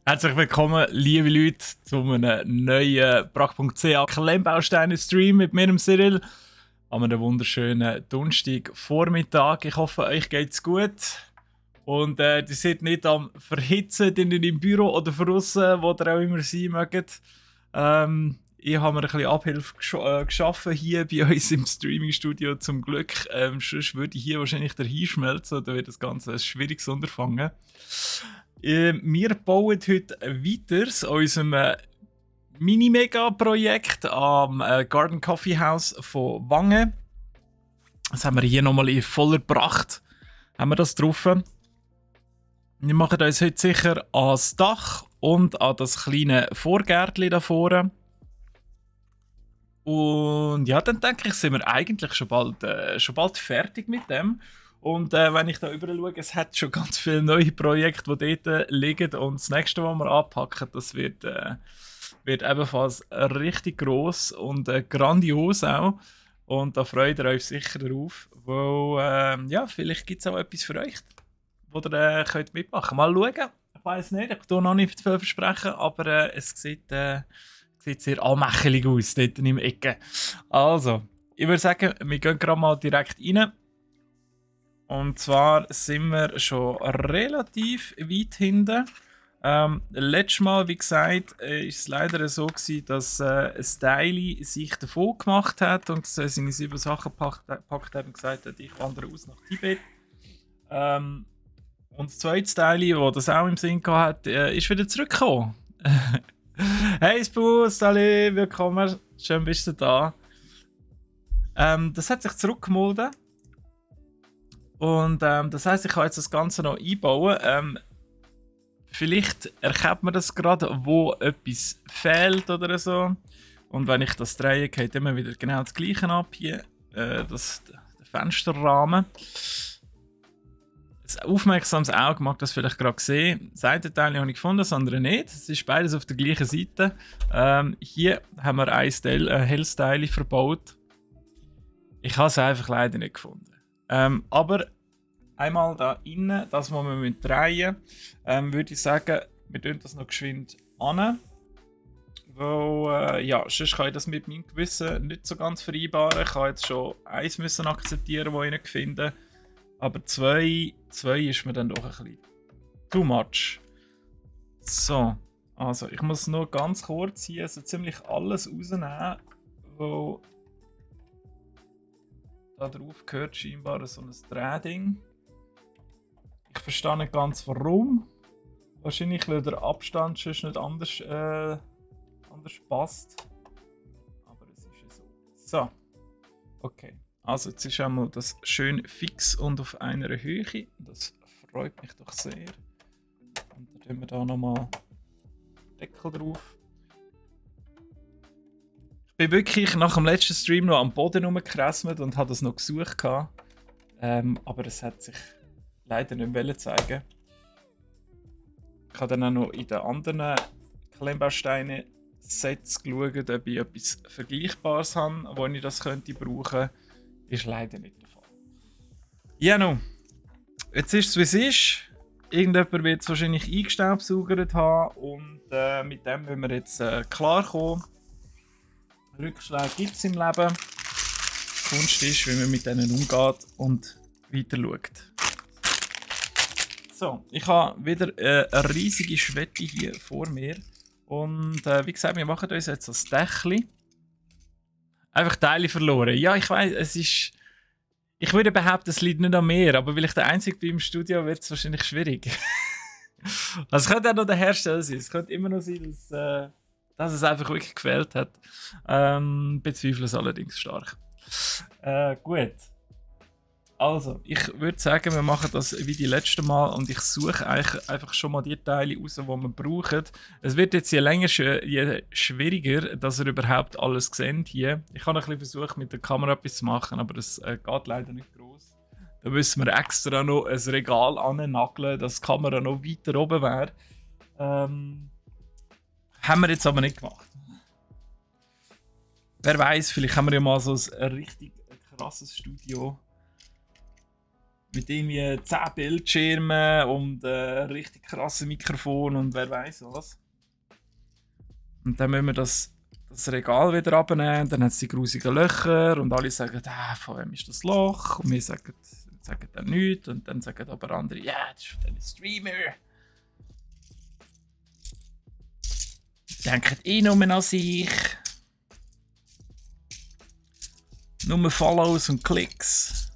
Herzlich willkommen, liebe Leute, zu einem neuen Brach.ch Klemmbausteine-Stream mit mir, Cyril, an einem wunderschönen Donnerstagvormittag. Ich hoffe, euch geht's gut und ihr seid nicht am Verhitzen im Büro oder draussen, wo ihr auch immer sein mögt. Ich habe mir ein bisschen Abhilfe geschaffen hier bei uns im Streaming-Studio, zum Glück. Sonst würde ich hier wahrscheinlich hinschmelzen, oder wird das Ganze ein schwieriges Unterfangen. Wir bauen heute weiter an unserem Mini-Mega-Projekt am Garden Coffee House von Wangen. Das haben wir hier nochmal in voller Pracht haben wir das drauf. Wir machen uns heute sicher ans Dach und an das kleine Vorgärtchen da vorne. Und ja, dann denke ich, sind wir eigentlich schon bald fertig mit dem. Und wenn ich da überall schaue, es hat schon ganz viele neue Projekte, die dort liegen. Und das nächste, was wir anpacken, das wird ebenfalls richtig gross und grandios auch. Und da freut ihr euch sicher drauf, weil ja, vielleicht gibt es auch etwas für euch, wo ihr könnt mitmachen. Mal schauen, ich weiß nicht, ich tue noch nicht viel versprechen, aber es sieht sehr allmächtig aus dort in der Ecke. Also, ich würde sagen, wir gehen gerade mal direkt rein. Und zwar sind wir schon relativ weit hinten. Letztes Mal, wie gesagt, ist es leider so gewesen, dass Styli sich davon gemacht hat und seine 7 Sachen gepackt hat und gesagt hat, ich wandere aus nach Tibet. Und das zweite Styli, das das auch im Sinn gehabt hat, ist wieder zurückgekommen. Hey Spoo, Styli, willkommen, schön bist du da. Das hat sich zurückgemeldet. Und das heisst, ich kann jetzt das Ganze noch einbauen. Vielleicht erkennt man das gerade, wo etwas fehlt oder so. Und wenn ich das drehe, geht immer wieder genau das Gleiche ab hier. Der Fensterrahmen. Ein aufmerksames Auge mag das vielleicht gerade sehen. Das eine Teil habe ich gefunden, das andere nicht. Es ist beides auf der gleichen Seite. Hier haben wir ein helles Teil verbaut. Ich habe es einfach leider nicht gefunden. Aber einmal da innen, das, was wir drehen müssen, würde ich sagen, wir tun das noch geschwind an. Weil, ja, sonst kann ich das mit meinem Gewissen nicht so ganz vereinbaren. Ich habe jetzt schon eins müssen akzeptieren, das ich nicht finde. Aber zwei ist mir dann doch ein bisschen too much. So, also ich muss nur ganz kurz hier so ziemlich alles rausnehmen, weil da drauf gehört scheinbar so ein Drehding. Ich verstehe nicht ganz warum. Wahrscheinlich, weil der Abstand sonst nicht anders passt. Aber es ist ja so. So. Okay. Also jetzt ist einmal das schön fix und auf einer Höhe. Das freut mich doch sehr. Und dann tun wir da nochmal Deckel drauf. Ich bin wirklich nach dem letzten Stream noch am Boden rumgekrasselt und habe das noch gesucht. Aber es hat sich leider nicht zeigen. Ich habe dann auch noch in den anderen Klemmbausteine-Sets geschaut, ob ich etwas Vergleichbares habe, wo ich das könnte brauchen. Ist leider nicht der Fall. Ja, nun. Jetzt ist es, wie es ist. Irgendjemand wird es wahrscheinlich eingestaubsaugert haben und mit dem müssen wir jetzt klarkommen. Rückschläge gibt es im Leben. Die Kunst ist, wie man mit denen umgeht und weiter schaut. So, ich habe wieder eine riesige Schwette hier vor mir. Und wie gesagt, wir machen uns jetzt das Dächli. Einfach Teile verloren. Ja, ich weiß, es ist. Ich würde behaupten, es liegt nicht an mir, aber weil ich der Einzige bin im Studio, wird es wahrscheinlich schwierig. Also, es könnte auch noch der Hersteller sein. Es könnte immer noch sein, dass es einfach wirklich gefehlt hat. Bezweifle es allerdings stark. Gut. Also, ich würde sagen, wir machen das wie die letzten Mal und ich suche eigentlich einfach schon mal die Teile raus, die wir brauchen. Es wird jetzt je länger, je schwieriger, dass ihr überhaupt alles seht hier. Ich habe ein bisschen versucht, mit der Kamera etwas zu machen, aber das geht leider nicht groß. Da müssen wir extra noch ein Regal annageln, dass die Kamera noch weiter oben wäre. Haben wir jetzt aber nicht gemacht. Wer weiß, vielleicht haben wir ja mal so ein richtig krasses Studio. mit irgendwie 10 Bildschirmen und richtig krassen Mikrofon und wer weiß was. Und dann müssen wir das Regal wieder abnehmen, dann hat es die grusigen Löcher und alle sagen, von wem ist das Loch? Und wir sagen dann nichts und dann sagen aber andere, ja, das ist von diesen Streamer. Die denken eh nur an sich. Nur Follows und Klicks.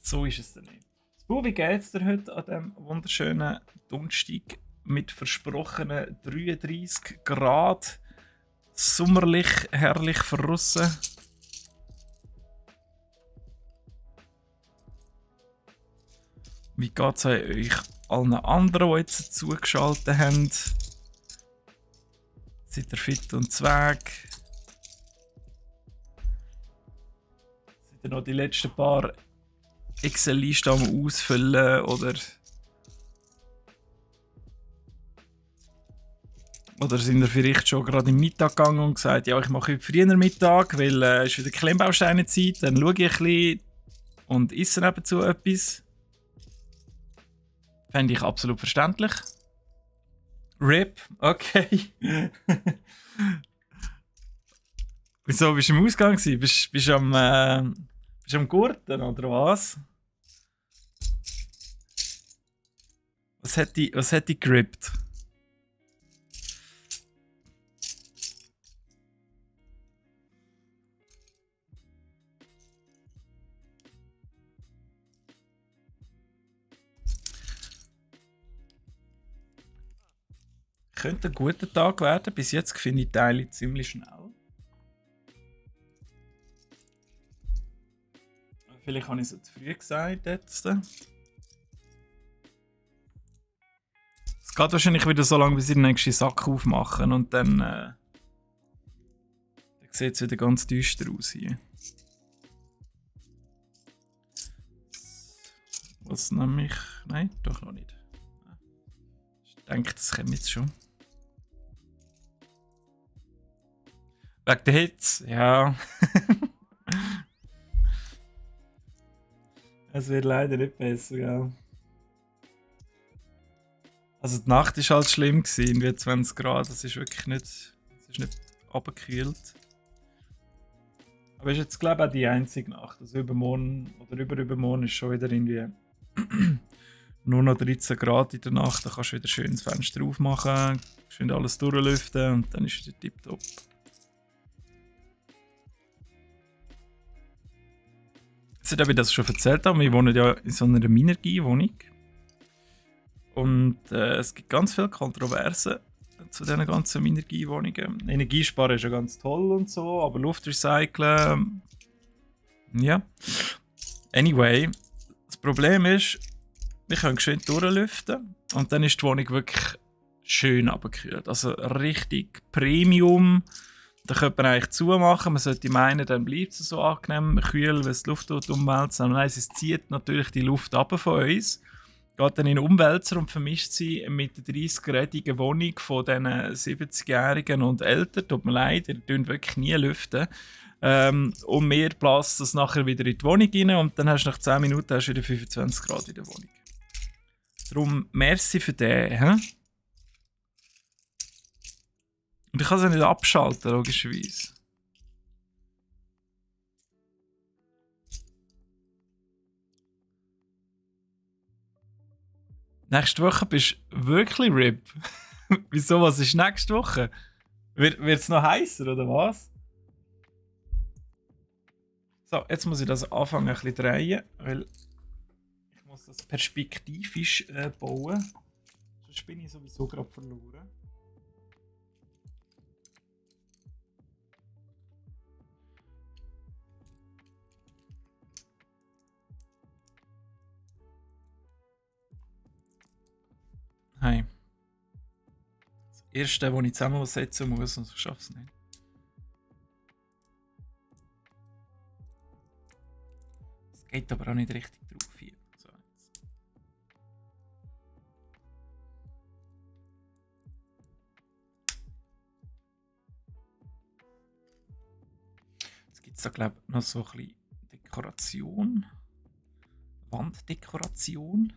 So ist es dann nicht. So, wie geht's dir heute an diesem wunderschönen Donnerstag mit versprochenen 33 Grad? Sommerlich, herrlich verrissen. Wie geht es euch allen anderen, die jetzt zugeschaltet haben? Seid ihr fit und zweg? Seid ihr noch die letzten paar Excel-Listen am Ausfüllen oder sind ihr vielleicht schon gerade im Mittag gegangen und gesagt, ja, ich mache heute früher Mittag, weil es ist wieder Klemmbausteinenzeit, dann schaue ich ein bisschen und esse nebenzu etwas. Fände ich absolut verständlich. RIP, okay. Wieso bist du im Ausgang gewesen? Bist du am Gurten oder was? Was hat die gerippt? Könnte ein guter Tag werden. Bis jetzt finde ich die Teile ziemlich schnell. Vielleicht habe ich es zu früh gesagt jetzt. Es geht wahrscheinlich wieder so lange, bis ich den nächsten Sack aufmachen und dann sieht es wieder ganz düster aus hier. Was nämlich... Nein, doch noch nicht. Ich denke, das kommt jetzt schon. Wegen der Hitze, ja. Es wird leider nicht besser, gell? Also die Nacht war halt schlimm gewesen, wie 20 Grad. Das ist wirklich nicht... Es ist nicht abgekühlt. Aber ist jetzt, glaube ich, auch die einzige Nacht. Also übermorgen oder übermorgen ist schon wieder irgendwie nur noch 13 Grad in der Nacht. Da kannst du wieder schön das Fenster aufmachen, schön alles durchlüften und dann ist wieder tipptopp. Ich weiß nicht, ob ich das schon erzählt habe, wir wohnen ja in so einer Minergie-Wohnung. Und es gibt ganz viele Kontroversen zu diesen ganzen Minergie-Wohnungen. Energiesparen ist ja ganz toll und so, aber Luftrecyceln... Ja. Anyway, das Problem ist, wir können schön durchlüften und dann ist die Wohnung wirklich schön abgekühlt. Also richtig Premium. Da könnte man eigentlich zumachen. Man sollte meinen, dann bleibt es so angenehm kühl, wenn es die Luft umwälzt. Aber nein, es zieht natürlich die Luft ab von uns. Geht dann in den Umwälzer und vermischt sie mit der 30-gradigen Wohnung von diesen 70-Jährigen und älter. Tut mir leid, ihr könnt wirklich nie lüften. Und mir bläst das nachher wieder in die Wohnung rein und dann hast du nach 10 Minuten wieder 25 Grad in der Wohnung. Darum merci für den. He? Und ich kann es ja nicht abschalten, logischerweise. Nächste Woche bist du wirklich RIP. Wieso, was ist nächste Woche? Wird es noch heißer oder was? So, jetzt muss ich das anfangen ein bisschen drehen, weil ich muss das perspektivisch bauen. Sonst bin ich sowieso gerade verloren. Hey. Das erste, das ich zusammensetzen muss, sonst schaffe ich es nicht. Es geht aber auch nicht richtig drauf hier. So, jetzt gibt es da, glaube ich, noch so ein bisschen Dekoration. Wanddekoration.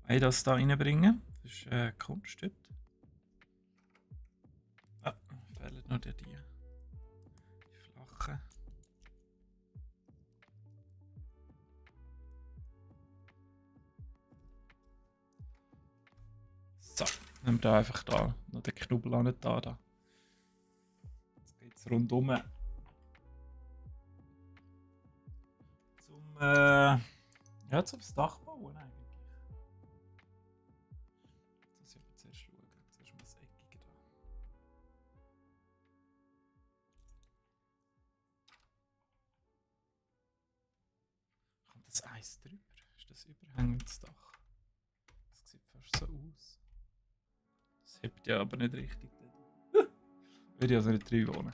Ich das da reinbringen. Das ist Kunst dort. Ah, fehlen noch die flachen. So, nehmen wir da einfach da noch den Knubbel an da. Jetzt geht es rundum zum Dach bauen eigentlich. Das muss ich aber zuerst schauen. Zuerst mal das Eckige da. Kommt das Eis drüber? Ist das überhängendes Dach? Das sieht fast so aus. Das hebt ja aber nicht richtig. Würde ich also nicht drin wohnen.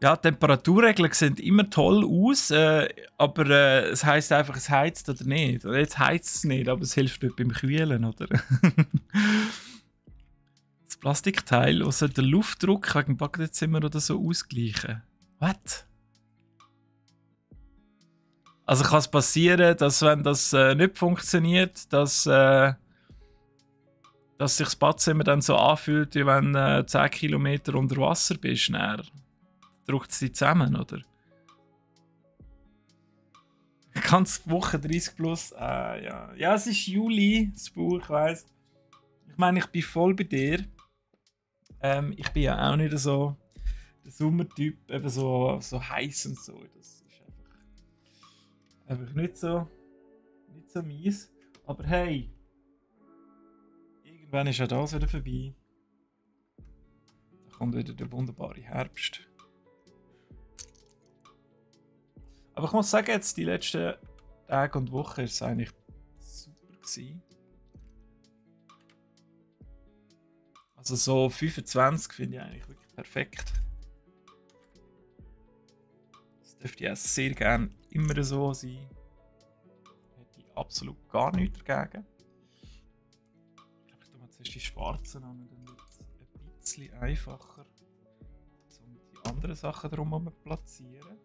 Ja, Temperaturregeln sehen immer toll aus, aber es heisst einfach, es heizt oder nicht. Oder jetzt heizt es nicht, aber es hilft nicht beim Kühlen, oder? Das Plastikteil, das sollte den Luftdruck wegen dem Badezimmer oder so ausgleichen. Was? Also kann es passieren, dass wenn das nicht funktioniert, dass sich das Badezimmer dann so anfühlt, wie wenn du 10 Kilometer unter Wasser bist. Dann drückt es dich zusammen, oder? Ganze Woche 30 plus. Ja. Ja, es ist Juli, das Buch, ich weiss. Ich meine, ich bin voll bei dir. Ich bin ja auch nicht so der Sommertyp, eben so heiß und so. Das ist einfach nicht so mies. Aber hey, irgendwann ist ja das wieder vorbei. Da kommt wieder der wunderbare Herbst. Aber ich muss sagen, jetzt die letzten Tage und Wochen war es eigentlich super gewesen. Also so 25 finde ich eigentlich wirklich perfekt. Das dürfte ja sehr gerne immer so sein. Hätte ich absolut gar nichts dagegen. Ich glaube, ich tue mal zuerst die schwarzen an, dann wird es ein bisschen einfacher, um die anderen Sachen drumherum zu platzieren.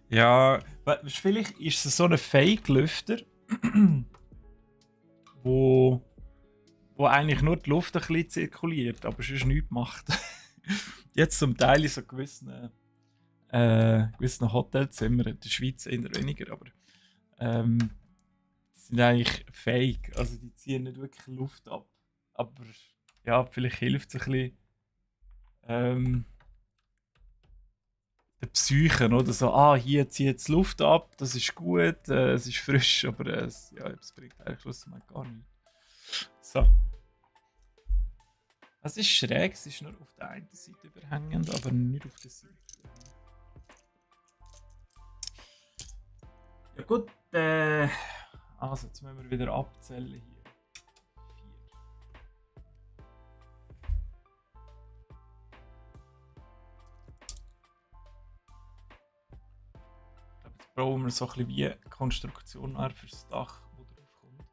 Ja, vielleicht ist es so ein Fake-Lüfter, wo eigentlich nur die Luft ein bisschen zirkuliert, aber sonst nichts macht. Jetzt zum Teil in so gewissen Hotelzimmern, in der Schweiz eher weniger, aber die sind eigentlich fake, also die ziehen nicht wirklich Luft ab. Aber ja, vielleicht hilft es ein bisschen der Psyche, oder so, hier zieht es Luft ab, das ist gut, es ist frisch, aber es bringt eigentlich schlussendlich gar nichts. So. Es ist schräg, es ist nur auf der einen Seite überhängend, aber nicht auf der Seite. Ja gut, also jetzt müssen wir wieder abzählen hier. 4. Ich glaube, jetzt brauchen wir so ein bisschen wie Konstruktion für das Dach, wo drauf kommt.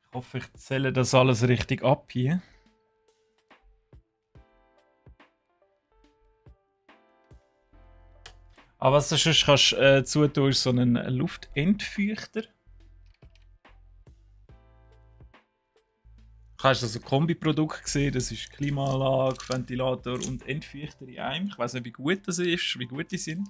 Ich hoffe, ich zähle das alles richtig ab hier. Aber was du sonst kannst zutun, ist so einen Luftentfeuchter. Du hast also Kombiprodukt gesehen, das ist Klimaanlage, Ventilator und Entfeuchter in einem. Ich weiß nicht, wie gut das ist, wie gut die sind.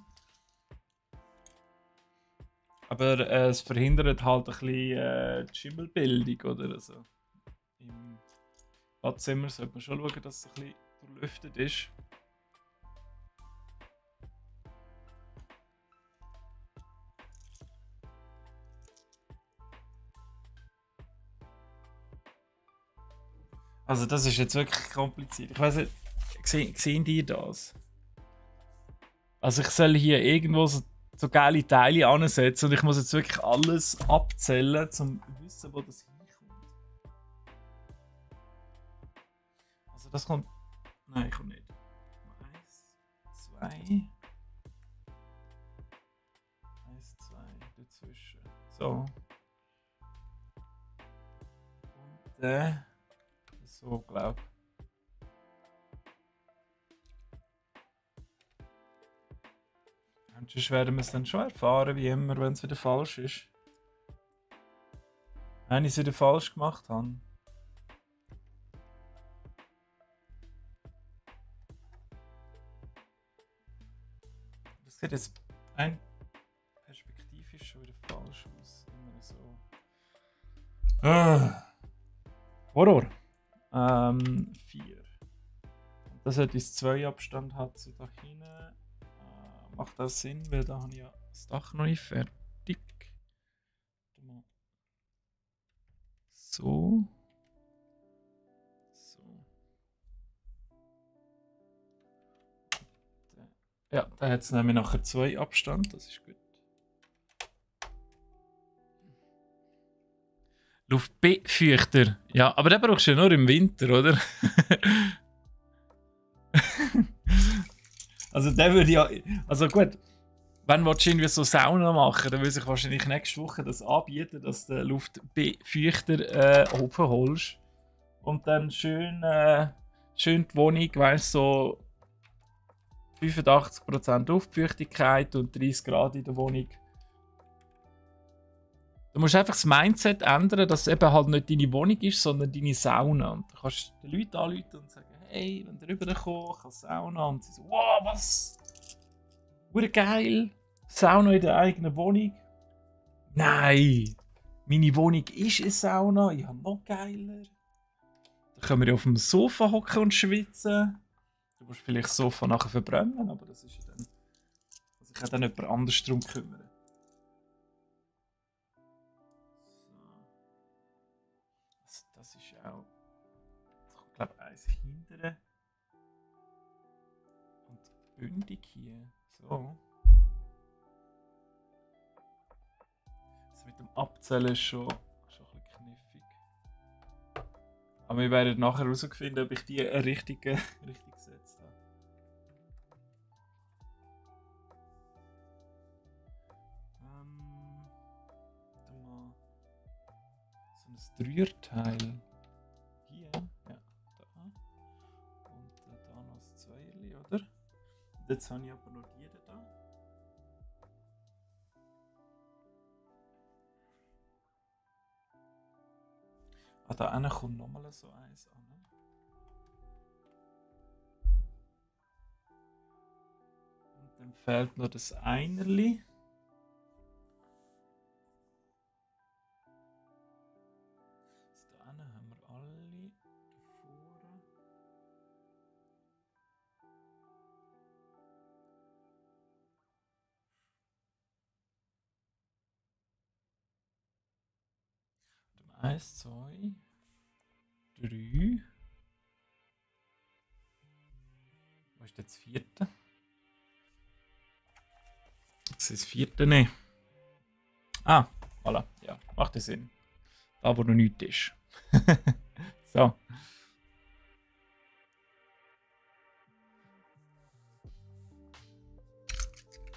Aber es verhindert halt ein bisschen die Schimmelbildung, oder? Also, im Badzimmer sollte man schon schauen, dass es ein bisschen durchlüftet ist. Also das ist jetzt wirklich kompliziert. Ich weiß nicht, sehen die das? Also ich soll hier irgendwo so geile Teile ansetzen und ich muss jetzt wirklich alles abzählen, um zu wissen, wo das hinkommt. Also das kommt... Nein, kommt nicht. 1, 2... 1, 2 dazwischen. So. Und so, glaube ich. Und sonst werden wir es dann schon erfahren, wie immer, wenn es wieder falsch ist. Wenn ich es wieder falsch gemacht habe. Das sieht jetzt ein perspektivisch schon wieder falsch aus. Immer so. Horror. 4. Das hat jetzt 2 Abstand, hat sie da hinten. Macht das Sinn, weil da habe ich ja das Dach noch nicht fertig. So. So. Ja, da hat es nämlich nachher 2 Abstand, das ist gut. Luftbefeuchter. Ja, aber den brauchst du ja nur im Winter, oder? Also der würde ja... Also gut, wenn du irgendwie so Sauna machen, dann würde ich wahrscheinlich nächste Woche das anbieten, dass du den Luftbefeuchter holst. Und dann schön die Wohnung, weißt so 85% Luftfeuchtigkeit und 30 Grad in der Wohnung. Du musst einfach das Mindset ändern, dass es eben halt nicht deine Wohnung ist, sondern deine Sauna. Und du kannst die Leute anrufen und sagen, hey, wenn ihr rüberkommt, ich habe Sauna. Und sie so, wow, was? Hure geil! Sauna in der eigenen Wohnung? Nein! Meine Wohnung ist eine Sauna, ich habe noch geiler. Dann können wir ja auf dem Sofa hocken und schwitzen. Du musst vielleicht das Sofa nachher verbrennen, aber das ist ja dann... Also ich kann dann jemand anders darum kümmern. So. Das ist auch... Ich glaube, eins hintere. Und bündig hier. So. Das mit dem Abzählen ist schon ein bisschen knifflig. Aber wir werden nachher herausfinden, ob ich die richtig gesetzt habe. So ein Dreierteil. Hier, ja, da. Und da noch das Zweierli, oder? Und jetzt habe ich aber noch die da. Ah, da hinten kommt nochmal so eins an. Und dann fehlt noch das Einerli. Da hinten haben wir alle davor. Dann 1, 2, 3. Wo ist jetzt das 4.? Das ist das 4. nicht. Ah, voilà. Ja, macht ja Sinn. Da, wo noch nichts ist. So.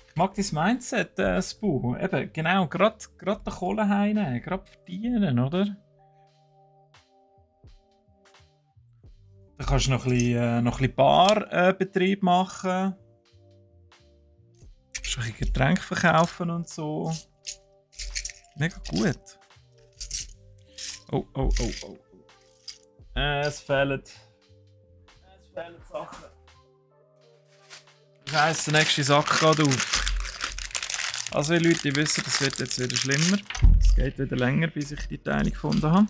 Ich mag dein Mindset, Spu. Eben, genau, gerade den Kohle heimnehmen, gerade verdienen, oder? Dann kannst du noch ein bisschen Barbetrieb machen. Kannst ein bisschen Getränke verkaufen und so. Mega gut. Oh. Es fehlen Sachen. Scheiße, der nächste Sack geht auf. Also, ihr Leute, ihr wisst, das wird jetzt wieder schlimmer. Es geht wieder länger, bis ich die Teile gefunden habe.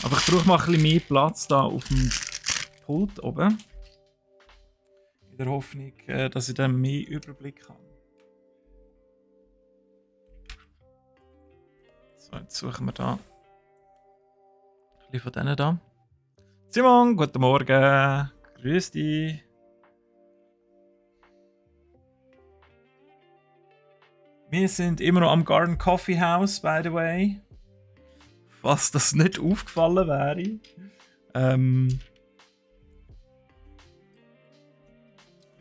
Aber ich brauche mal ein bisschen mehr Platz da auf dem Pult oben. In der Hoffnung, dass ich dann mehr Überblick habe. So, jetzt suchen wir da ein bisschen von denen da. Simon, guten Morgen. Grüß dich. Wir sind immer noch am Garden Coffee House, by the way. Was das nicht aufgefallen wäre. Wir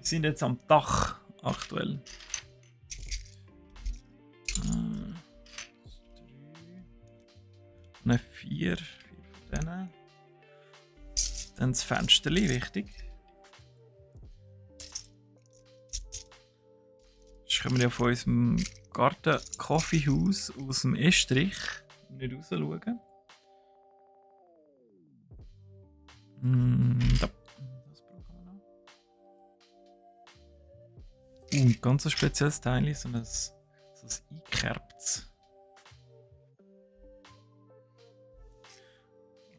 sind jetzt am Dach aktuell. 4 von denen. Dann das Fensterli, wichtig. Jetzt können wir ja von unserem Garten Kaffeehaus aus dem Estrich nicht raus schauen. Da. Das brauchen wir noch. Ein ganz spezielles Teil, so ein eingekerbtes.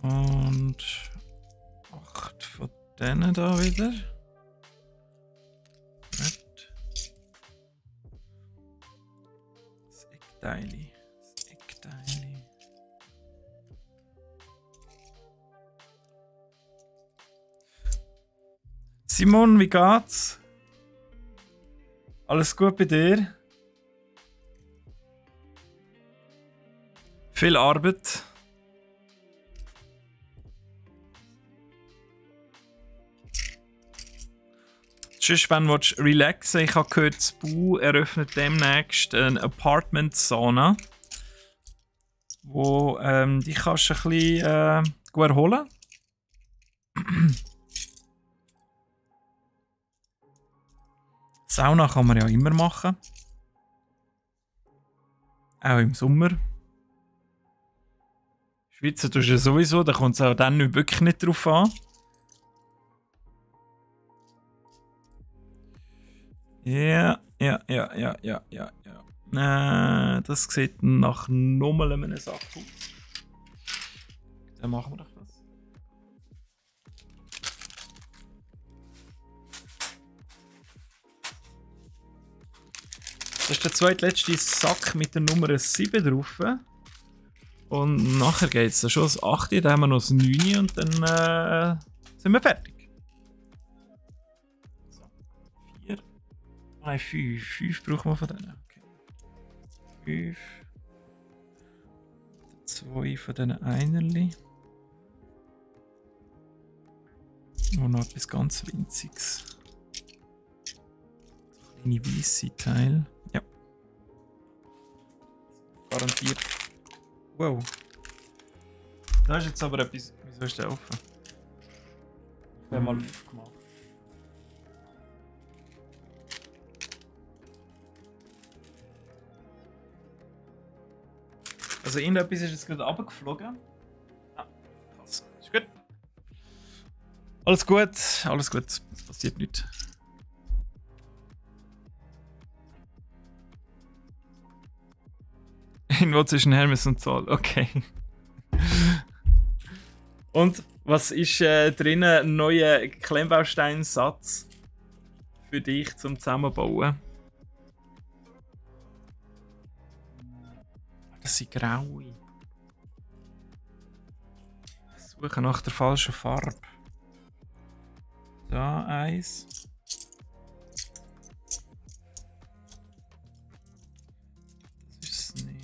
Und 8 von denen da wieder. Das Eckteili. Simon, wie geht's? Alles gut bei dir? Viel Arbeit? Sonst, wenn du relaxen willst, ich habe gehört, das BU eröffnet demnächst eine Apartment-Sauna, wo dich kannst ein bisschen gut erholen. Sauna kann man ja immer machen. Auch im Sommer. Schweizer tust du ja sowieso, da kommt es auch dann wirklich nicht drauf an. Ja. Das sieht nach nochmal einem Sack aus. Dann machen wir doch das. Das ist der zweitletzte Sack mit der Nummer 7 drauf. Und nachher geht es schon das 8, dann haben wir noch das 9 und dann sind wir fertig. So. 4. Nein, 5. 5 brauchen wir von denen. Okay. 5. 2 von diesen Einerli. Und noch etwas ganz Winziges. Kleine weisse Teil. Ja. Garantiert. Wow. Da ist jetzt aber etwas. Wieso ist der offen? Ich habe mal aufgemacht. Also irgendetwas ist jetzt gerade runtergeflogen. Ah, krass. Ist gut. Alles gut, alles gut. Es passiert nichts. Irgendwo zwischen Hermes und Zoll, okay. Und was ist drinnen? Ein neuer Klemmbausteinsatz für dich zum Zusammenbauen? Das sind graue. Ich suche nach der falschen Farbe. Da eins. Das ist es nicht.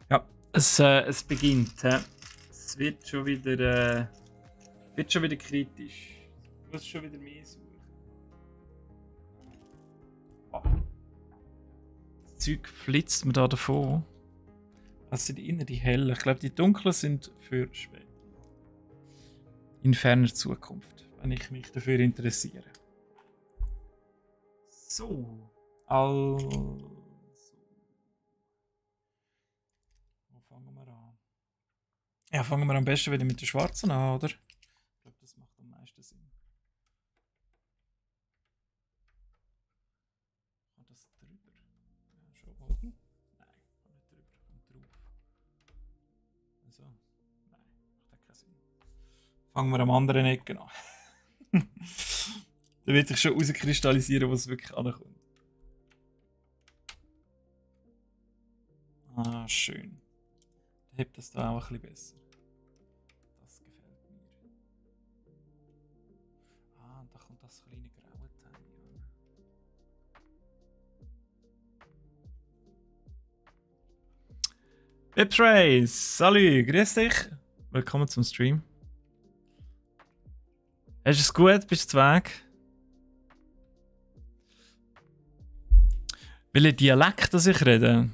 Ja, es beginnt. Es wird schon wieder kritisch. Ich muss schon wieder mehr suchen. Das Zeug flitzt mir da davon. Das sind innen die hellen. Ich glaube, die dunklen sind für später. In ferner Zukunft, wenn ich mich dafür interessiere. So. Also. Wo fangen wir an? Ja, fangen wir am besten wieder mit der schwarzen an, oder? Ich glaube, das macht am meisten Sinn. Kann das drüber? Ja, schon, oder? Nein, kann nicht drüber. Kommt drauf. Also, nein, macht keinen Sinn. Fangen wir am anderen Ecken an. Da wird sich schon herauskristallisieren, was wirklich ankommt. Ah, schön. Hebt das da auch ein bisschen besser. Das gefällt mir. Ah, und da kommt das kleine graue Teil an. Bitrace, salut, grüß dich. Willkommen zum Stream. Hast du es gut? Bist du weg? Welchen Dialekt, das ich rede?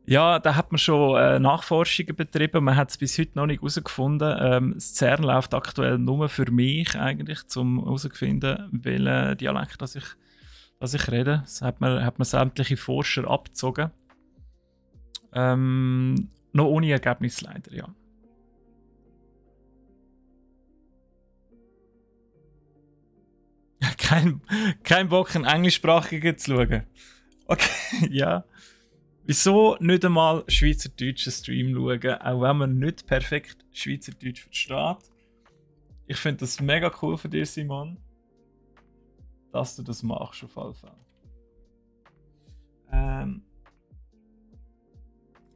Ja, da hat man schon Nachforschungen betrieben. Man hat es bis heute noch nicht herausgefunden. Das CERN läuft aktuell nur für mich eigentlich, um herauszufinden, welchen Dialekt das ich rede. Das hat man sämtliche Forscher abgezogen. Noch ohne Ergebnis leider, ja. Kein Bock, einen englischsprachigen zu schauen. Okay, ja. Wieso nicht einmal schweizerdeutschen Stream schauen, auch wenn man nicht perfekt Schweizerdeutsch versteht? Ich finde das mega cool von dir, Simon, dass du das machst auf jeden Fall.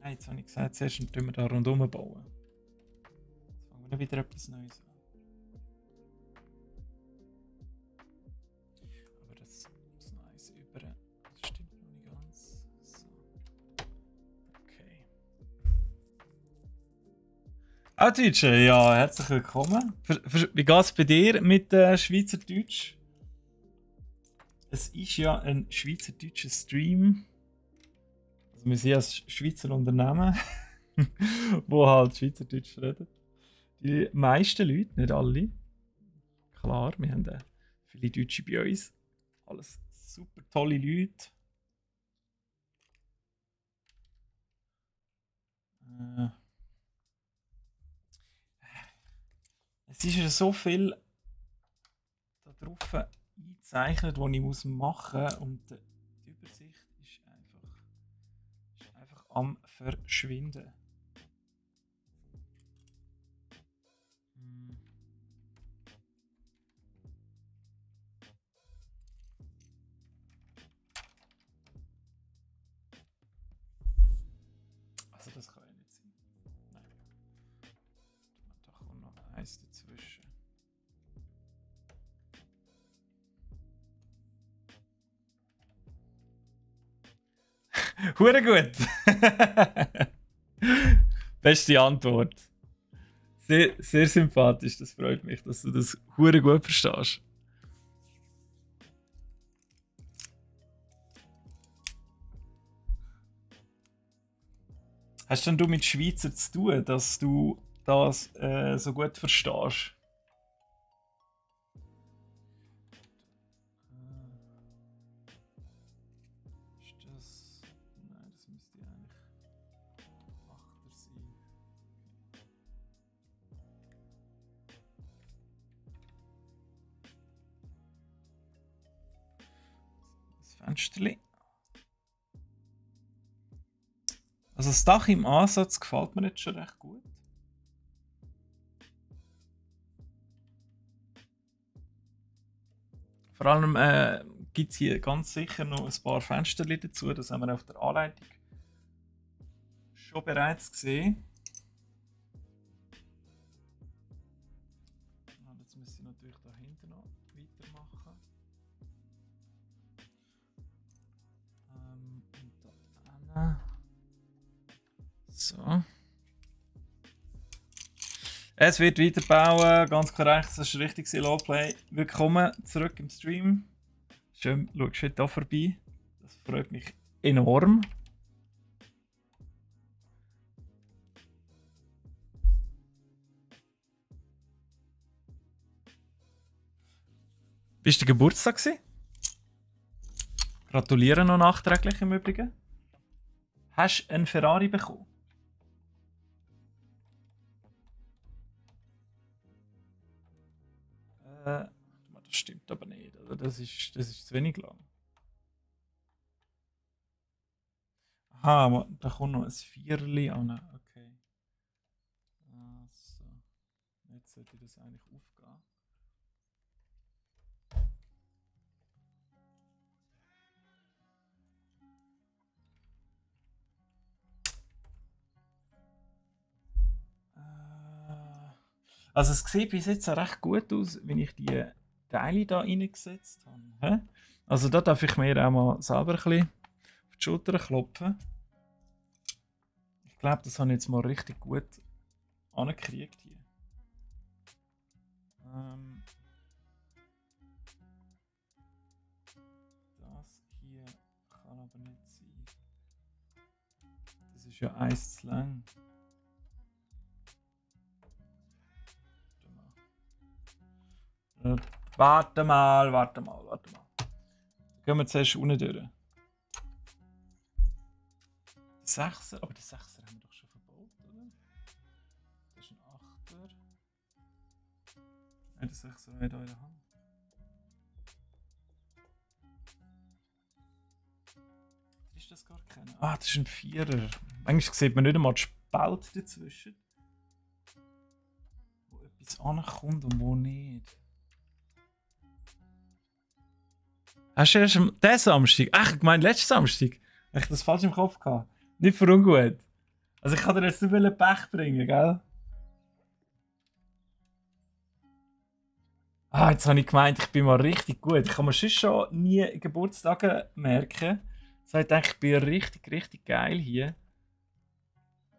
Jetzt habe ich gesagt, zuerst tun wir da rundherum bauen. Jetzt fangen wir wieder etwas Neues an. Aber das Neues über. Das stimmt noch nicht ganz. So. Okay. Auch DJ, ja, herzlich willkommen. Wie geht es bei dir mit Schweizerdeutsch? Es ist ja ein schweizerdeutscher Stream. Also wir sind als Schweizer Unternehmen, wo halt Schweizerdeutsch reden. Die meisten Leute, nicht alle. Klar, wir haben viele Deutsche bei uns. Alles super tolle Leute. Es ist ja so viel da drauf eingezeichnet, was ich machen muss. Und die Übersicht ist einfach am Verschwinden. Also das kann ja nicht sein. Nein. Da kommt noch eins dazwischen. Hure gut! Beste Antwort. Sehr, sehr sympathisch, das freut mich, dass du das hure gut verstehst. Hast denn du mit Schweizer zu tun, dass du das so gut verstehst? Ist das. Nein, das müsste eigentlich 8er sein. Das Fensterli. Also das Dach im Ansatz gefällt mir jetzt schon recht gut. Vor allem gibt es hier ganz sicher noch ein paar Fenster dazu. Das haben wir auf der Anleitung schon bereits gesehen. Jetzt müssen wir natürlich da hinten noch weitermachen. Und da so. Es wird weiterbauen, ganz korrekt, das ist richtig Lowplay. Willkommen zurück im Stream. Schön, schaust du heute hier vorbei. Das freut mich enorm. Bist du Geburtstag gewesen? Gratuliere noch nachträglich im Übrigen. Hast du einen Ferrari bekommen? Das stimmt aber nicht. Oder? Das ist zu wenig lang. Aha, da kommt noch ein Vierli an. Okay. Also. Jetzt sollte das eigentlich aufgehen. Also es sieht bis jetzt auch recht gut aus, wenn ich die Teile da reingesetzt habe. Hä? Also da darf ich mir auch mal selber ein bisschen auf die Schulter klopfen. Ich glaube, das habe ich jetzt mal richtig gut angekriegt hier. Das hier kann aber nicht sein. Das ist ja eins zu lang. Warte mal. Gehen wir zuerst unten durch. Der Sechser, aber den Sechser haben wir doch schon verbaut, oder? Das ist ein Achter. Nein, der Sechser hat in der Hand. Ist das gar keiner? Ah, das ist ein Vierer. Manchmal sieht man nicht einmal die Spalt dazwischen. Wo etwas ankommt und wo nicht. Hast du erst diesen Samstag? Ach, ich meine letzten Samstag. Habe ich das falsch im Kopf gehabt? Nicht für ungut. Also ich kann dir jetzt nicht viel Pech bringen, gell? Ah, jetzt habe ich gemeint, ich bin mal richtig gut. Ich kann mir sonst schon nie Geburtstage merken. Das heißt, ich denke, ich bin richtig geil hier.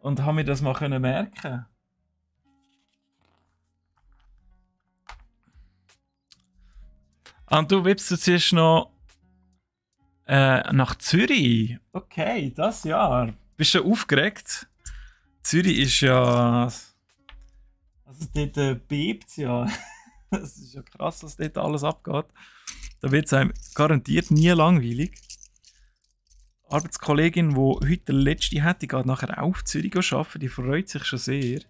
Und habe mir das mal können merken. Und du willst du zuerst noch nach Zürich? Okay, das Jahr. Bist du aufgeregt? Zürich ist ja... Also dort bebt es ja. Das ist ja krass, was dort alles abgeht. Da wird es einem garantiert nie langweilig. Die Arbeitskollegin, die heute der letzte hat, die geht nachher auch auf Zürich arbeiten. Die freut sich schon sehr.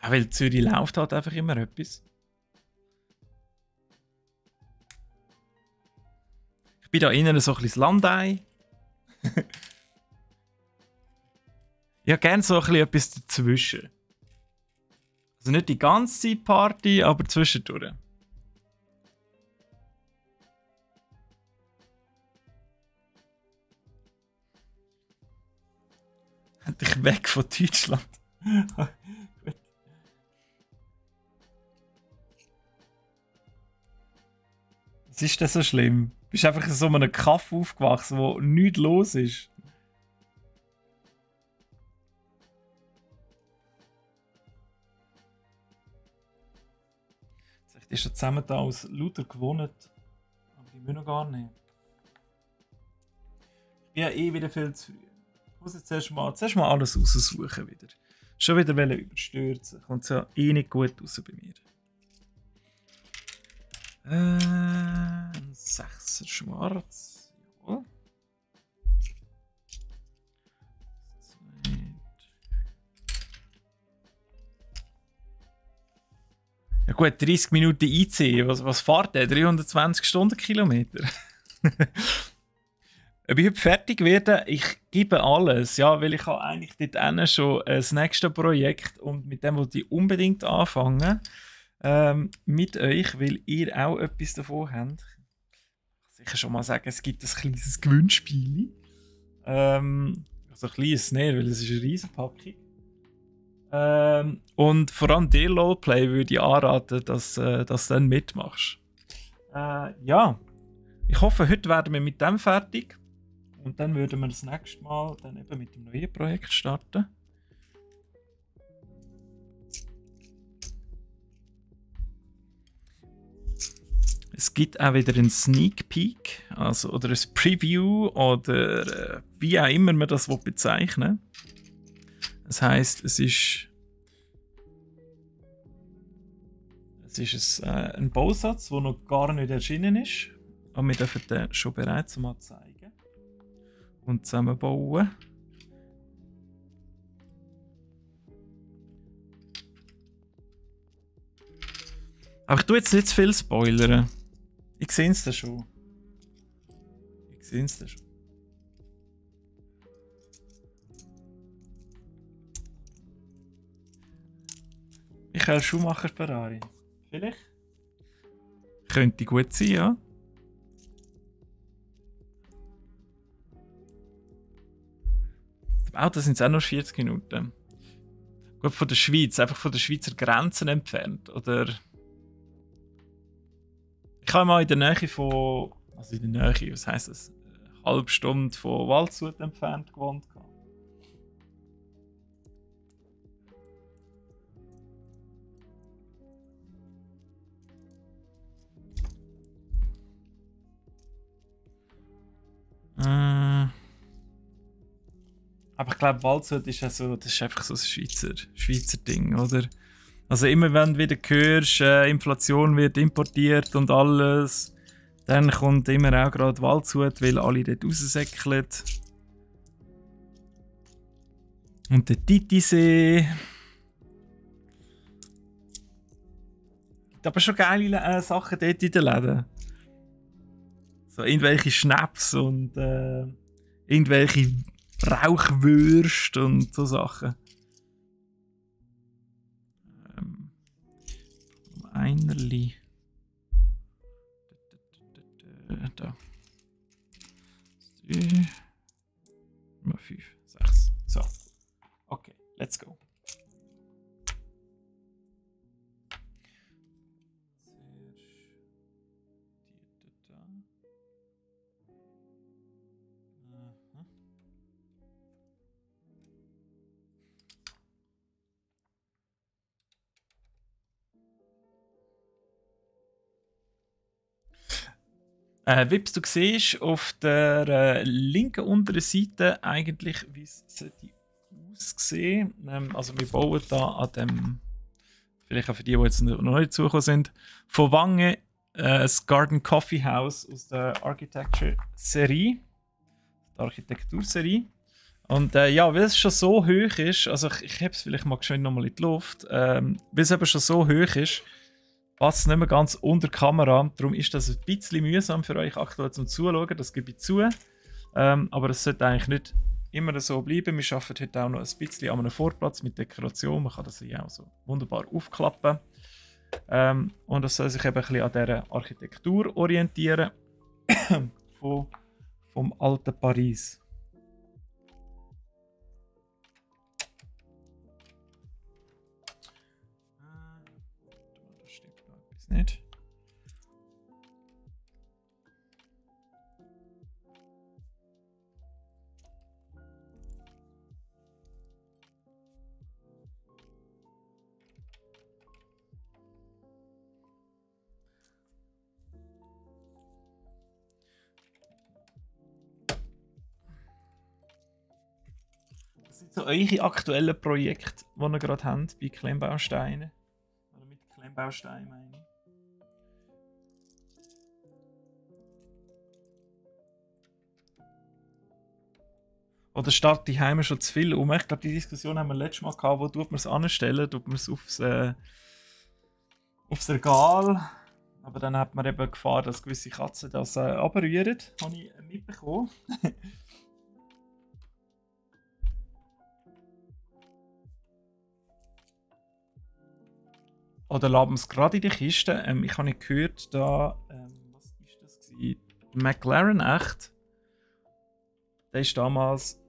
Ja, weil Zürich läuft halt einfach immer etwas. Ich bin da innen so ein bisschen das Landei. Ich hätte gerne so ein bisschen etwas dazwischen. Also nicht die ganze Zeit Party, aber zwischendurch. Endlich weg von Deutschland. Was ist denn so schlimm? Du bist einfach in so einem Kaff aufgewachsen, wo nichts los ist. Vielleicht ist er zusammen da aus lauter gewohnt. Aber ich will noch gar nicht. Ich bin ja eh wieder viel zu früh. Ich muss jetzt zuerst mal alles raussuchen wieder. Schon wieder überstürzen. Kommt ja eh nicht gut raus bei mir. Ein 6er schwarz. Jawohl. Ja gut, 30 Minuten IC. Was fährt der? 320 Stundenkilometer. Ob ich heute fertig werde, ich gebe alles. Ja, weil ich habe eigentlich dort schon das nächste Projekt und mit dem wollte ich unbedingt anfangen. Mit euch, weil ihr auch etwas davon habt. Ich kann sicher schon mal sagen, es gibt ein kleines Gewinnspiel. Also ein kleines nicht, weil es ist eine Riesenpackung. Und vor allem dir, LOLplay, würde ich anraten, dass du dann mitmachst. Ja, ich hoffe, heute werden wir mit dem fertig. Und dann würden wir das nächste Mal dann eben mit dem neuen Projekt starten. Es gibt auch wieder einen Sneak Peek, also, oder ein Preview oder wie auch immer man das bezeichnen will. Das heisst, es ist ein Bausatz, der noch gar nicht erschienen ist. Aber wir dürfen den schon bereits mal zeigen und zusammenbauen. Aber ich tue jetzt nicht zu viel spoilern. Ich sehe es da schon. Michael Schumacher Ferrari. Vielleicht? Könnte gut sein, ja. Das sind auch noch 40 Minuten. Gut, von der Schweiz, einfach von der Schweizer Grenzen entfernt, oder? Ich habe mal in der Nähe von, also in der Nähe, was heisst das? Eine halbe Stunde von Waldshut entfernt gewohnt. Aber ich glaube, Waldshut ist ja so, das ist einfach so ein Schweizer Ding, oder? Also immer wenn du wieder hörst, Inflation wird importiert und alles, dann kommt immer auch gerade Waldshut, weil alle dort raussäckeln. Und der Titisee. Gibt aber schon geile Sachen dort in den Läden. So irgendwelche Schnaps und irgendwelche Rauchwürste und so Sachen. Einerli. Da. 5, 6. So. Okay, let's go. Wips, du siehst auf der linken unteren Seite eigentlich, wie es aussehen. Also wir bauen da an dem, vielleicht auch für die jetzt noch nicht zugekommen sind, von Wange das Garden Coffee House aus der Architecture-Serie, der Architekturserie. Und ja, weil es schon so hoch ist, also ich habe es vielleicht mal schön nochmal in die Luft, weil es eben schon so hoch ist, passt es nicht mehr ganz unter die Kamera. Darum ist das ein bisschen mühsam für euch aktuell zum Zuschauen, das gebe ich zu. Aber es sollte eigentlich nicht immer so bleiben. Wir arbeiten heute auch noch ein bisschen an einem Vorplatz mit Dekoration. Man kann das hier auch so wunderbar aufklappen. Und das soll sich eben ein bisschen an dieser Architektur orientieren vom alten Paris. Nicht. Was sind so eure aktuellen Projekte, die ihr gerade habt bei Klemmbausteinen? Oder mit Klemmbausteinen meine ich? Oder steht die Heime schon zu viel um? Ich glaube, die Diskussion haben wir letztes Mal gehabt, wo tut man es anstellen, tut man es aufs Regal. Aber dann hat man eben Gefahr, dass gewisse Katzen das abrühren. Habe ich mitbekommen. Oder lassen wir es gerade in die Kiste. Ich habe nicht gehört, da. Was ist das gewesen? McLaren echt. Der ist damals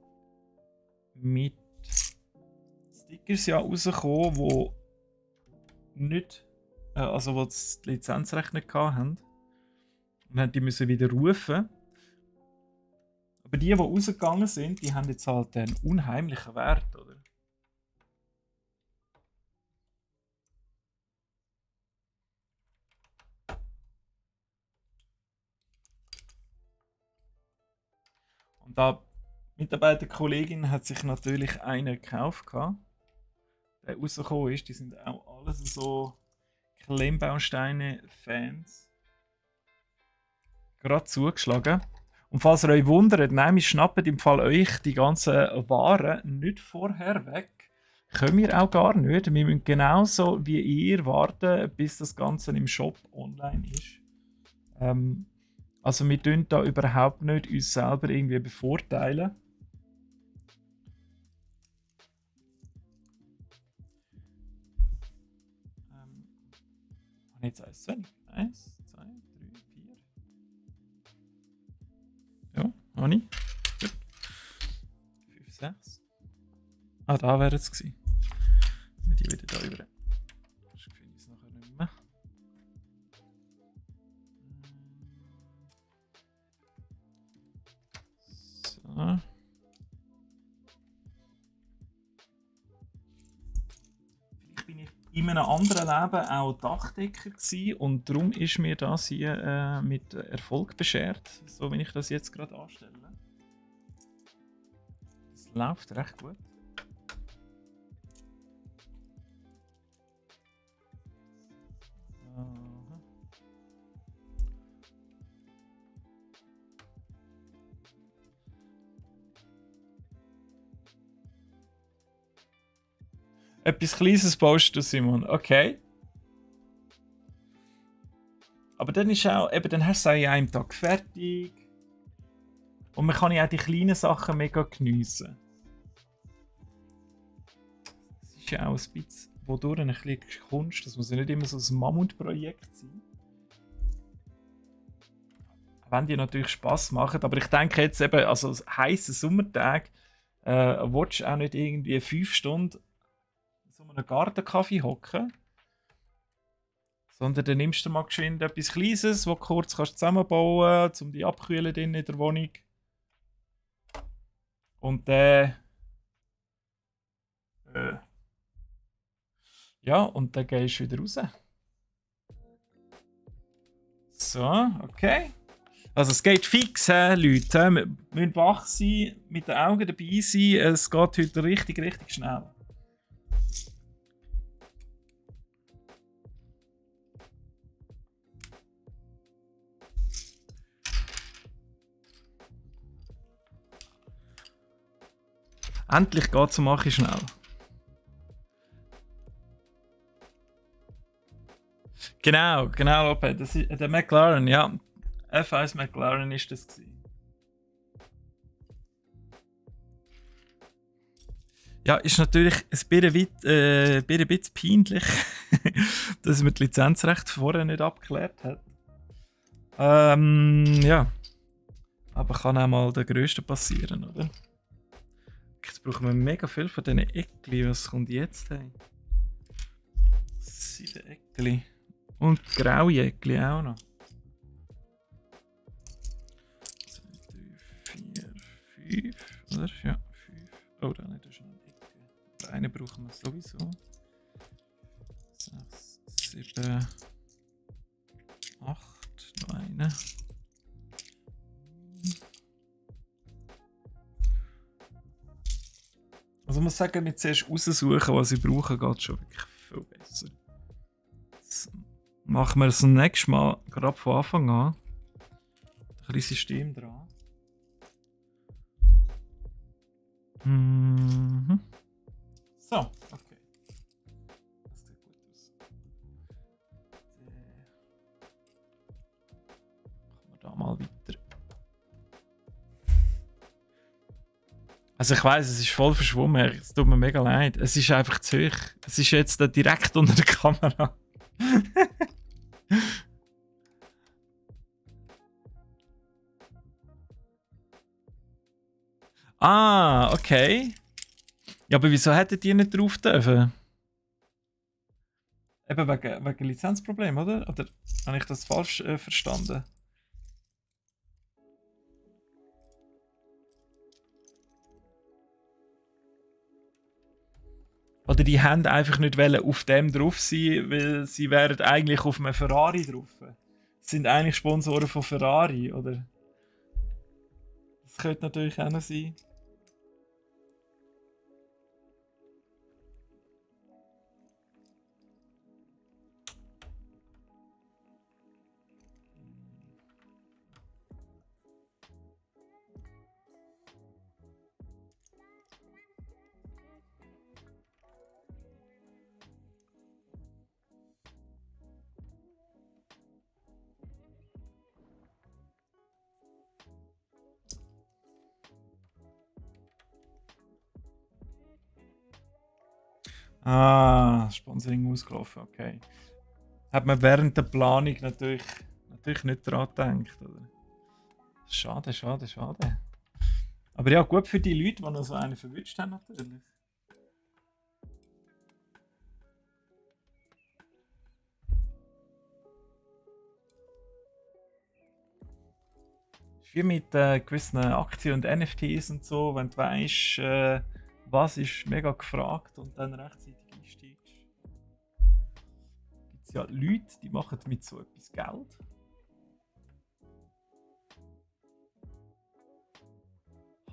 mit Stickers ja rausgekommen, wo nicht, also wo das Lizenzrecht nicht hatten. Und dann die müssen wieder rufen. Aber die rausgegangen sind, die haben jetzt halt einen unheimlichen Wert, oder? Und da Mitarbeiterkollegin hat sich natürlich einen gekauft, der rausgekommen ist. Die sind auch alles so Klemmbausteine-Fans. Gerade zugeschlagen. Und falls ihr euch wundert, nein, wir schnappen im Fall euch die ganzen Waren nicht vorher weg. Können wir auch gar nicht. Wir müssen genauso wie ihr warten, bis das Ganze im Shop online ist. Also wir tun da überhaupt nicht uns selber irgendwie bevorteilen. Jetzt 1, 2, 1, 2, 3, 4. Ja, habe ich. Gut. 5, 6. Ah, da wäre es gewesen. sie wieder da über. Ich finde es nachher nicht mehr. So. Vielleicht bin ich in einem anderen Leben auch Dachdecker gewesen und darum ist mir das hier mit Erfolg beschert, so wie ich das jetzt gerade anstelle. Das läuft recht gut. Etwas Kleines baust du, Simon. Okay. Aber dann ist auch, eben, dann hast du es an einem Tag fertig. Und man kann ja auch die kleinen Sachen mega geniessen. Es ist ja auch ein bisschen, wodurch ein bisschen Kunst. Das muss ja nicht immer so ein Mammutprojekt sein. Wenn die natürlich Spass machen. Aber ich denke jetzt eben, also heissen Sommertag, willst du auch nicht irgendwie 5 Stunden so einem Gartenkaffee hocken, sondern dann nimmst du mal geschwind etwas Kleines, das du kurz kannst zusammenbauen kannst, um die abkühlen in der Wohnung. Und dann ja, und dann gehst du wieder raus. So, okay. Also es geht fix, Leute. Wir müssen wach sein, mit den Augen dabei sein. Es geht heute richtig, richtig schnell. Endlich geht es, mache ich schnell. Genau, das ist der McLaren, ja. F1 McLaren ist das gewesen. Ja, ist natürlich ein bisschen peinlich, dass man die Lizenzrechte vorher nicht abgeklärt hat. Ja. Aber kann auch mal der Größte passieren, oder? Jetzt brauchen wir mega viel von diesen Eckli. Was kommt jetzt? Hey? 7 Eckli. Und graue Eckli auch noch. 2, 3, 4, 5. Oder? Ja, 5. Oh, da nicht, das ist noch eine Ecke. Eine brauchen wir sowieso. 6, 7, 8. Noch eine. Also ich muss sagen, wenn ich zuerst raussuchen, was ich brauche, geht es schon wirklich viel besser. Jetzt machen wir das nächste Mal gerade von Anfang an. Ein bisschen System dran. So, okay. Das sieht gut aus. Machen wir da mal weiter. Also ich weiss, es ist voll verschwommen, es tut mir mega leid. Es ist einfach zu hoch. Es ist jetzt da direkt unter der Kamera. Ah, okay. Ja, aber wieso hättet ihr nicht drauf dürfen? Eben wegen Lizenzproblem, oder? Oder habe ich das falsch verstanden? Oder die haben einfach nicht auf dem drauf sein, weil sie wären eigentlich auf einem Ferrari drauf. Sie sind eigentlich Sponsoren von Ferrari, oder? Das könnte natürlich auch noch sein. Ah, Sponsoring ausgelaufen, okay. Hat man während der Planung natürlich nicht daran gedacht, oder? Schade. Aber ja, gut für die Leute, die noch so einen verwünscht haben, natürlich. wie mit gewissen Aktien und NFTs und so, wenn du weißt, was ist mega gefragt und dann rechtzeitig einsteigst. Gibt es ja Leute, die machen mit so etwas Geld.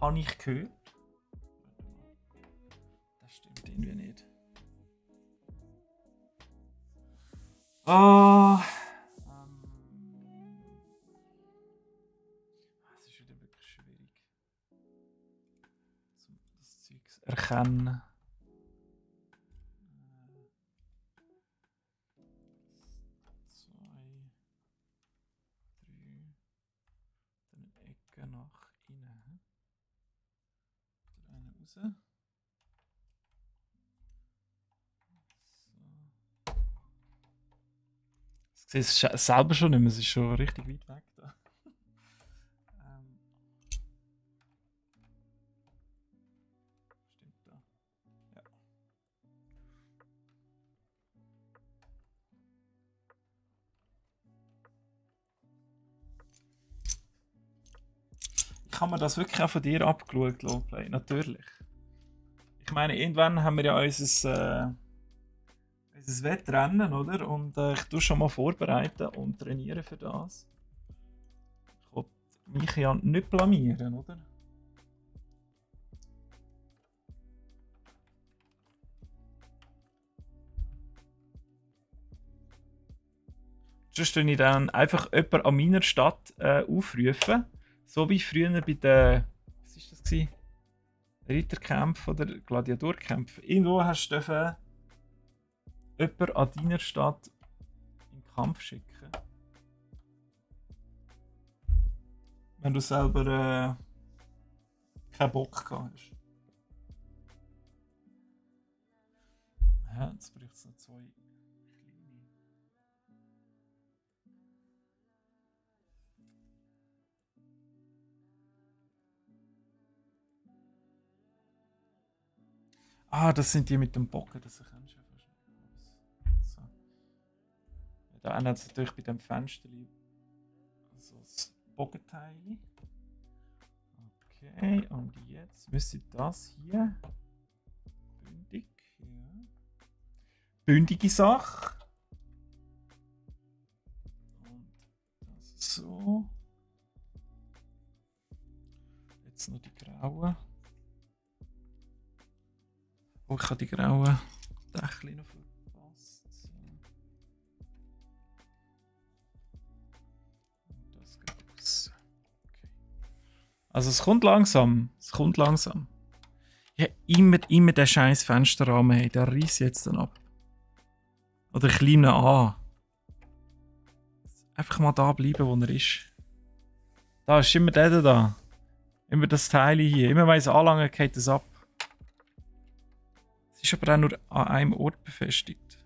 Habe ich gehört. Das stimmt irgendwie nicht. Es ist wieder wirklich schwierig, das Zeug zu erkennen. Zwei, drei, dann eine Ecke nach innen. Eine raus. Ich sehe es selber schon nicht mehr, es ist schon richtig weit weg da. Stimmt da. Ja. Ich habe mir das wirklich auch von dir abgeschaut, Lowplay, natürlich. Ich meine, irgendwann haben wir ja unser Wettrennen, oder? Und ich tue schon mal vorbereiten und trainieren für das. Ich will mich ja nicht blamieren, oder? Sonst tue ich dann einfach jemanden an meiner Stadt aufrufen. So wie früher bei den. Was war das? Ritterkämpfe oder Gladiatorkämpfe. Irgendwo hast du jemanden an deiner Stadt in den Kampf schicken. Wenn du selber keinen Bock gehabt hast. Ja, jetzt braucht es noch zwei kleine. Ah, das sind die mit dem Bocken, das erkennst du ja fast nicht. So. Ja, da hat es natürlich bei dem Fenster so das Bockenteil. Okay, und jetzt müsste das hier bündig, ja. Bündige Sache. Und das so. Jetzt noch die grauen. Oh, ich habe die grauen Dächchen noch verpasst. So. Und das geht raus. Okay. Also es kommt langsam. Es kommt langsam. Ja, immer den scheiß Fensterrahmen, hey, der reißt jetzt dann ab. Oder kleinen an. Einfach mal da bleiben, wo er ist. Da ist immer der da. Immer das Teil hier. Immer wenn ich es anlange, geht es ab. Es ist aber auch nur an einem Ort befestigt.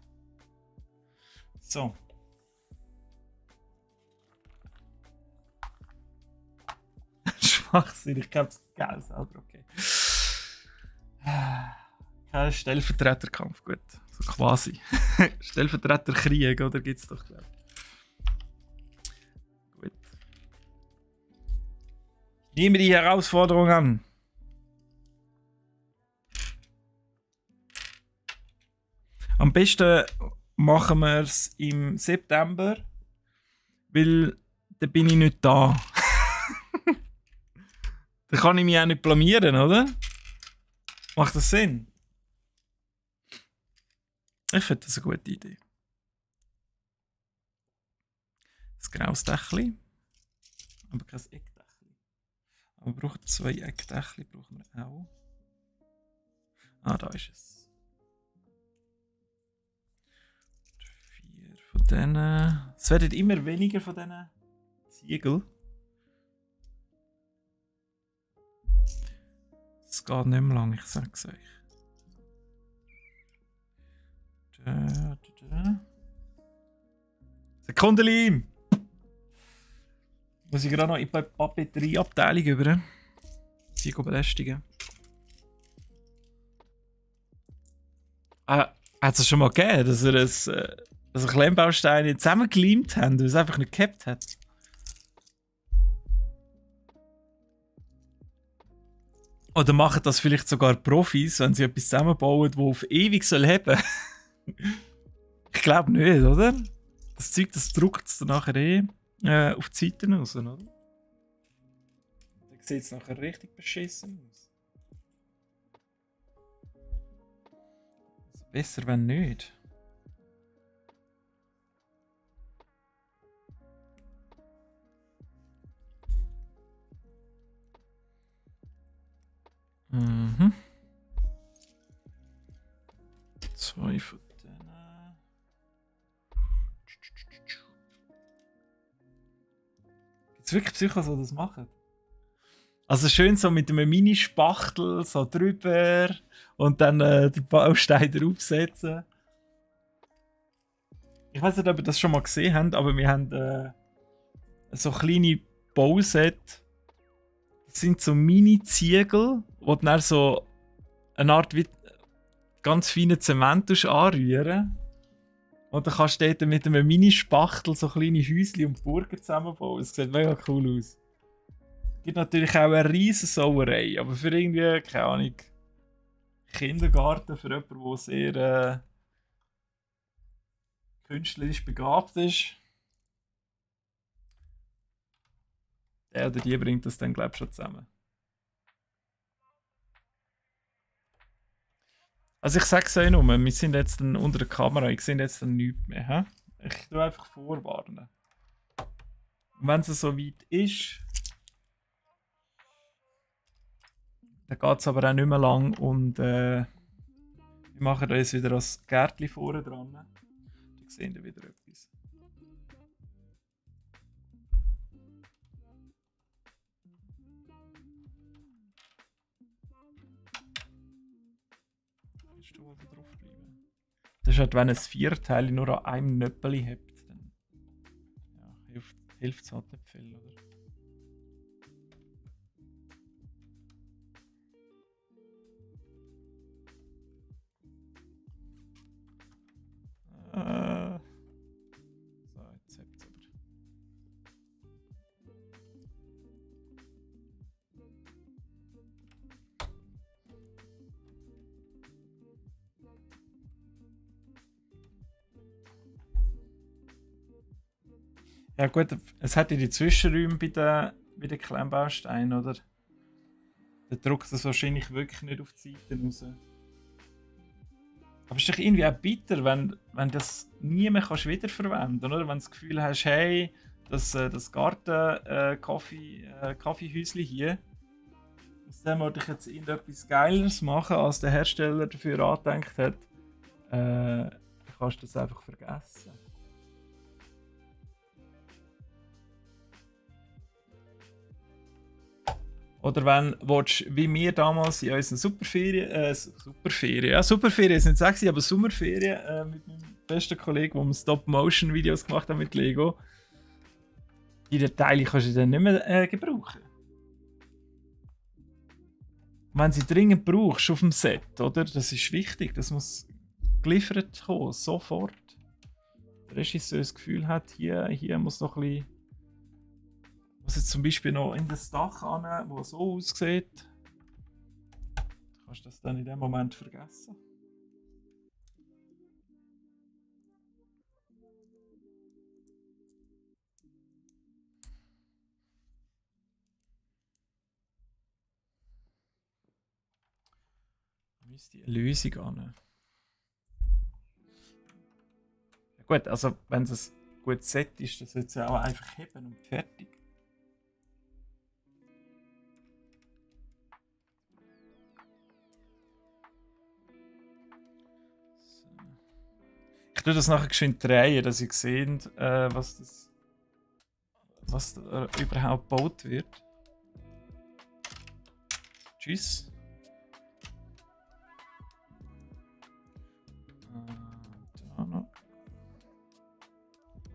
So. Schwachsinn, ich glaube, es ist geil selber, okay. Kein Stellvertreterkampf, gut. So quasi. Stellvertreterkrieg, oder? Gibt es doch, glaube ich. Gut. Nehme die Herausforderung an. Am besten machen wir es im September, weil dann bin ich nicht da. Dann kann ich mich auch nicht blamieren, oder? Macht das Sinn? Ich finde das eine gute Idee. Das graues Dächli, aber kein Eckdächli. Aber wir brauchen 2 Eckdächli, brauchen wir auch. Ah, da ist es. 4 von denen. Es werden immer weniger von diesen Ziegel. Es geht nicht mehr lang, ich sag's euch. Sekunde! Muss ich gerade noch in die Papeterieabteilung über. Sie belästigen. Hat es schon mal gegeben, dass er Klemmbausteine zusammengeleimt haben, weil es einfach nicht gehabt hat? Oder machen das vielleicht sogar Profis, wenn sie etwas zusammenbauen, das auf ewig soll haben. Ich glaube nicht, oder? Das Zeug, das druckt es dann nachher auf die Seiten raus, oder? Dann sieht es nachher richtig beschissen aus. Also besser, wenn nicht. Mhm. 2 von denen. Gibt es wirklich Psychos, die das machen? Also schön so mit einem Mini-Spachtel so drüber und dann die Bausteine aufsetzen. Ich weiß nicht, ob ihr das schon mal gesehen habt, aber wir haben so kleine Bausätze. Das sind so Mini-Ziegel, wo du dann so eine Art wie ganz feinen Zement anrühren. Und dann kannst du dort mit einem Mini-Spachtel so kleine Häuschen und Burger zusammenbauen. Das sieht mega cool aus. Es gibt natürlich auch eine riesen Sauerei, aber für irgendwie, keine Ahnung, Kindergarten, für jemanden, der sehr künstlerisch begabt ist, der oder die bringt das dann, glaube ich, schon zusammen. Also ich sage es euch nur, wir sind jetzt dann unter der Kamera, ich sehe jetzt dann nichts mehr. He? Ich tue einfach vorwarnen. Und wenn es so weit ist, dann geht es aber auch nicht mehr lang und wir machen da jetzt wieder das Gärtchen vorne dran. Da sehen wir wieder etwas. Willst du wohl da drauf bleiben? Das ist halt, wenn ein Vierteil nur an einem Nöppeli habt, dann ja, hilft es halt nicht viel, oder? So, jetzt habt ihr aber. Ja gut, es hat ja die Zwischenräume bei den Klemmbausteinen, oder? Der druckt das wahrscheinlich wirklich nicht auf die Seiten raus. Aber es ist doch irgendwie auch bitter, wenn das nie mehr kannst wiederverwenden kannst, oder? Wenn du das Gefühl hast, hey, das Garten-Kaffeehäuschen hier, aus dem wollte ich jetzt irgendetwas Geileres machen, als der Hersteller dafür angedenkt hat, dann kannst du das einfach vergessen. Oder wenn du, wie wir damals in unseren Superferien ist nicht sexy, aber Sommerferien mit meinem besten Kollegen, wo wir Stop-Motion-Videos gemacht haben mit Lego, die Teile kannst du dann nicht mehr gebrauchen. Und wenn sie dringend brauchst auf dem Set, oder? Das ist wichtig, das muss geliefert kommen, sofort. Der Regisseur das Gefühl hat, hier muss noch ein bisschen. Was jetzt zum Beispiel noch in das Dach an, wo so aussieht, du kannst das dann in dem Moment vergessen. Da müsste eine Lösung an. Ja gut, also wenn es ein gutes Set ist, dann sollte es ja auch einfach heben und fertig. Ich tue das nachher geschwind drehen, dass ihr seht, was da überhaupt gebaut wird. Tschüss. Da noch. Jetzt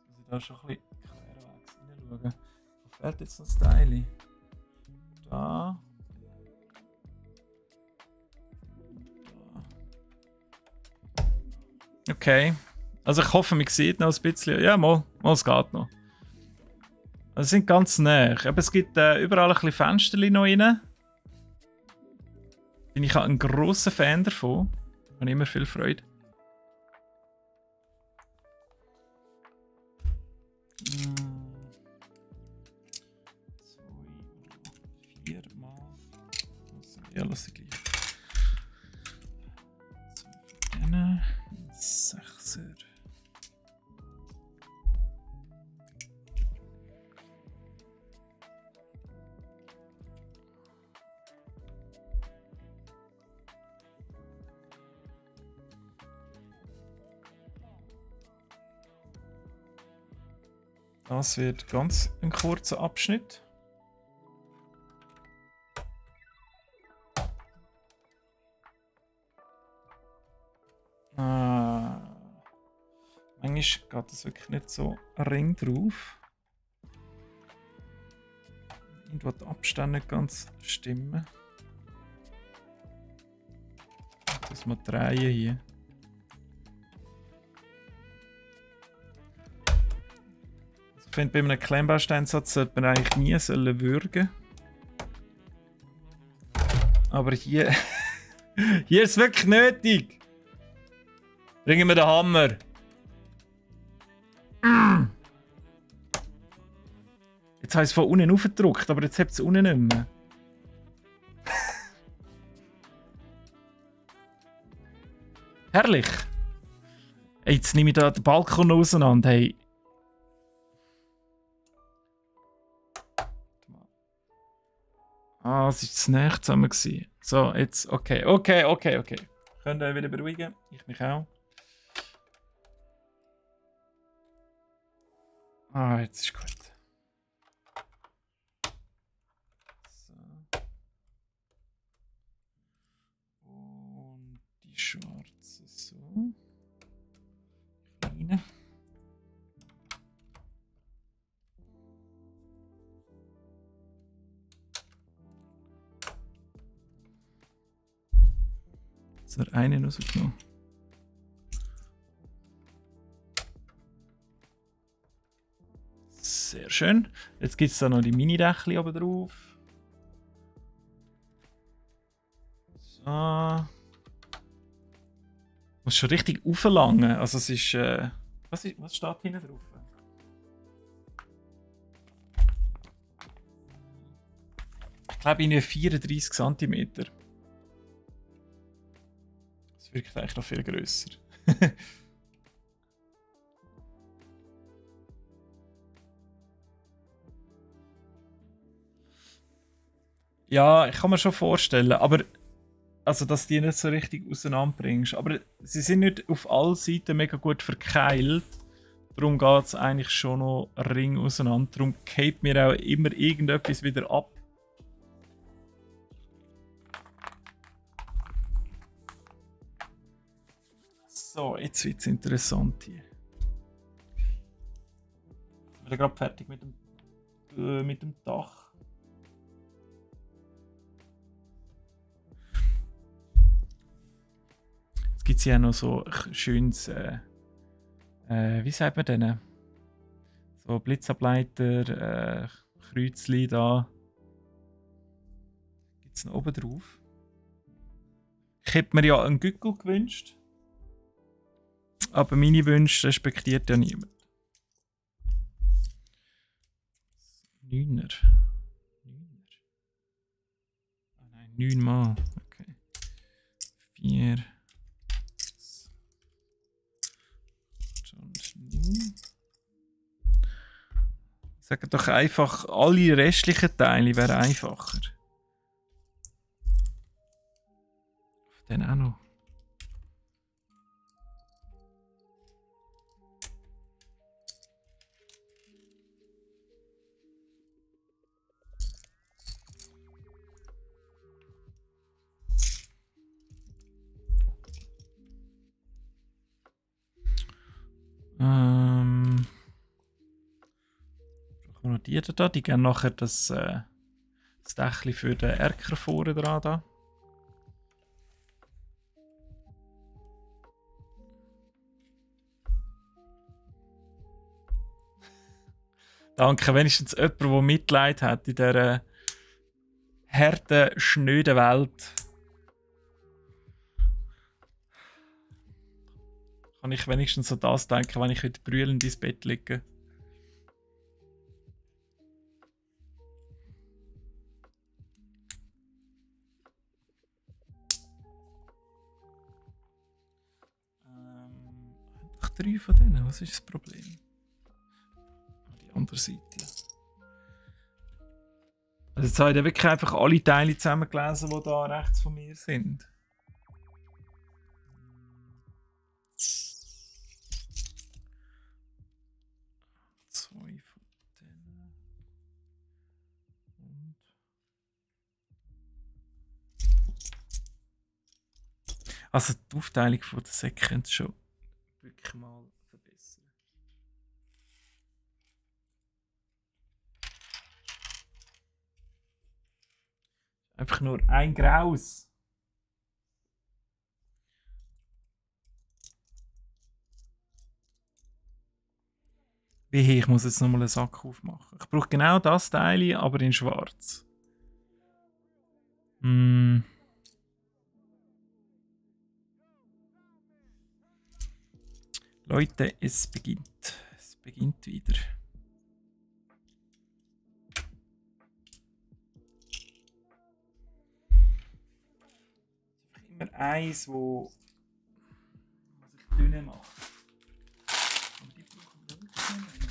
muss ich da schon ein bisschen querwegs reinschauen. Wo fehlt jetzt noch das Teil? Da. Okay. Also ich hoffe, man sieht noch ein bisschen. Ja, mal es geht noch. Also sind ganz nah. Aber es gibt überall ein bisschen Fenster noch rein. Bin ich ein grosser Fan davon. Habe immer viel Freude. Viermal. Ja, lass ich gleich. 6er. Das wird ganz ein kurzer Abschnitt. Manchmal geht das wirklich nicht so ring drauf. Irgendwo die Abstände nicht ganz stimmen. Das mal drehen hier. Ich finde, bei einem Klemmbausteinsatz sollte man eigentlich nie würgen. Aber hier, hier ist es wirklich nötig. Bringen wir den Hammer. Jetzt habe ich es von unten aufgedrückt, aber jetzt habt es unten nicht mehr. Herrlich. Hey, jetzt nehme ich da den Balkon auseinander. Hey. Ah, es war das nächste zusammen. So, jetzt, okay. Könnt ihr wieder beruhigen? Ich mich auch. Ah, jetzt ist gut. So. Und die schwarze so. Kleine. Jetzt wird eine rausgenommen. Sehr schön. Jetzt gibt es da noch die Mini-Dächli oben drauf. So. Muss schon richtig auflangen. Also es ist, was steht hinten drauf? Ich glaube in 34 cm. Das wirkt eigentlich noch viel grösser. Ja, ich kann mir schon vorstellen, aber also, dass die nicht so richtig auseinanderbringst. Aber sie sind nicht auf allen Seiten mega gut verkeilt. Darum geht es eigentlich schon noch Ring auseinander. Darum geht mir auch immer irgendetwas wieder ab. So, jetzt wird es interessant hier. Ich bin gerade fertig mit dem Dach. Jetzt gibt es hier noch so ein schönes, wie sagt man denn? So Blitzableiter, Kreuzchen da. Gibt es noch oben drauf? Ich hätte mir ja einen Gückel gewünscht. Aber meine Wünsche respektiert ja niemand. 9er. Ah nein, 9 Mal. Okay. 4. Sag doch einfach, alle restlichen Teile wären einfacher. Auf den auch noch. Noch die da, die gehen nachher das Dächli für den Erker vorne dran da. Danke, wenigstens jemand, der Mitleid hat in dieser harten, schnöden Welt. Kann ich wenigstens an das denken, wenn ich heute brüllend ins Bett liege. Einfach 3 von denen, was ist das Problem? Die andere Seite. Also jetzt habe ich wirklich einfach alle Teile zusammengelesen, die da rechts von mir sind. Zwei von denen. Und also die Aufteilung von der Säcke könnte schon wirklich mal verbessern. Einfach nur ein Graus. Wehe, ich muss jetzt nochmal einen Sack aufmachen. Ich brauche genau das Teil, aber in schwarz. Leute, es beginnt. Es beginnt wieder. Immer eins, wo sich dünne macht. Aber die brauchen wir wirklich nicht mehr.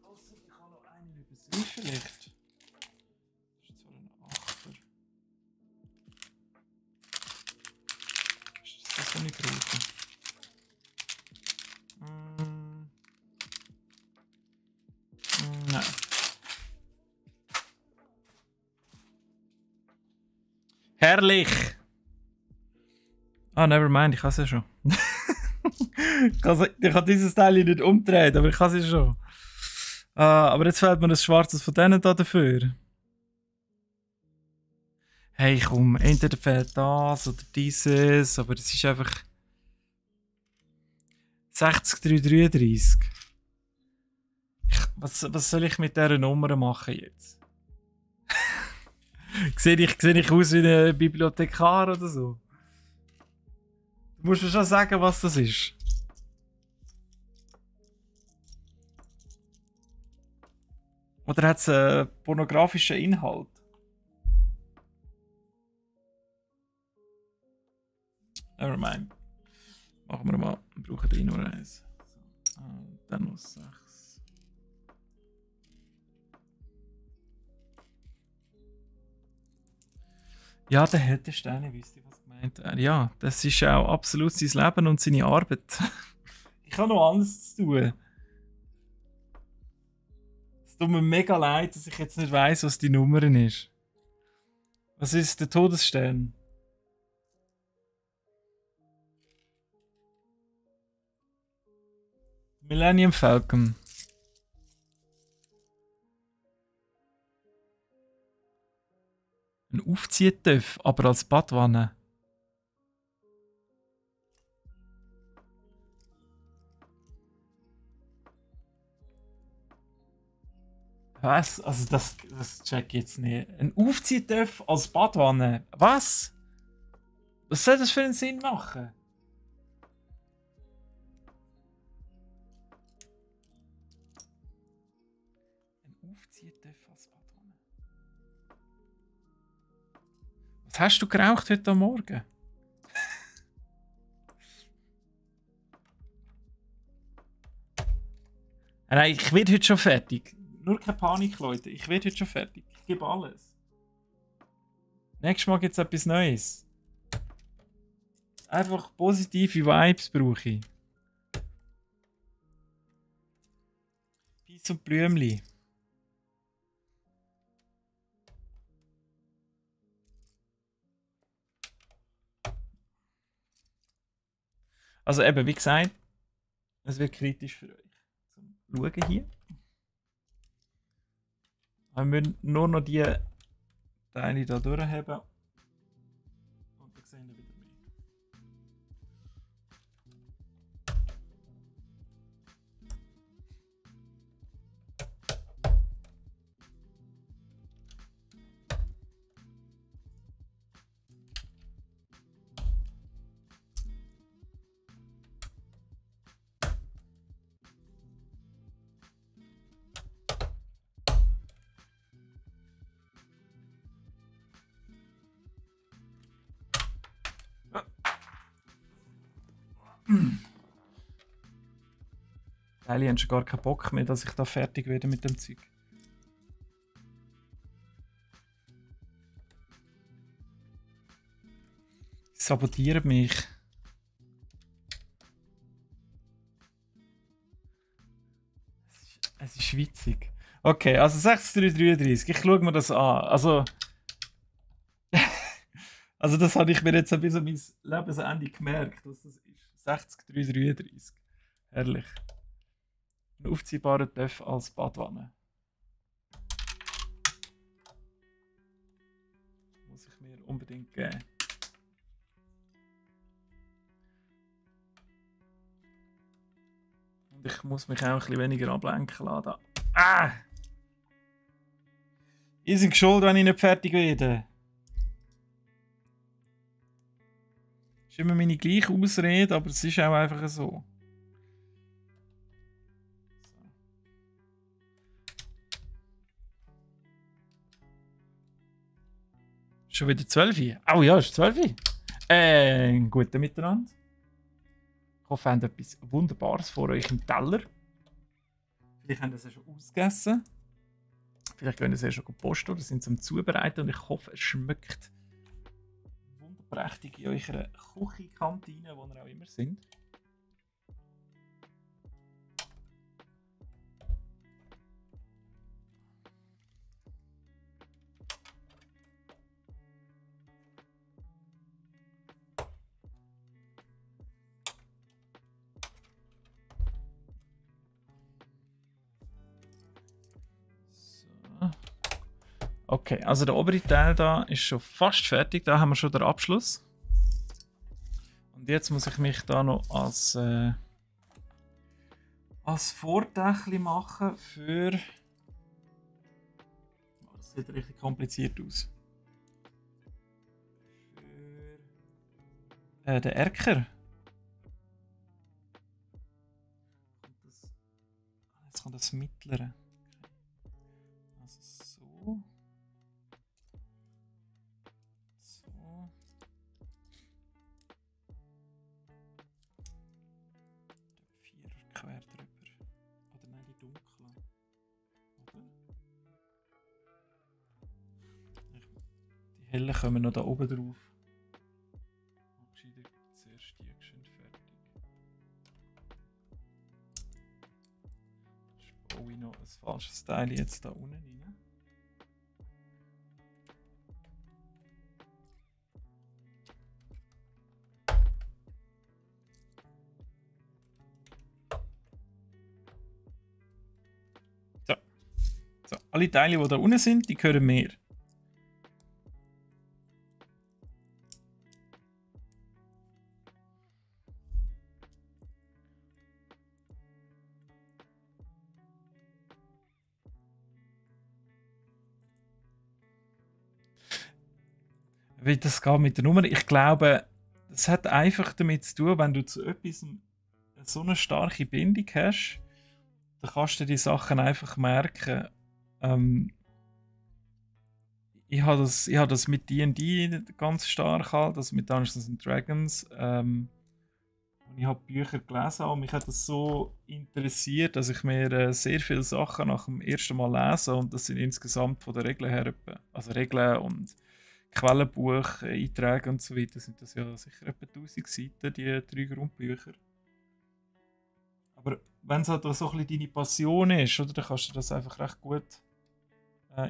Also, ich habe noch einen übersehen vielleicht. Das ist zwar ein Achter. Ist das das, was ich brauche? Nein. Herrlich! Ah, never mind, ich kann es ja schon. Ich kann dieses Teil nicht umdrehen, aber ich kann es ja schon. Aber jetzt fehlt mir ein schwarzes von denen da dafür. Hey, komm, entweder fehlt das oder dieses, aber es ist einfach 60333. Was soll ich mit dieser Nummer machen jetzt? Sehe ich aus wie ein Bibliothekar oder so? Du musst mir schon sagen, was das ist. Oder hat es einen pornografischen Inhalt? Nevermind. Machen wir mal. Wir brauchen eh nur eins. So. Dann noch 6. Ja, der Heldenstein, wisst ihr, was gemeint er? Ja, das ist auch absolut sein Leben und seine Arbeit. Ich habe noch alles zu tun. Es tut mir mega leid, dass ich jetzt nicht weiss, was die Nummer ist. Was ist der Todesstern? Millennium Falcon. Ein Aufziehtöpf, aber als Badwanne. Was? Also das check ich jetzt nicht. Ein Aufziehtöpf als Badwanne? Was? Was soll das für einen Sinn machen? Ein Aufziehtöpf als Badwanne. Was hast du geraucht heute Morgen? Nein, ich werde heute schon fertig. Nur keine Panik, Leute. Ich werde heute schon fertig. Ich gebe alles. Nächstes Mal gibt es etwas Neues. Einfach positive Vibes brauche ich. Peace und Blümli. Also eben, wie gesagt, es wird kritisch für euch. Zum Schauen hier. Wir müssen nur noch die Teile hier durchheben. Und dann sehen wir wieder mehr. Teile haben schon gar keinen Bock mehr, dass ich da fertig werde mit dem Zeug. Sie sabotieren mich. Es ist witzig. Okay, also 6333. Ich schaue mir das an. Also das habe ich mir jetzt bis an mein Lebensende gemerkt, dass das ist. 60333. Herrlich. Ein aufziehbarer Töff als Badwanne. Muss ich mir unbedingt geben. Und ich muss mich auch ein bisschen weniger ablenken lassen. Ah! Ihr seid schuld, wenn ich nicht fertig werde. Das ist immer meine gleiche Ausrede, aber es ist auch einfach so. Schon wieder 12 Uhr? Oh ja, es ist 12 Uhr. Guten Miteinander. Ich hoffe, ihr habt etwas Wunderbares vor euch im Teller. Vielleicht habt ihr es ja schon ausgegessen. Vielleicht könnt ihr es ja schon posten oder sind zum Zubereiten. Und ich hoffe, es schmeckt wunderprächtig in eurer Küchenkantine, wo ihr auch immer sind. Okay, also der obere Teil da ist schon fast fertig. Da haben wir schon den Abschluss. Und jetzt muss ich mich da noch als Vordächli machen für... Oh, das sieht richtig kompliziert aus. Für den Erker. Jetzt kommt das Mittlere. Also so. Quer drüber. Oder nein, die dunklen. Oder? Die hellen kommen noch da oben drauf. Gescheiter zuerst die schön fertig. Jetzt baue ich noch ein falsches Teil jetzt da unten rein. So, alle Teile, die da unten sind, die gehören mir. Wie das geht mit der Nummer? Ich glaube, es hat einfach damit zu tun, wenn du zu etwas so eine starke Bindung hast, dann kannst du die Sachen einfach merken. Ich habe das mit D&D ganz stark halt, also mit Dungeons and Dragons. Und ich habe Bücher gelesen und mich hat das so interessiert, dass ich mir sehr viele Sachen nach dem ersten Mal lese und das sind insgesamt von der Regeln her, also Regeln und Quellenbuch, Einträge und so weiter, sind das ja sicher etwa 1000 Seiten, die 3 Grundbücher. Aber wenn es halt so ein bisschen deine Passion ist, oder, dann kannst du das einfach recht gut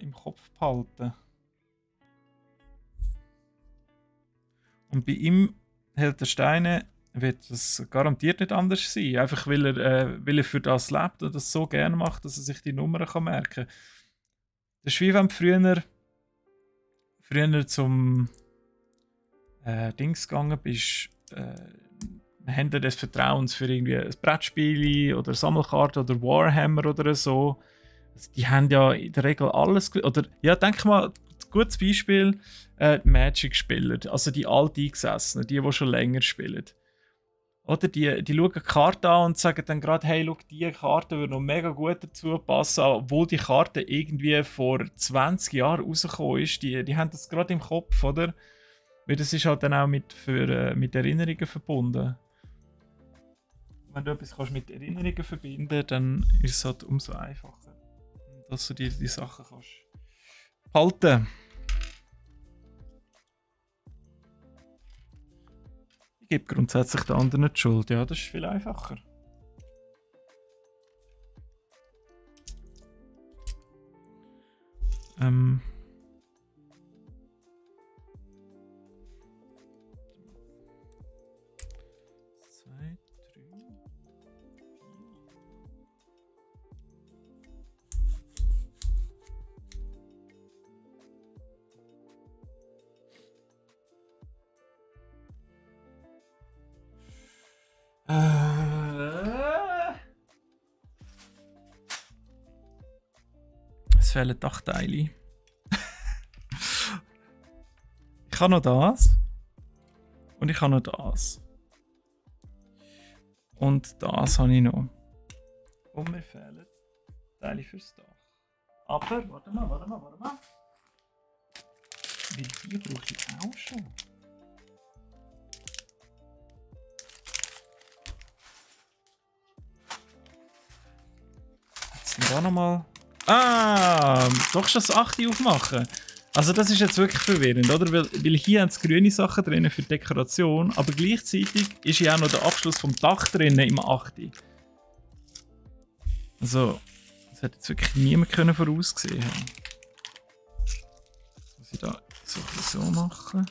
im Kopf behalten. Und bei ihm, Held der Steine, wird das garantiert nicht anders sein. Einfach weil er für das lebt und das so gerne macht, dass er sich die Nummern merken kann. Das ist wie wenn du früher zum Dings gegangen bist, Händler des Vertrauens für irgendwie ein Brettspiel oder Sammelkarte oder Warhammer oder so. Also die haben ja in der Regel alles. Oder ja, denk mal, ein gutes Beispiel: Magic-Spieler, also die Alteingesessenen, die schon länger spielen. Oder die schauen die Karte an und sagen dann gerade, hey, schau, diese Karte würde noch mega gut dazu passen, obwohl die Karte irgendwie vor 20 Jahren rausgekommen ist. Die haben das gerade im Kopf, oder? Weil das ist halt dann auch mit Erinnerungen verbunden. wenn du etwas kannst mit Erinnerungen verbinden, dann ist es halt umso einfacher, dass du dir die Sachen kannst behalten. Ich gebe grundsätzlich den anderen die Schuld. Ja, das ist viel einfacher. Zwei, drei, es fehlen 8 Teile. Ich habe noch das. Und ich habe noch das. Und das habe ich noch. Und mir fehlen Teile fürs Dach. Aber, warte mal. Weil die brauche ich auch schon. Jetzt sind wir auch nochmal. Doch schon das 8 aufmachen. Also das ist jetzt wirklich verwirrend, oder? Weil hier haben sie grüne Sachen drin für Dekoration, aber gleichzeitig ist ja auch noch der Abschluss vom Dach drin im 8. Also, das hätte jetzt wirklich niemand voraussehen haben. Das muss ich da so machen.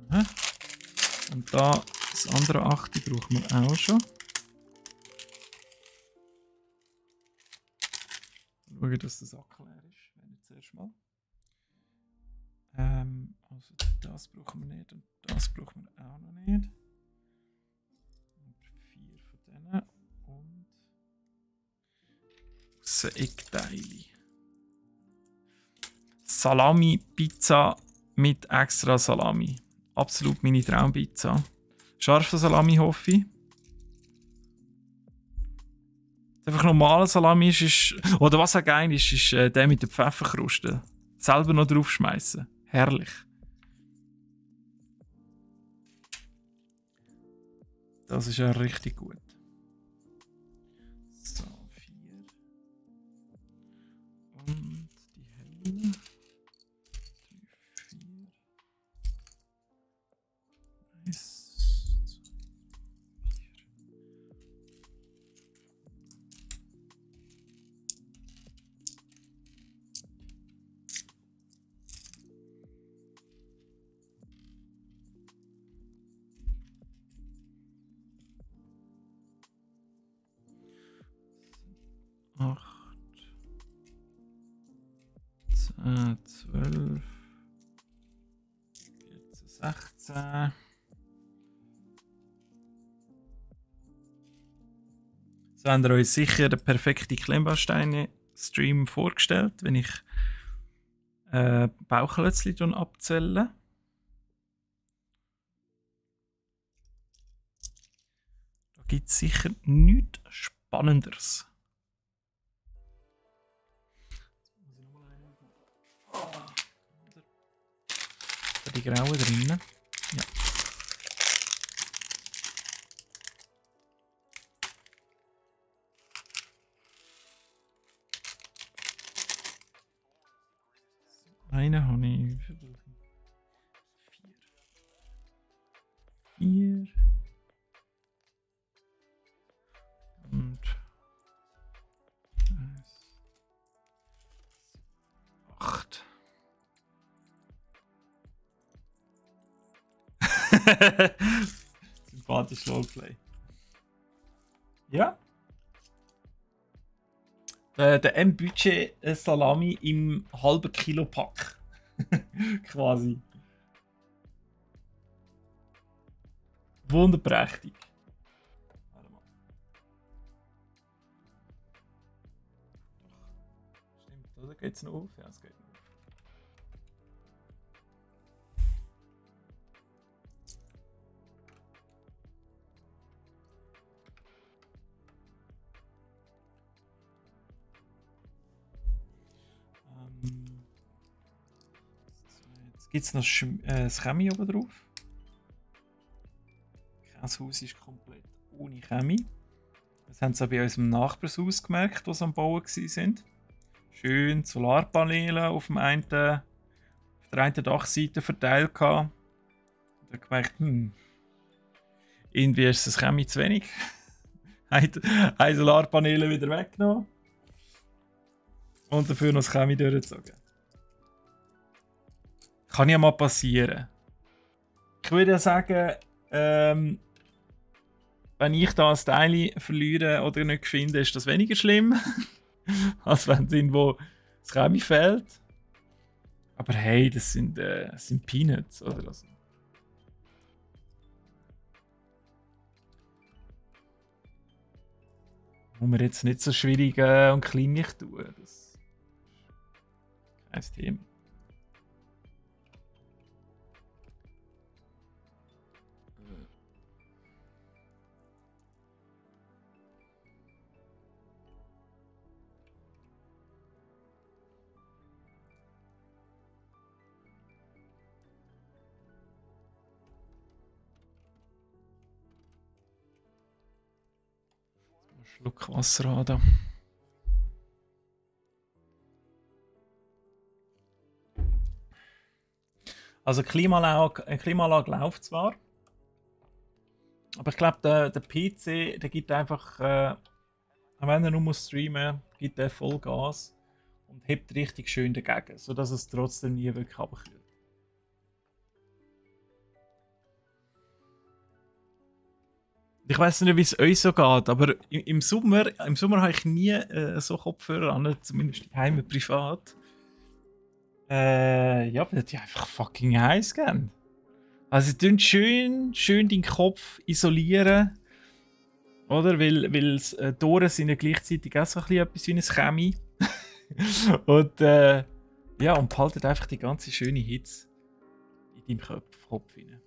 Aha. Und da das andere 8 brauchen wir auch schon. Schauen, dass das auch klar ist. Wenn nicht zuerst mal. Also das brauchen wir nicht und das brauchen wir auch noch nicht. Und 4 von denen und Eckteile. Salami-Pizza mit extra Salami. Absolut meine Traumpizza. Scharfe Salami hoffe ich. Einfach normaler Salami ist, oder was auch geil ist der mit der Pfefferkruste. Selber noch draufschmeißen. Herrlich. Das ist ja richtig gut. So, 4. Und die helle. 3, 4. 1, 2, 4. 8, 10, 12, 14, 16. So habt ihr euch sicher den perfekten Klemmbausteine-Stream vorgestellt, wenn ich Bauklötzchen abzähle. Da gibt es sicher nichts Spannenderes. Die grauen drinnen. Ja. Einen habe ich. 4. Und 8. Sympathisch Roleplay. Ja. Der M-Budget Salami im halben Kilo Pack. Quasi. Wunderprächtig. Warte mal. Stimmt, oder? Geht's noch auf? Ja, es geht noch auf. Jetzt gibt es noch das Chemie oben drauf. Kein Das Haus ist komplett ohne Chemie. Das haben sie auch bei unserem Nachbarshaus gemerkt, die am Bauen waren. Schön Solarpaneele auf der einen Dachseite verteilt gehabt. Und dann gemerkt, irgendwie ist das Chemie zu wenig. Ein Solarpaneele wieder weggenommen. Und dafür noch das Chemie durchgezogen. Kann ja mal passieren. Ich würde ja sagen, wenn ich da ein Teil verliere oder nicht finde, ist das weniger schlimm, als wenn irgendwo das Chemie fehlt. Aber hey, das sind Peanuts, oder? Also, muss man jetzt nicht so schwierig und kleinlich tun. Das ist kein Thema. Schluck Wasser an da. Also Klimaanlage läuft zwar, aber ich glaube, der PC, der gibt einfach, wenn er nur muss streamen, gibt er Vollgas und hebt richtig schön dagegen, sodass es trotzdem nie wirklich abkühlt. Ich weiß nicht, wie es euch so geht, aber im Sommer habe ich nie so Kopfhörer an, zumindest daheim privat. Ja, weil die einfach fucking heiß gehen. Also, sie tun schön deinen Kopf isolieren. Oder? Weil die Ohren sind ja gleichzeitig auch so etwas wie ein Chemie. Und ja, und behalten einfach die ganze schöne Hitze in deinem Kopf rein.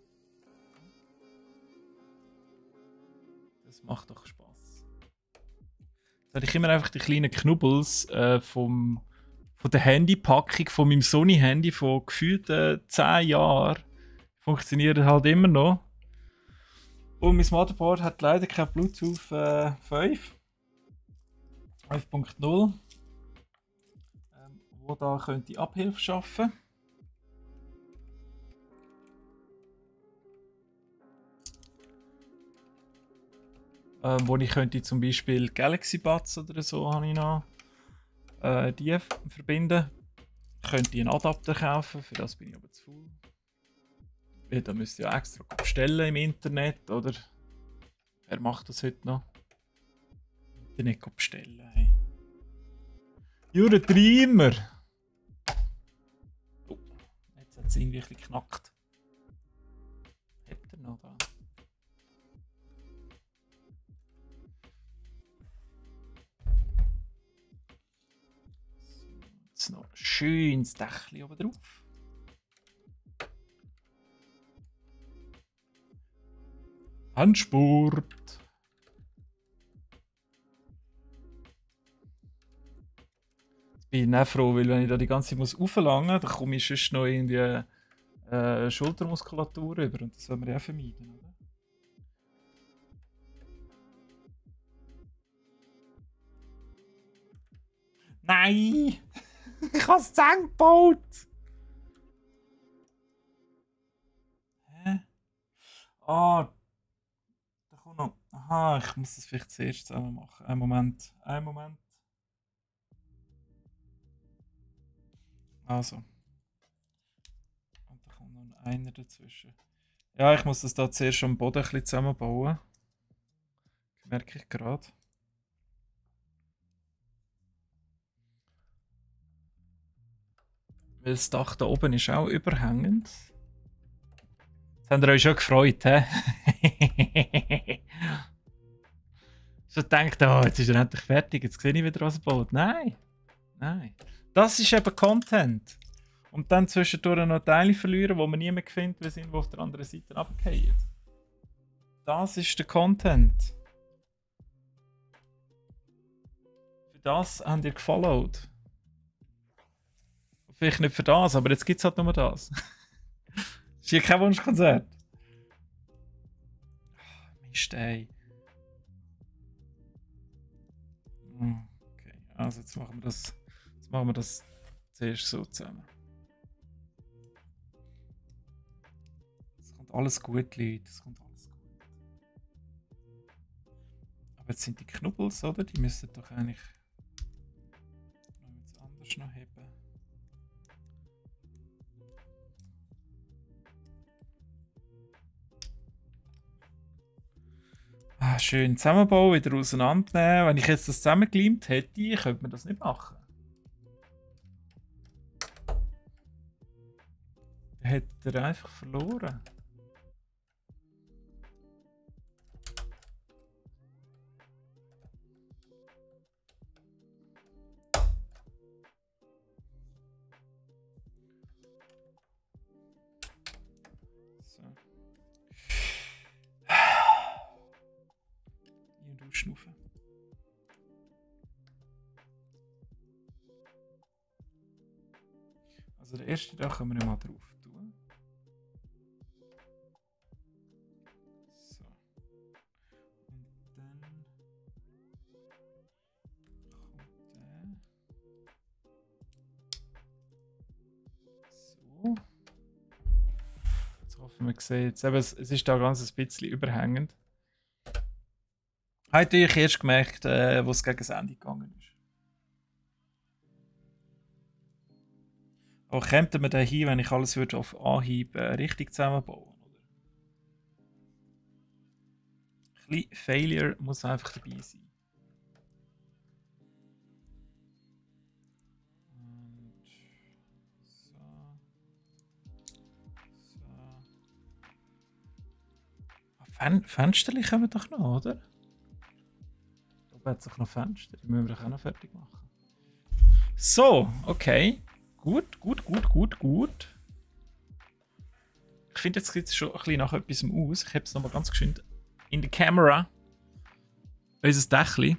Das macht doch Spaß. Jetzt habe ich immer einfach die kleinen Knubbels von der Handypackung von meinem Sony-Handy von gefühlten 10 Jahren. Funktioniert halt immer noch. Und mein Motherboard hat leider kein Bluetooth 5.0, wo da könnte Abhilfe schaffen. Wo ich könnte zum Beispiel Galaxy Buds oder so habe ich noch die verbinden. Ich könnte einen Adapter kaufen, für das bin ich aber zu faul. Ja, da müsst ihr ja extra bestellen im Internet, oder? Wer macht das heute noch? Internet bestellen, hey. Jure Treimer! Oh, jetzt hat es irgendwie ein bisschen geknackt. Habt ihr noch da? Jetzt noch ein schönes Dächchen oben drauf. Handsport. Jetzt bin ich auch froh, weil wenn ich da die ganze Zeit auflangen muss, dann komme ich sonst noch in die Schultermuskulatur rüber und das soll man ja auch vermeiden, oder? Nein! Ich habe es zusammengebaut! Hä? Ah, da kommt noch. Aha, ich muss das vielleicht zuerst zusammen machen. Einen Moment. Also. Und da kommt noch einer dazwischen. Ja, ich muss das da zuerst am Boden ein bisschen zusammenbauen. Merke ich gerade. Weil das Dach da oben ist auch überhängend. Jetzt habt ihr euch schon gefreut, hä? So denkt, oh, jetzt ist er endlich fertig, jetzt sehe ich wieder, was er baut. Nein. Das ist eben Content. Und dann zwischendurch noch Teile verlieren, die man nie mehr findet, weil sie irgendwo auf der anderen Seite runterfallen. Das ist der Content. Für das habt ihr gefollowt. Vielleicht nicht für das, aber jetzt gibt es halt nur das. Ist hier kein Wunschkonzert. Mist, ey. Okay, also jetzt machen wir das zuerst so zusammen. Es kommt alles gut, Leute. Es kommt alles gut. Aber jetzt sind die Knubbels, oder? Die müssten doch eigentlich noch jetzt anders noch heben. Ah, schön zusammenbauen, wieder auseinandernehmen. Wenn ich jetzt das zusammengekleimt hätte, könnte man das nicht machen. Dann hätte er einfach verloren. So. Hier durchschnaufen. Also der erste da können wir mal drauf tun. So. Und dann kommt der. So. Jetzt hoffen wir sehen jetzt. Eben, es ist da ganz ein bisschen überhängend. Heute habe ich erst gemerkt, wo es gegen das Ende gegangen ist. Aber käme man da hin, wenn ich alles würde auf Anhieb richtig zusammenbauen? Oder? Ein bisschen Failure muss einfach dabei sein. Und so. So. Fensterchen kommen doch noch, oder? Da hat sich noch Fenster. Die müssen wir doch auch noch fertig machen. So, okay. Gut. Ich finde, jetzt sieht es schon ein bisschen nach etwas aus. Ich habe es nochmal ganz geschwind in der Kamera. Unser Dächli.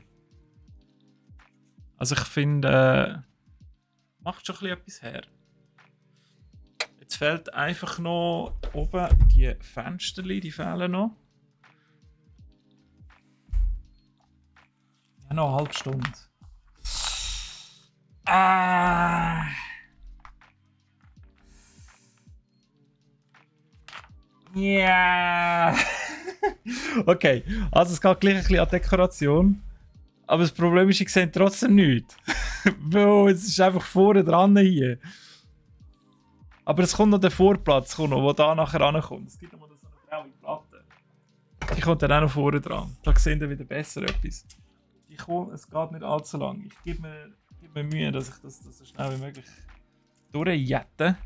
Also ich finde, macht schon ein bisschen etwas her. Jetzt fehlt einfach noch oben die Fensterli, die fehlen noch. Ja, noch eine halbe Stunde. Ah. Ja. Okay, also es geht gleich ein bisschen an Dekoration. Aber das Problem ist, ich sehe trotzdem nichts. Weil es ist einfach vorne dran hier. Aber es kommt noch der Vorplatz, der da nachher rankommt. Es gibt noch so eine graue Platte. Die kommt dann auch noch vorne dran. Da sehen wir wieder besser etwas. Es geht nicht allzu lang. Ich gebe mir Mühe, dass ich das so schnell wie möglich durchjette.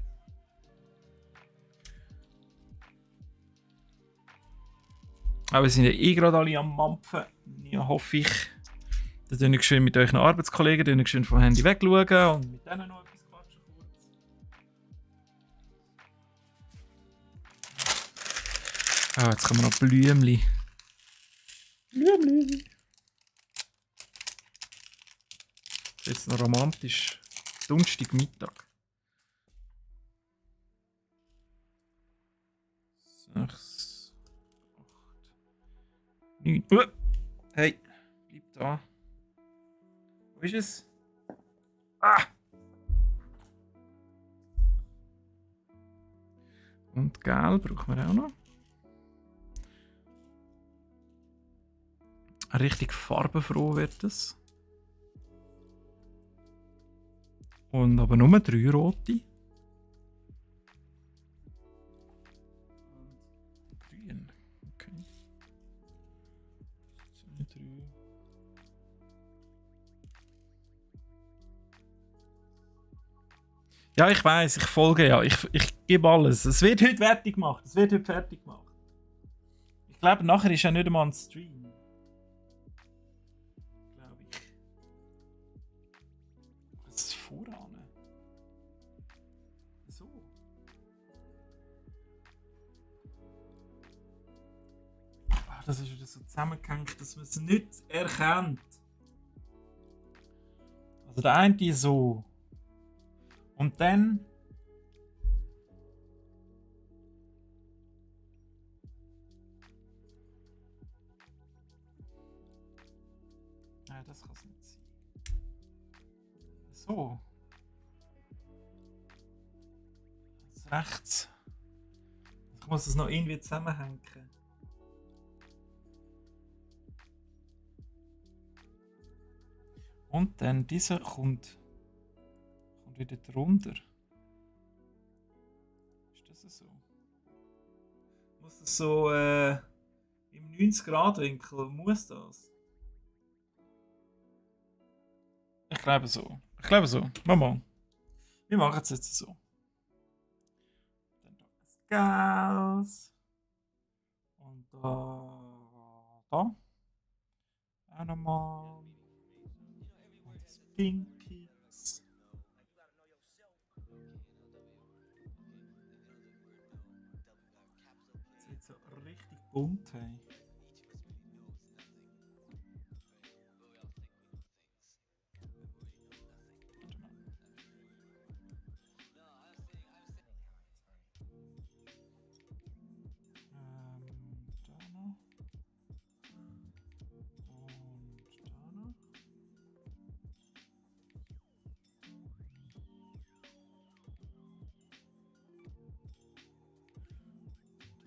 Aber wir sind ja eh gerade alle am Mampfen. Ja, hoffe ich. Dann tue ich schön mit euren Arbeitskollegen schön vom Handy wegschauen und mit denen noch etwas quatschen kurz. Ah, jetzt kommen noch Blümchen. Blümchen. Jetzt noch romantisch. Dunstig Mittag. 6, 8, 9. Hey, bleib da. Wo ist es? Ah! Und Gel brauchen wir auch noch. Richtig farbenfroh wird es. Und aber nur 3 rote. Grün. Okay. 2, 3. Ja, ich weiß, ich folge ja. Ich gebe alles. Es wird heute fertig gemacht. Ich glaube, nachher ist ja nicht einmal ein Stream. Glaube ich. Was ist voran? So. Ach, das ist wieder so zusammengehängt, dass man es nicht erkennt. Also der eine so. Und dann So. Jetzt rechts. Ich muss es noch irgendwie zusammenhängen. Und dann dieser kommt wieder drunter. Ist das so? Muss das so im 90-Grad-Winkel? Muss das? Ich glaube so. Ich glaube so. Mama. Wir machen es jetzt so. Dann das Gas. Und da. Auch nochmal. Und das Pinkies. Das sieht so richtig bunt aus.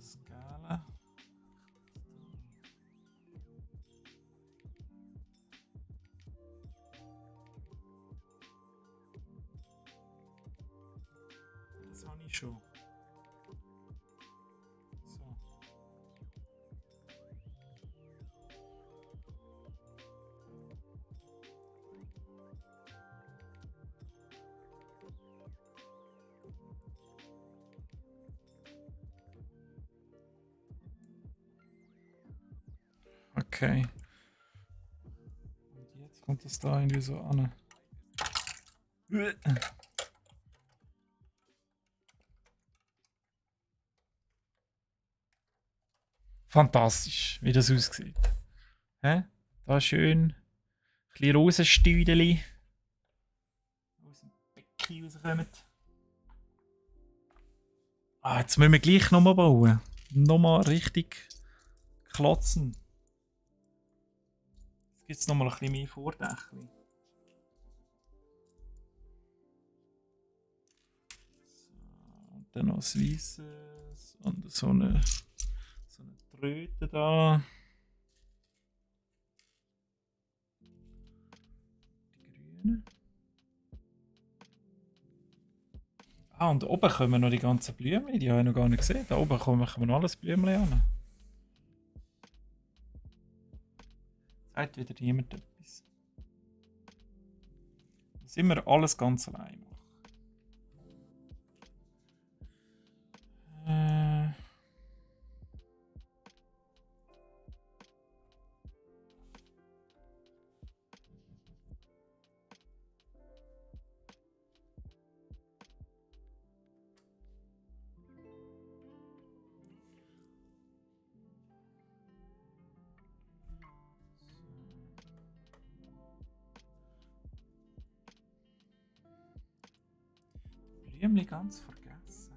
Skala. Das habe ich schon. So. Okay. Und jetzt kommt es da irgendwie so an. Fantastisch, wie das aussieht. Hä? Da schön. Ein bisschen Rosenstüdeli. Aus dem Becken rauskommen. Ah, jetzt müssen wir gleich nochmal bauen. Nochmal richtig klotzen. Jetzt gibt es nochmal ein bisschen mehr Vordächli. So, und dann noch das Weisses. Und so eine Tröte da. Die grüne. Ah, und oben kommen noch die ganzen Blümchen. Die habe ich noch gar nicht gesehen. Da oben kommen noch alles Blümchen an. Sagt wieder niemand etwas. Das immer alles ganz allein machen. Blümchen ganz vergessen.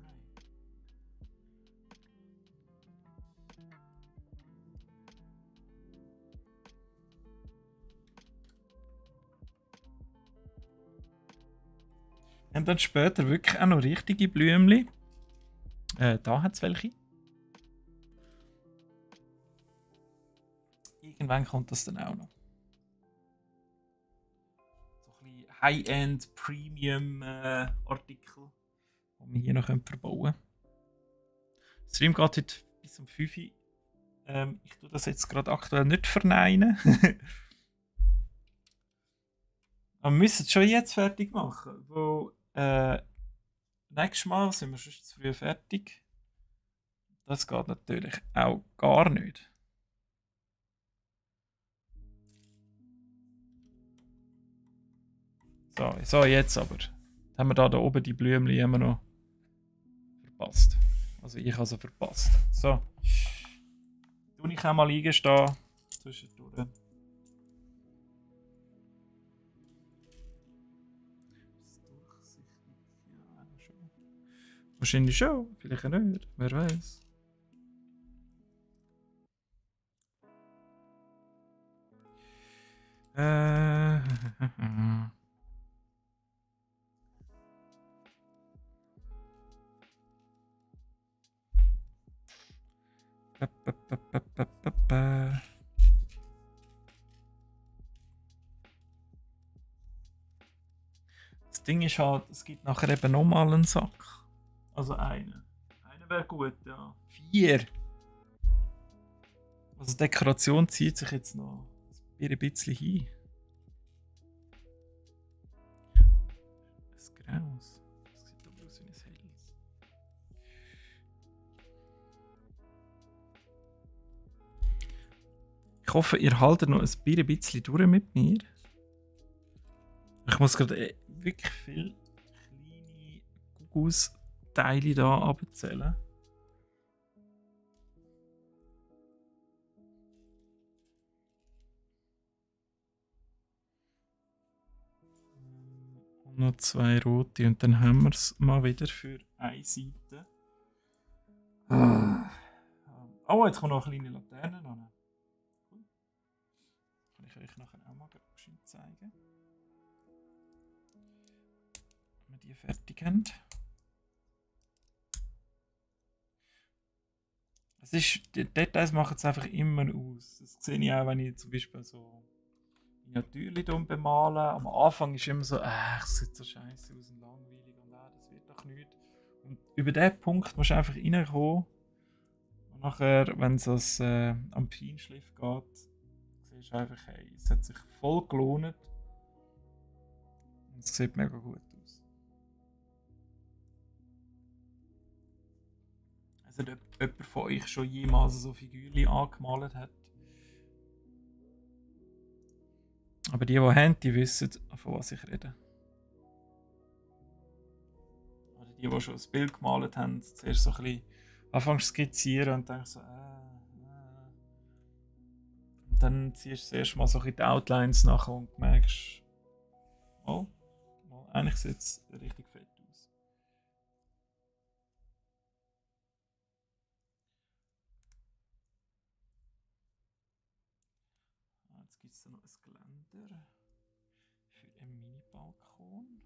Und dann später wirklich auch noch richtige Blümchen. Da hat es welche. Irgendwann kommt das dann auch noch. So ein bisschen High-End Premium Artikel, die wir hier noch verbauen können. Der Stream geht heute bis um 5 Uhr. Ich tue das jetzt gerade aktuell nicht verneinen. Aber wir müssen es schon jetzt fertig machen, weil nächstes Mal sind wir schon zu früh fertig. Das geht natürlich auch gar nicht. So jetzt aber. Jetzt haben wir da oben die Blümchen immer noch verpasst. Also ich habe sie verpasst. So. Tue ich auch mal eingestehen. Zwischendurch. Wahrscheinlich schon, vielleicht auch nicht, wer weiß. Das Ding ist halt, es gibt nachher eben nochmal einen Sack. Also einen. Einer wäre gut, ja. 4. Also die Dekoration zieht sich jetzt noch ein bisschen hin. Ein Graus. Das sieht aber aus wie ein helles. Ich hoffe, ihr haltet noch ein bisschen durch mit mir. Ich muss gerade wirklich viele kleine Gugus-Teile hier abzählen. Und noch 2 rote und dann haben wir es mal wieder für eine Seite. Oh, jetzt kommt noch eine kleine Laterne an. Cool. Kann ich euch nachher auch mal schön zeigen. Wenn wir die fertig haben. Es ist, die Details machen es einfach immer aus. Das sehe ich auch, wenn ich zum Beispiel so Miniatürchen bemalen. Am Anfang ist immer so, es sieht so scheiße aus und langweilig und das wird doch nichts. Und über diesen Punkt musst du einfach reinkommen. Und nachher, wenn es am Feinschliff geht, siehst du einfach, hey, es hat sich voll gelohnt. Und es sieht mega gut aus. Also, ob jemand von euch schon jemals so Figürchen angemalt hat. Aber die haben, die wissen, von was ich rede. Oder die schon ein Bild gemalt haben, zuerst so ein bisschen anfangs skizzieren und dann so, Und dann ziehst du das erste Mal so ein bisschen die Outlines nachher und merkst, oh, eigentlich sieht es richtig fett aus. Jetzt gibt es noch ein Geländer für einen Mini-Balkon.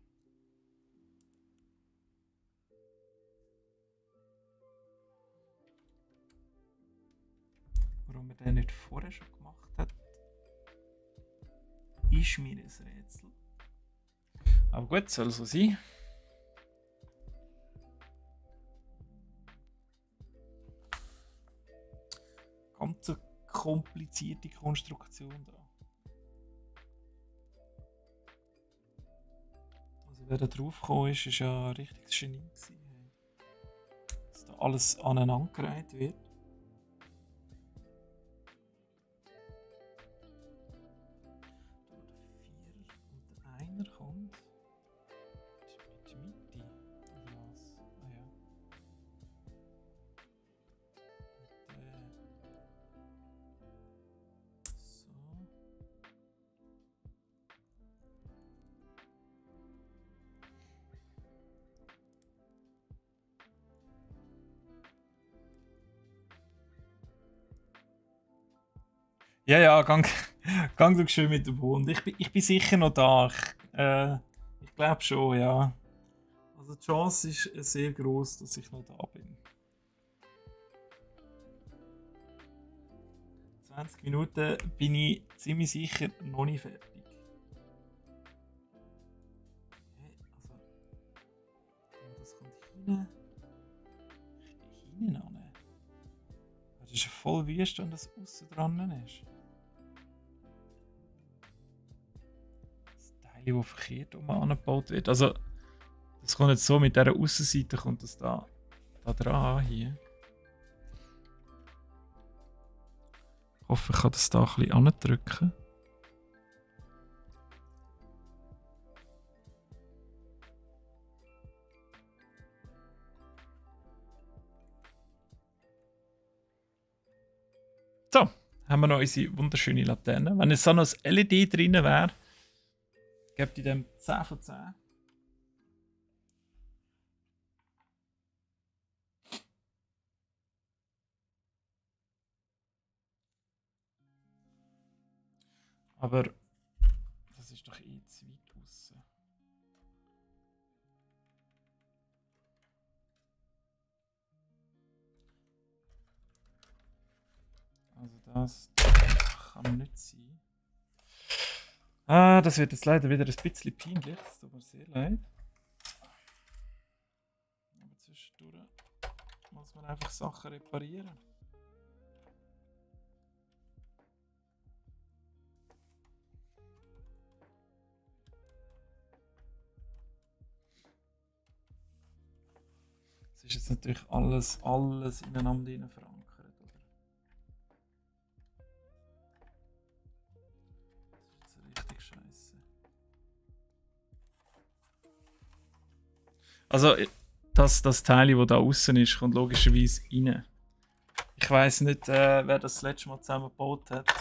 Warum er den nicht vorher schon gemacht hat, ist mir ein Rätsel. Aber gut, soll so sein. Ganz eine komplizierte Konstruktion da. Also wer da drauf gekommen ist, ist ja ein richtiges Genie gewesen. Dass da alles aneinandergereiht wird. Einer kommt. Mit Mitte. Oder was? Ah ja. So. Ja, ja, gang du schön mit dem Hund. Ich bin sicher noch da. Ich glaube schon, ja. Also die Chance ist sehr groß, dass ich noch da bin. 20 Minuten bin ich ziemlich sicher noch nicht fertig. Also, das kommt hinein. Hinein an. Das ist ja voll wüst, wenn das außen dran ist. Das Teil, das verkehrt angebaut wird. Also, das kommt jetzt so mit dieser Aussenseite, kommt das da dran hier. Ich hoffe, ich kann das da ein bisschen andrücken. So, haben wir noch unsere wunderschöne Laterne. Wenn jetzt da noch ein LED drin wäre, gebt ihr dem 10 von 10. Aber das ist doch eh zu weit draussen. Also das kann nicht sein. Ah, das wird jetzt leider wieder ein bisschen peinlich. Es tut mir sehr leid. Aber zwischendurch muss man einfach Sachen reparieren. Es ist jetzt natürlich alles ineinander verankert, oder? Das ist jetzt richtig scheiße. Also, das Teil, das da außen ist, kommt logischerweise rein. Ich weiss nicht, wer das letzte Mal zusammen gebaut hat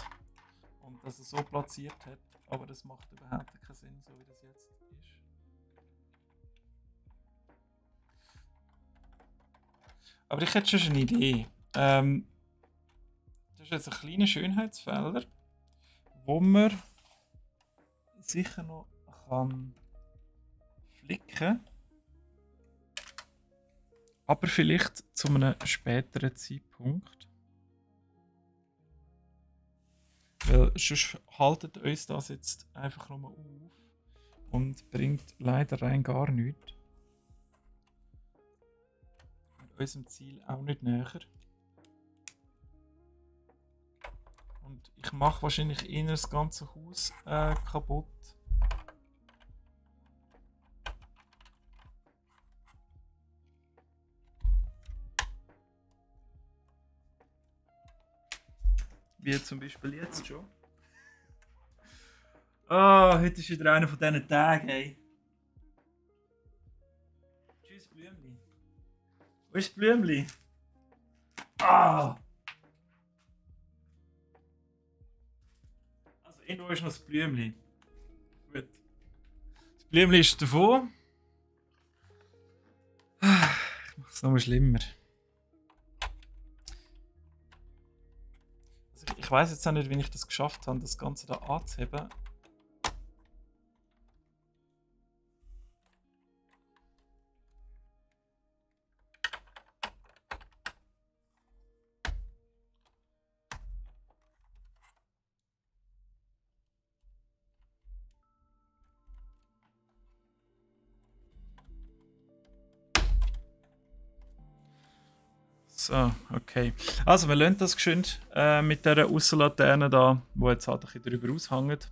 und das so platziert hat, aber das macht überhaupt keinen Sinn, so wie das jetzt ist. Aber ich hätte schon eine Idee. Das ist jetzt ein kleiner Schönheitsfehler, wo man sicher noch kann flicken kann. Aber vielleicht zu einem späteren Zeitpunkt. Weil sonst haltet uns das jetzt einfach nochmal auf und bringt leider rein gar nichts. Und unserem Ziel auch nicht näher. Und ich mache wahrscheinlich eher das ganze Haus kaputt. Wie zum Beispiel jetzt schon. Ah, heute ist wieder einer von diesen Tagen, hey. Tschüss, Blümli. Wo ist Blümli? Ah! Also, irgendwo ist noch das Blümli. Gut. Das Blümli ist davon. Ich mache es nochmal schlimmer. Also ich weiß jetzt auch nicht, wie ich das geschafft habe, das Ganze da anzuheben. So, okay. Also, wir lassen das geschwind mit dieser Aussenlaterne da, die jetzt halt ein bisschen drüber aushängt.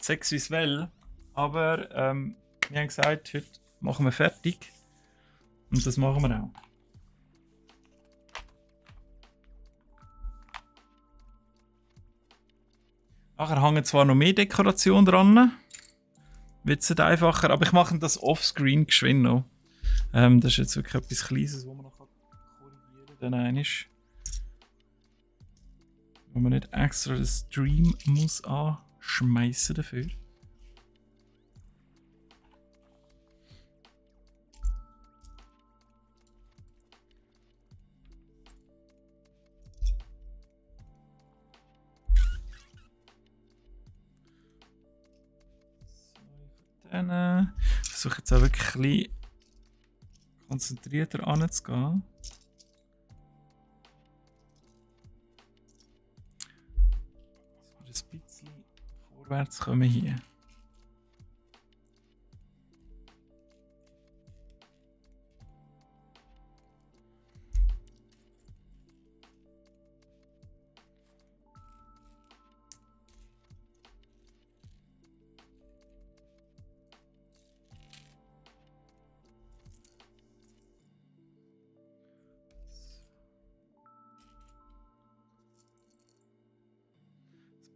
Sexvisuell. Aber wir haben gesagt, heute machen wir fertig. Und das machen wir auch. Nachher hängen zwar noch mehr Dekoration dran. Wird es nicht einfacher, aber ich mache das offscreen geschwind noch. Das ist jetzt wirklich etwas Kleines, wo man noch dann einisch, wo man nicht extra den Stream muss anschmeißen dafür. Dann versuche jetzt auch wirklich ein bisschen konzentrierter anzugehen. Dass wir ein bisschen vorwärts kommen hier.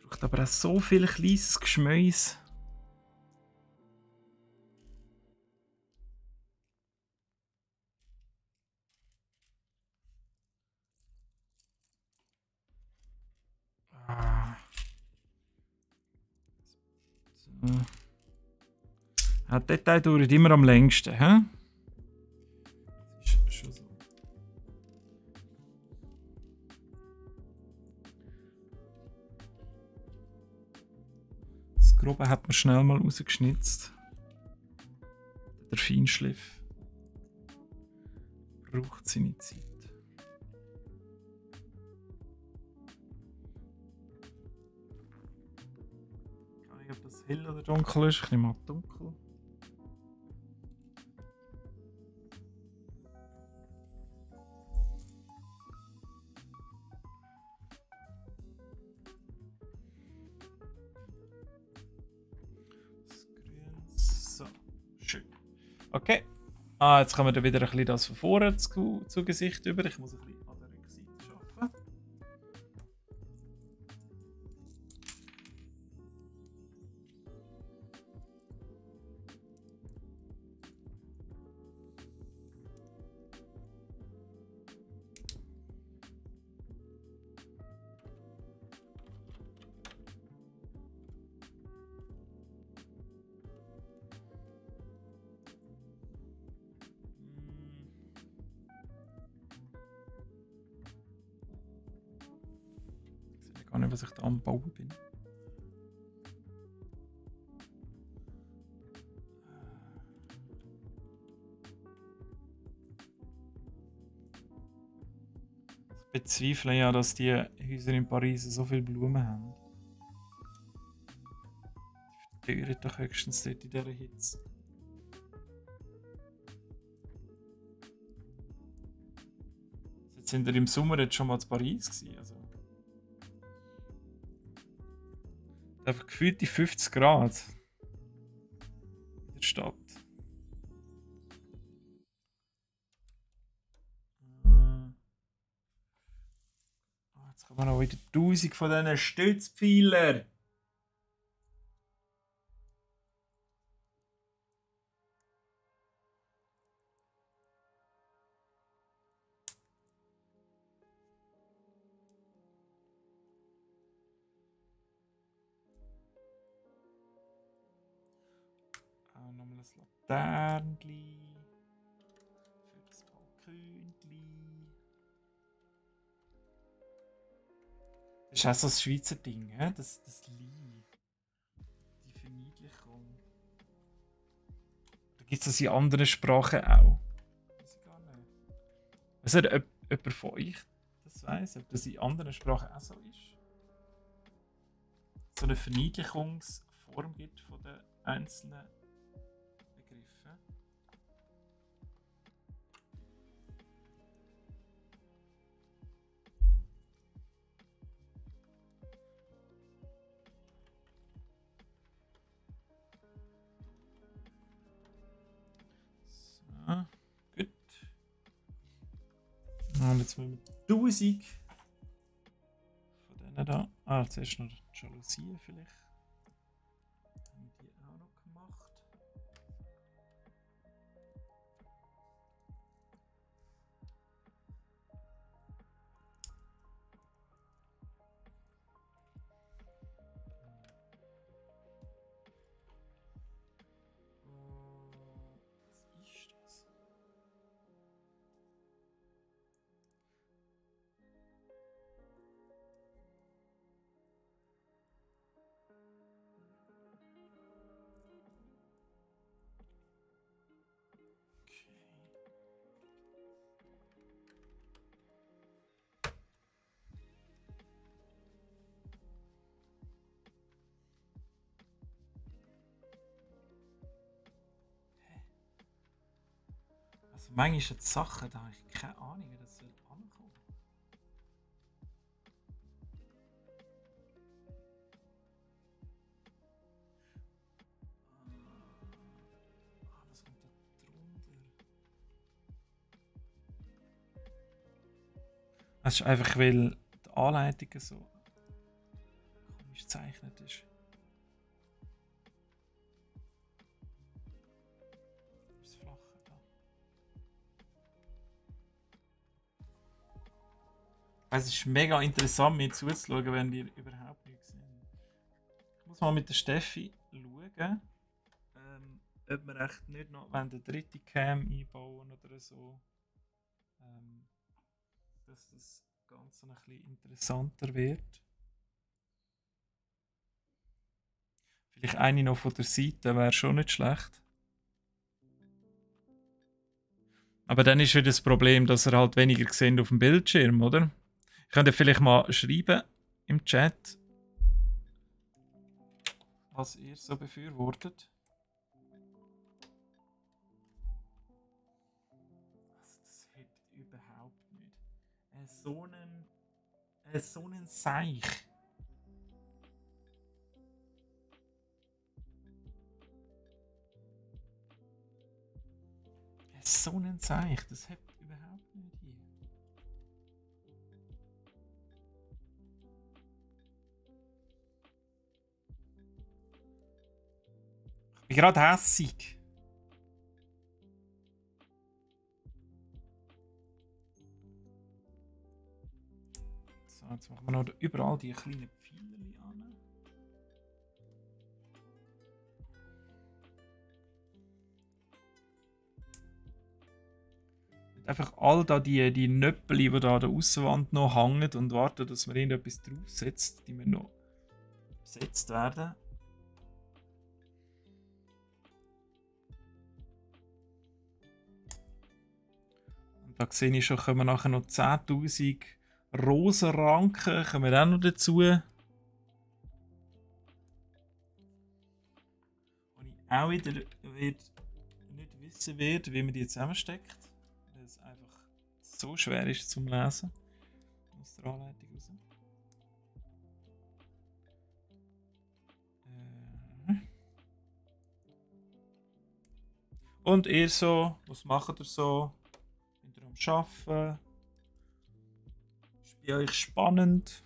Es braucht aber auch so viel kleines Geschmäus. So. Ja, die Details dauern immer am längsten. He? Das ist schon so. Das Grobe hat man schnell mal rausgeschnitzt. Der Feinschliff braucht seine Zeit. hell oder dunkel ist. Ich nehme mal dunkel. So, schön. Okay. Jetzt kommen wir wieder ein bisschen das von vorne zu Gesicht über. Ich muss ein bisschen an der Rückseite arbeiten. Gar nicht, was ich da am Bauen bin. Ich bezweifle ja, dass die Häuser in Paris so viele Blumen haben. Die verteuern doch höchstens dort in dieser Hitze. Jetzt sind wir im Sommer jetzt schon mal in Paris gewesen, also. Einfach gefühlte 50 Grad in der Stadt. Jetzt kommen noch wieder 1000 von diesen Stützpfeilern. Nochmal ein Laternli. Für das Balkönli. Das ist auch so ein Schweizer Ding, he? Das Li. Die Verniedlichung. Da gibt es das in anderen Sprachen auch. Weiß ich gar nicht. Weiss nicht, ob jemand von euch das weiss, ob das in anderen Sprachen auch so ist? So eine Verniedlichungsform gibt von den einzelnen Begriffe. So, gut. Und jetzt müssen wir 1000 von denen da. Zuerst noch die Jalousien vielleicht. Haben die auch noch gemacht. Was ist das? Also manchmal sind die Sachen, da habe ich keine Ahnung, wie das soll ankommen. Das kommt da drunter. Es ist einfach, weil die Anleitung so komisch gezeichnet ist. Das Flache da. Es ist mega interessant, mir zuzuschauen, wenn die überhaupt nichts sehen. Ich muss mal mit der Steffi schauen, ob wir echt nicht noch eine dritte Cam einbauen oder so. Dass das Ganze ein bisschen interessanter wird. Vielleicht eine noch von der Seite wäre schon nicht schlecht. Aber dann ist wieder das Problem, dass ihr halt weniger seht auf dem Bildschirm, oder? Ich könnte vielleicht mal schreiben im Chat, was ihr so befürwortet. Also das hebt überhaupt nicht. So einen Seich. So einen Seich, das hebt überhaupt nicht hier. Ich bin gerade hässig. So, jetzt machen wir noch überall die kleinen Pfeiler an. Einfach all da die Nöppel, die da an der Außenwand noch hängen und warten, dass man irgendetwas draufsetzt, die müssen noch besetzt werden. Und da sehe ich schon, kommen nachher noch 10.000 Rosenranken, kommen auch noch dazu. Und ich auch wieder nicht wissen werde, wie man die zusammensteckt. Weil es einfach so schwer ist zum Lesen. Aus der Anleitung raus. Und ihr so, was macht ihr so? Seid ihr am Arbeiten? Ist bei euch spannend?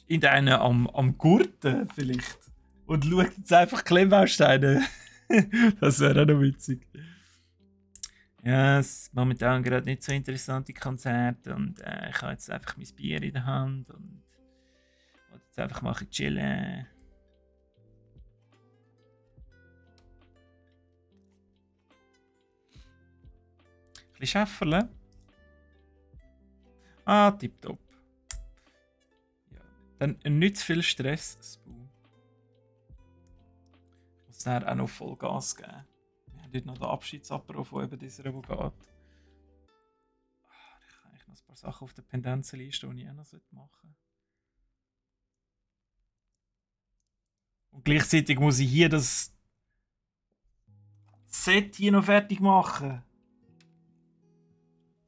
In einen am Gurten vielleicht. Und schaut jetzt einfach Klemmbausteine. Das wäre auch noch witzig. Ja, es ist momentan gerade nicht so interessante Konzerte und ich habe jetzt einfach mein Bier in der Hand und wollte jetzt einfach mal chillen. Ein bisschen Schäferle. Ah, tipptopp. Ja, dann nicht zu viel Stress, Spu. Ich muss dann auch noch Vollgas geben. Wir haben dort noch den Abschiedsapero von eben dieser, der geht. Ich habe eigentlich noch ein paar Sachen auf der Pendenzenliste, die ich auch noch machen sollte. Und gleichzeitig muss ich hier das Set hier noch fertig machen.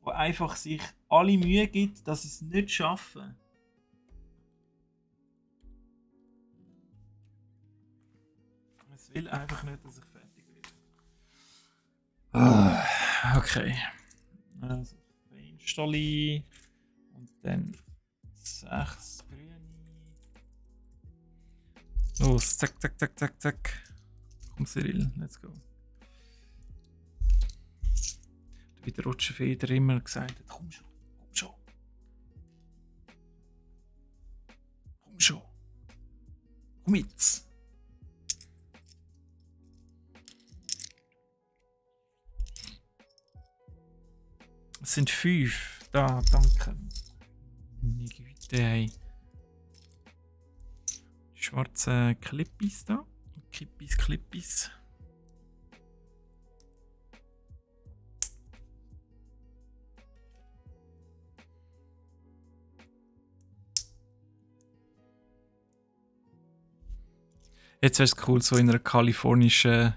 Wo einfach sich alle Mühe gibt, dass ich es nicht schaffe. Es will einfach nicht, dass ich fertig werde. Okay. Also Feinstolli und dann 6 grüne. Los, zack, zack, zack, zack, zack. Komm Cyril, let's go. Wie der Rutschenfeder immer gesagt hat, komm schon, komm schon. Komm schon. Komm jetzt. Es sind 5. Da, danke. Meine Güte, hey. Schwarze Clippis da. Clippis. Jetzt wäre es cool, so in einer kalifornischen.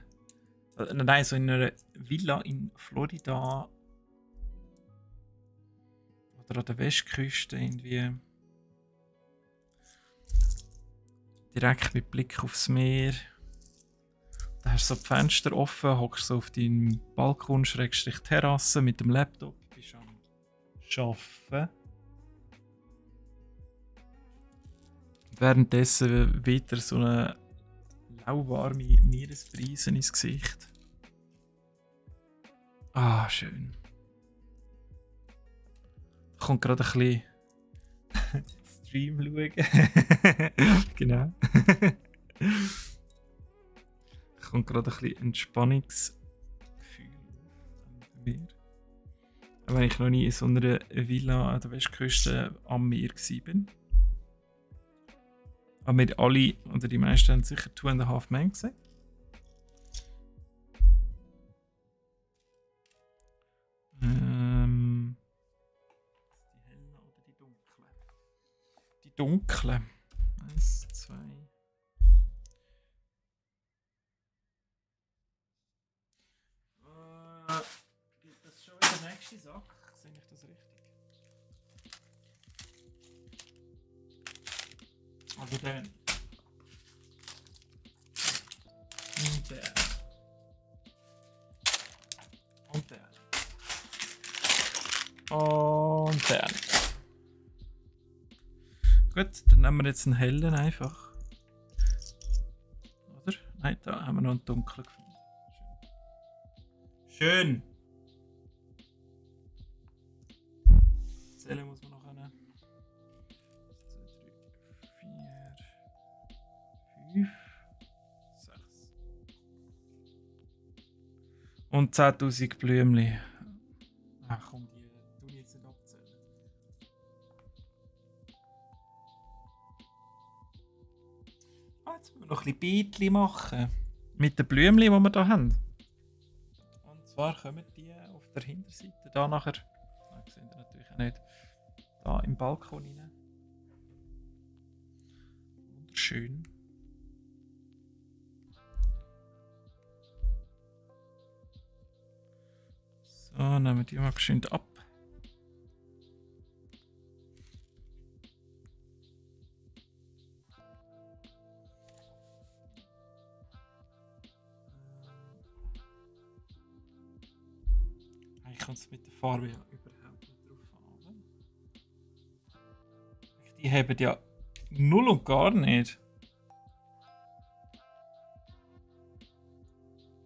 Nein, so in einer Villa in Florida. Oder an der Westküste irgendwie. Direkt mit Blick aufs Meer. Da hast du so die Fenster offen, hockst so auf deinem Balkon, Terrasse mit dem Laptop. Bist am Arbeiten. Währenddessen wieder so eine lauwarme Meeresbrise ins Gesicht. Ah, schön. Kommt gerade ein bisschen Stream schauen. Genau. Kommt gerade ein bisschen Entspannungsgefühl bei mir. Auch wenn ich noch nie in so einer Villa an der Westküste am Meer war. Aber wir alle, oder die meisten, haben sicher 2,5 Men gesehen. Die hellen oder dunklen. 1, 2. Gibt das schon wieder der nächste Sack? Sehe ich das richtig? Also den. Und der. Und der. Und der. Gut, dann nehmen wir jetzt einen hellen einfach. Oder? Nein, da haben wir noch einen dunklen gefunden. Schön. Zählen muss man noch können. 1, 2, 3, 4, 5, 6. Und 10.000 Blümchen. Ach komm, die tue ich jetzt nicht abzählen. Jetzt müssen wir noch ein bisschen Beetchen machen. Mit den Blümchen, die wir hier haben. Und zwar kommen die auf der Hinterseite da nachher. Das sehen ihr natürlich auch nicht. Da im Balkon rein. Wunderschön. So, nehmen wir die mal geschwind ab. Ich kann es mit der Farbe ja überhaupt nicht drauf an. Die haben ja null und gar nicht.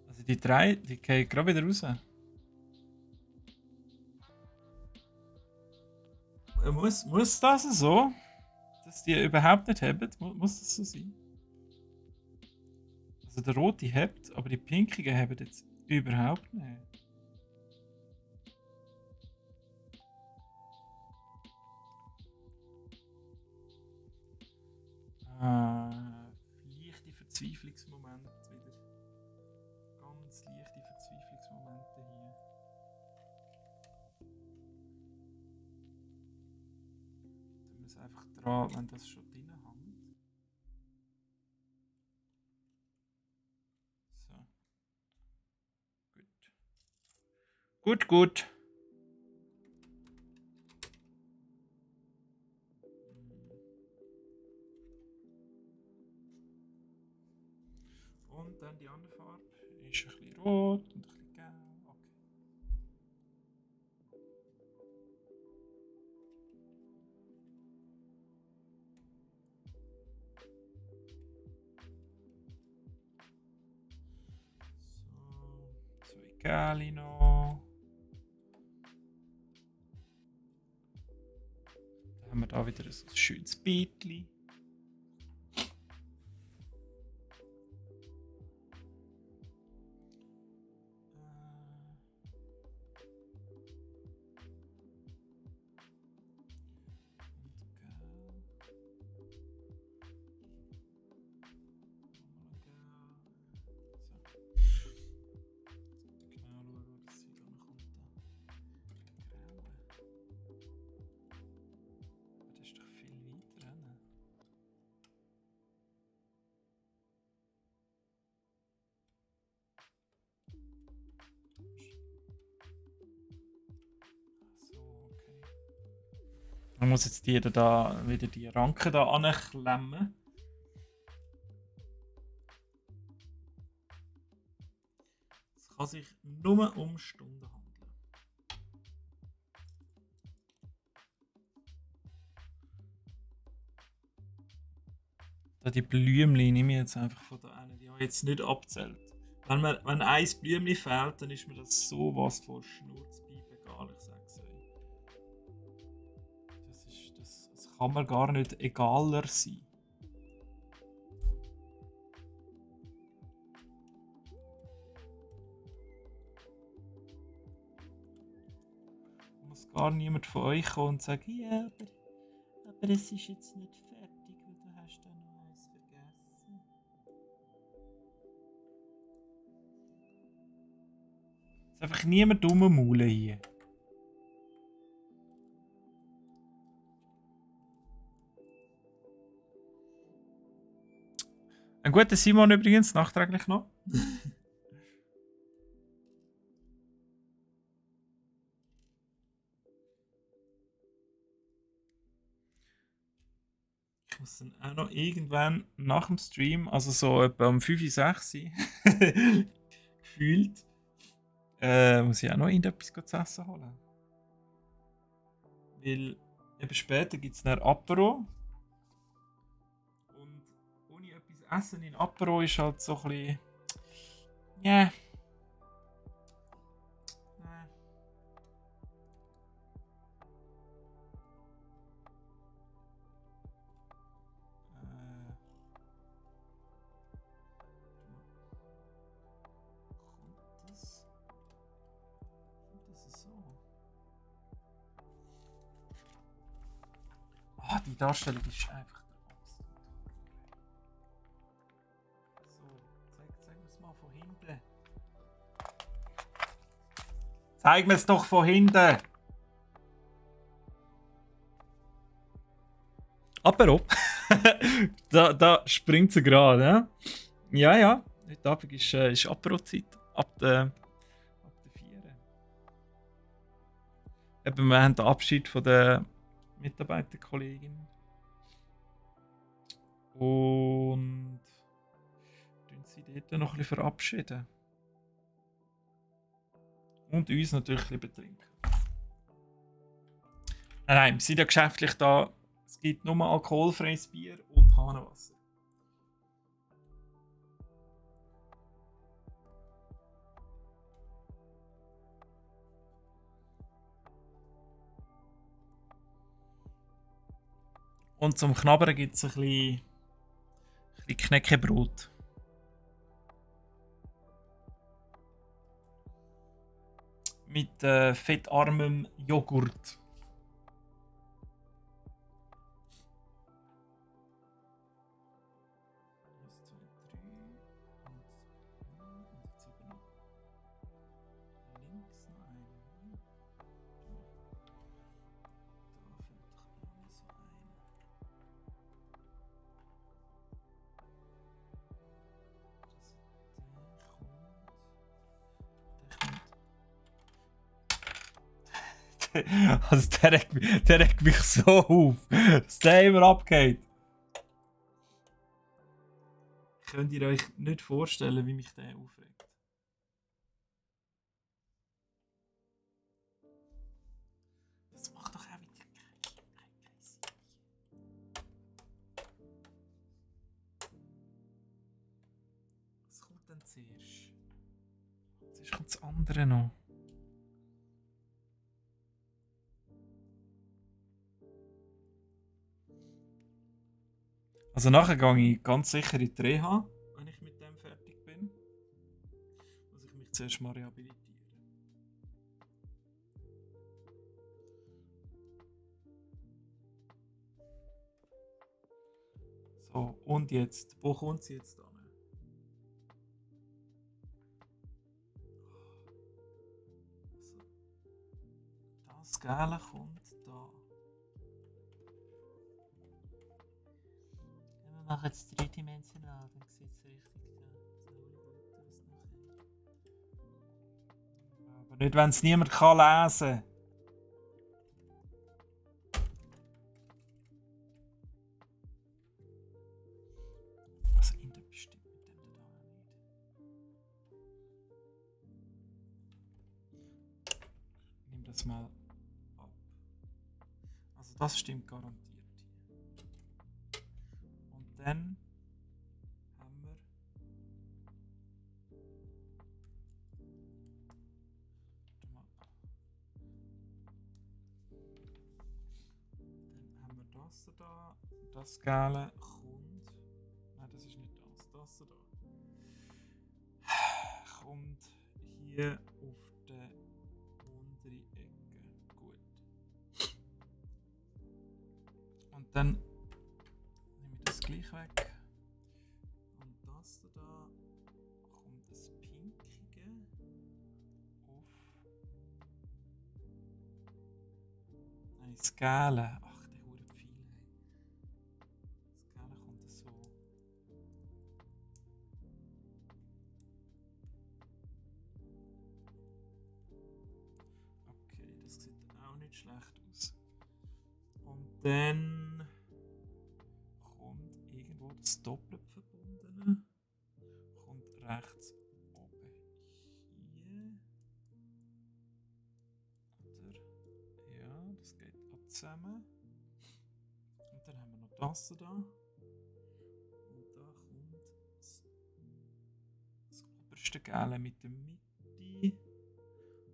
Also die drei, die gehen gerade wieder raus. Muss das so? Dass die überhaupt nicht haben? Muss das so sein? Also der rote hebt, aber die pinkigen haben jetzt überhaupt nicht. Leichte Verzweiflungsmomente wieder. Ganz leichte Verzweiflungsmomente hier. Tun wir es einfach dran, wenn das schon drin hängt. So. Gut. Gut. Und dann die andere Farbe ist ein bisschen rot und ein bisschen gelb. Okay. So, zwei Gali noch. Dann haben wir da wieder ein schönes Beetli. Man muss jetzt wieder die Ranken da anklemmen. Es kann sich nur um Stunden handeln. Da die Blümchen nehme ich jetzt einfach von da einen. Die habe ich jetzt nicht abzählt. Wenn ein Blümchen fehlt, dann ist mir das sowas von Schnurzpiepen egal, ich sag's euch. Das kann mir gar nicht egaler sein. Muss gar niemand von euch kommen und sagen, ja, aber es ist jetzt nicht fertig, weil du hast da noch eins vergessen. Es ist einfach niemand rummaulen hier. Ein guter Simon übrigens, nachträglich noch. Ich muss dann auch noch irgendwann nach dem Stream, also so etwa um 5, 6 gefühlt, muss ich auch noch irgendetwas zu essen holen. Weil eben später gibt es dann Apero. Und ohne etwas essen in Apero ist halt so ein bisschen. Ja. Das ist so. Ah, die Darstellung ist einfach der absolute Horror. So, zeig mir es mal von hinten. Zeig mir es doch von hinten! Apero. da springt sie gerade, ja? Ja, ja. Heute Abend ist Apero-Zeit. Ab der 4. Eben, wir haben den Abschied von der Mitarbeiterkollegin. Und sie dort noch ein bisschen verabschieden. Und uns natürlich ein bisschen betrinken. Nein, wir sind ja geschäftlich da. Es gibt nur alkoholfreies Bier und Hahnenwasser. Und zum Knabbern gibt es ein bisschen Knäckebrot. Mit fettarmem Joghurt. Also der regt mich so auf, dass der immer abgeht. Könnt ihr euch nicht vorstellen, wie mich der aufregt? Das macht doch auch wieder keinen Sinn. Was kommt denn zuerst? Zuerst kommt das andere noch. Also nachher gehe ich ganz sicher in die Reha, wenn ich mit dem fertig bin. Muss ich mich zuerst mal rehabilitieren. So, und jetzt? Wo kommt sie jetzt an? Also, das Gelbe kommt da. Wir machen jetzt dreidimensional, dann sieht es richtig aus. Aber nicht, wenn es niemand kann lesen. Also irgendetwas stimmt mit dem da nicht. Nimm das mal ab. Also das stimmt garantiert. Und dann haben wir das da. Das Gelbe kommt. Nein, das ist nicht das. Das da. Kommt hier auf der untere Ecke. Gut. Und dann nehme ich das gleich weg. Und das da kommt das Pinkige auf. Nein, das Gelbe. Ach, der hure Pfeil. Das Gelbe kommt so. nicht schlecht aus. Und dann kommt irgendwo das doppelt verbundene. Kommt rechts oben hier. Oder? Ja, das geht auch zusammen. Und dann haben wir noch das da. Und da kommt das oberste Gele mit der Mitte.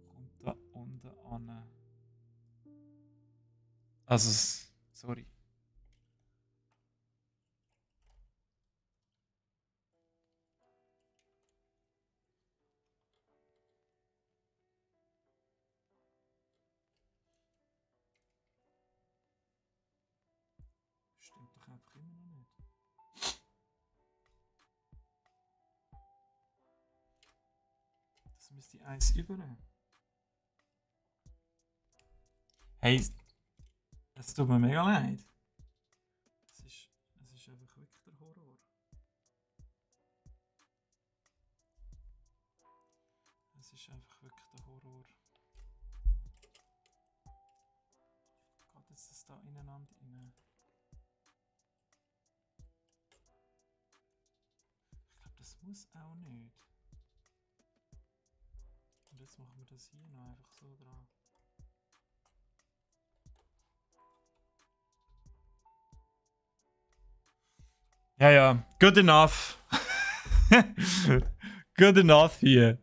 Kommt da unten an. Also, sorry. Stimmt doch einfach immer noch nicht. Das müsste eins über. Hey, es tut mir mega leid. Es ist einfach wirklich der Horror. Es ist einfach wirklich der Horror. Geht jetzt das da ineinander rein? Ich glaube, das muss auch nicht. Und jetzt machen wir das hier noch einfach so dran. Ja, ja, good enough. Good enough hier.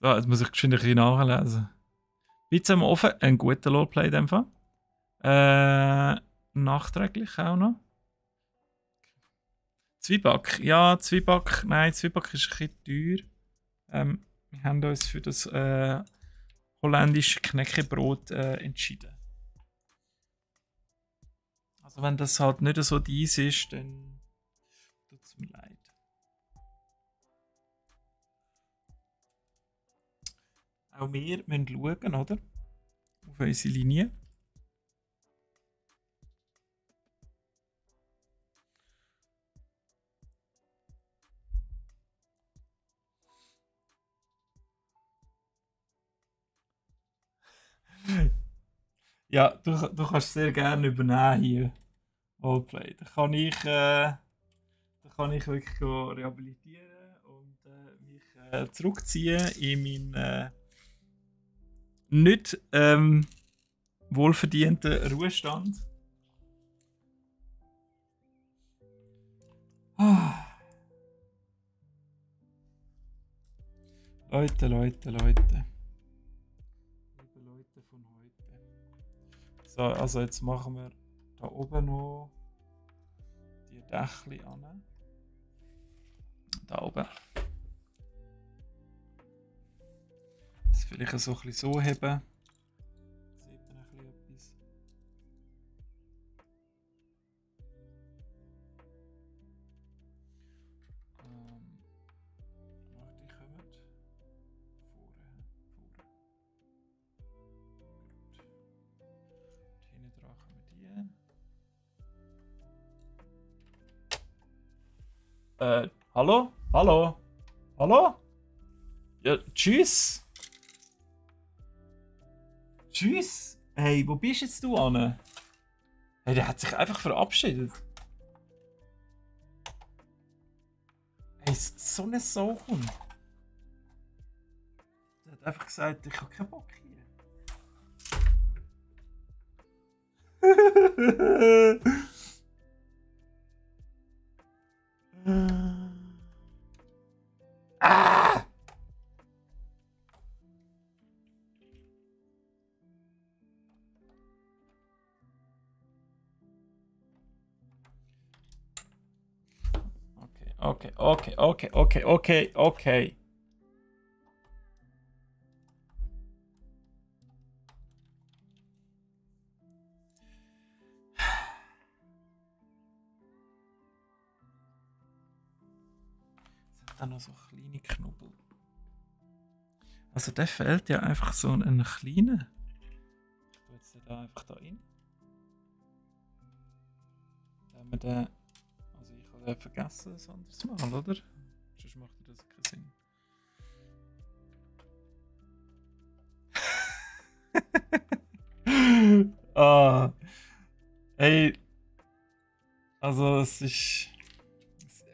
So, jetzt muss ich geschwind ein bisschen nachlesen. Pizza im Ofen, ein guter Roleplay in dem Fall. Nachträglich auch noch. Zwieback. Ja, Zwieback. Nein, Zwieback ist ein bisschen teuer. Wir haben uns für das holländische Knäckebrot entschieden. Also wenn das halt nicht so dies ist, dann tut es mir leid. Auch wir müssen schauen, oder? Auf unsere Linie. Ja, du kannst sehr gerne übernehmen hier. Roleplay. Da kann ich wirklich rehabilitieren und mich zurückziehen in meinen nicht wohlverdienten Ruhestand. Leute. Liebe Leute von heute. So, also jetzt machen wir da oben noch die Dächli an. Da oben. Das vielleicht so ein bisschen so heben. Sieht man ein bisschen etwas. Die kommen. Vorne. Gut. Und hinten dran kommen die. Hallo? Hallo? Hallo? Ja, tschüss. Tschüss. Hey, wo bist jetzt du, Anne? Hey, der hat sich einfach verabschiedet. Hey, so eine Sauhund. Der hat einfach gesagt, ich habe keinen Bock hier. Ah! Okay. Es hat da noch so kleine Knubbel. Also der fehlt ja einfach so einen kleinen. Ich tue jetzt den da einfach da rein. Wenn wir den... Also ich habe den vergessen, das anderes Mal, oder? Sonst macht das keinen Sinn. Ah, hey, also es ist...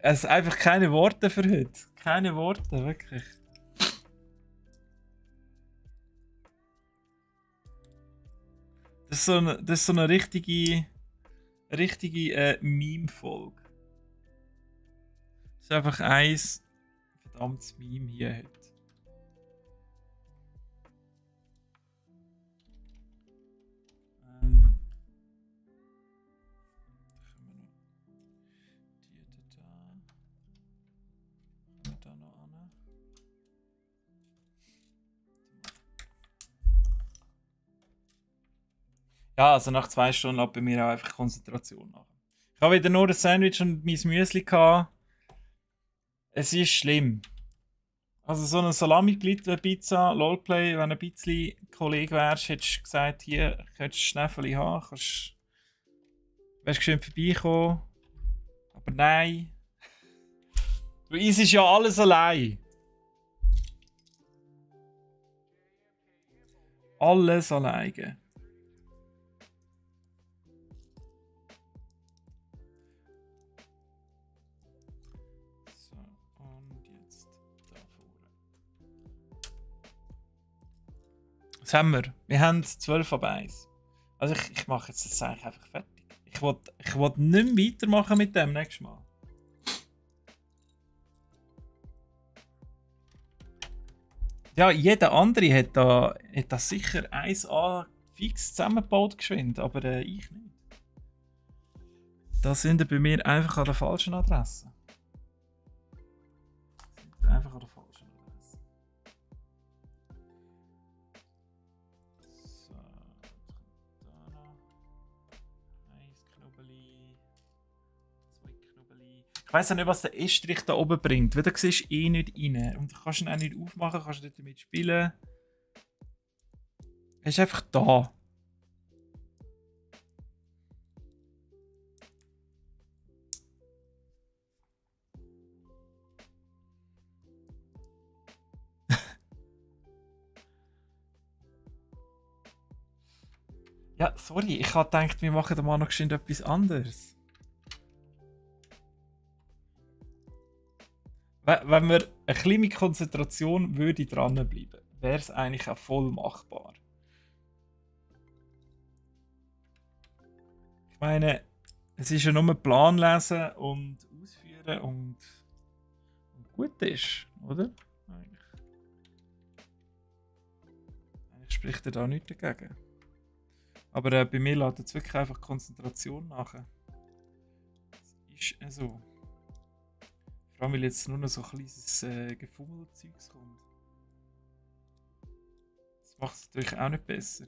Es ist einfach keine Worte für heute. Keine Worte, wirklich. Das ist so eine richtige Meme-Folge. Das ist einfach eins verdammtes Meme hier heute. Ähm, da noch an. Ja, also nach 2 Stunden hat bei mir auch einfach Konzentration nach. Ich habe wieder nur ein Sandwich und mein Müsli gehabt. Es ist schlimm. Also so eine Salami-Pizza, Lolplay, wenn du ein bisschen Kollege wärst, hättest du gesagt, hier, könntest du Schnäffeli haben, wärst du schön vorbeikommen. Aber nein. Du isst ja alles allein. Alles alleine. So, und jetzt da vorne. Was haben wir? Wir haben 12 ab 1. Also ich mache jetzt das eigentlich einfach fertig. Ich will nicht mehr weitermachen mit dem nächstes Mal. Ja, jeder andere hat da sicher 1A fix zusammengebaut geschwind, aber ich nicht. Da sind wir bei mir einfach an der falschen Adresse. Einfach an der falschen Adresse. So, da noch. 1 Knubbeli. 2 Knubbeli. Ich weiss auch nicht, was der Estrich da oben bringt, weil da siehst du eh nicht rein. Und du kannst ihn auch nicht aufmachen, kannst nicht damit spielen. Er ist einfach da. Ja, sorry, ich habe gedacht, wir machen da mal noch geschwind etwas anderes. Wenn wir eine kleine Konzentration würde dranbleiben, wäre es eigentlich auch voll machbar. Ich meine, es ist ja nur Plan lesen und ausführen und gut ist, oder? Eigentlich spricht er da nichts dagegen. Aber bei mir lädt jetzt wirklich einfach Konzentration nach. Das ist so. Vor allem, weil jetzt nur noch so ein kleines Gefummelzeugs kommt. Das macht es natürlich auch nicht besser.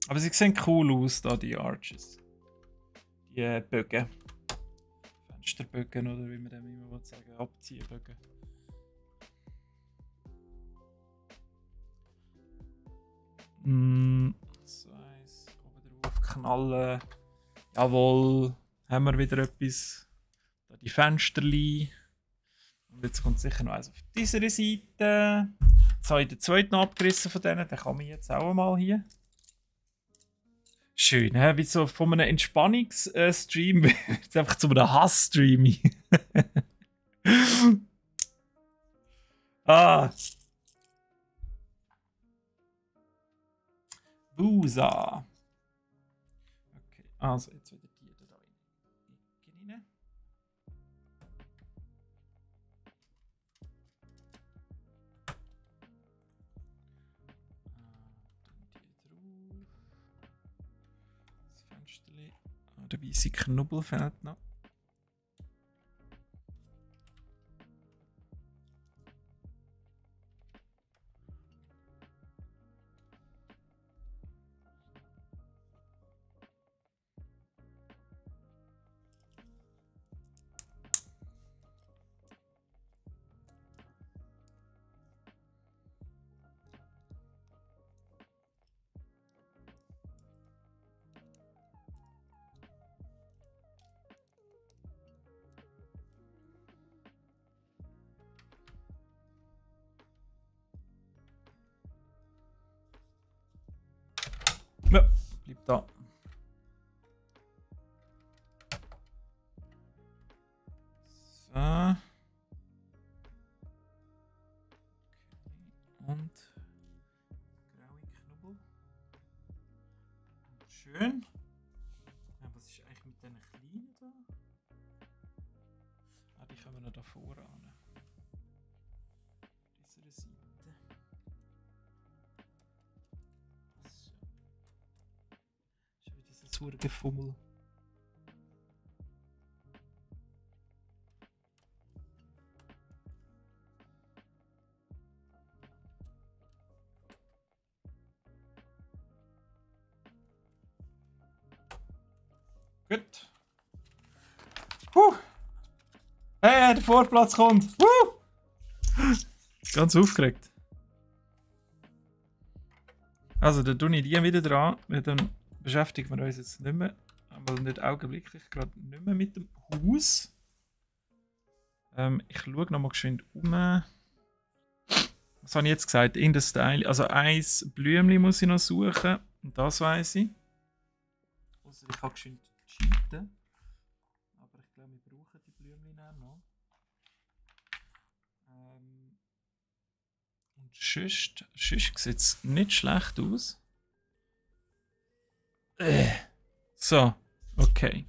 Aber sie sehen cool aus, da die Arches. Die Bögen. Fensterbögen oder wie man dem immer sagen, Abziehbögen. So eins oben drauf knallen. Jawohl, haben wir wieder etwas. Da die Fensterli. Und jetzt kommt sicher noch eins auf dieser Seite. Jetzt habe ich den zweiten abgerissen von denen, den kann man jetzt auch mal hier. Schön, he? Wie so von einem Entspannungsstream wird es einfach zu einem Hass-Stream. Ah. Busa. Okay, also jetzt wieder die da rein. Das Fensterli. Der weiße Knubbel fehlt noch. Ja, bleib da. So. Und graue Knubbel. Schön. Ja, was ist eigentlich mit diesen kleinen da? Ah, die können wir noch da voran. Diese Seite. So. Schon wieder so ein Surgefummel. Gut. Hey, der Vorplatz kommt. Ganz aufgeregt. Also, dann tue ich die wieder dran. Dann beschäftigen wir uns jetzt nicht mehr, aber nicht augenblicklich, gerade nicht mehr mit dem Haus. Ich schaue nochmal geschwind um. Was habe ich jetzt gesagt? In der Style. Also, ein Blümchen muss ich noch suchen. Und das weiss ich. Also, ich kann geschwind cheaten. Aber ich glaube, wir brauchen die Blümchen auch noch. Und sonst sieht es nicht schlecht aus. So, okay.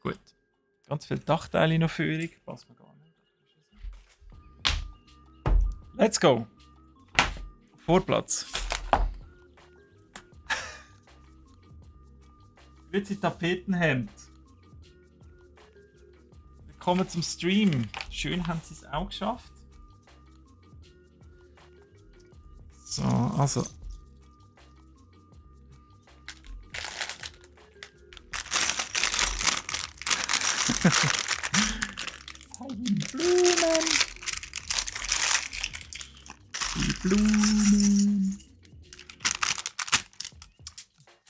Gut. Ganz viele Dachteile noch für euch. Passt mir gar nicht. Let's go. Vorplatz. Grüezi Tapetenhemd. Willkommen zum Stream. Schön haben sie es auch geschafft. So, also. Die Blumen. Die Blumen.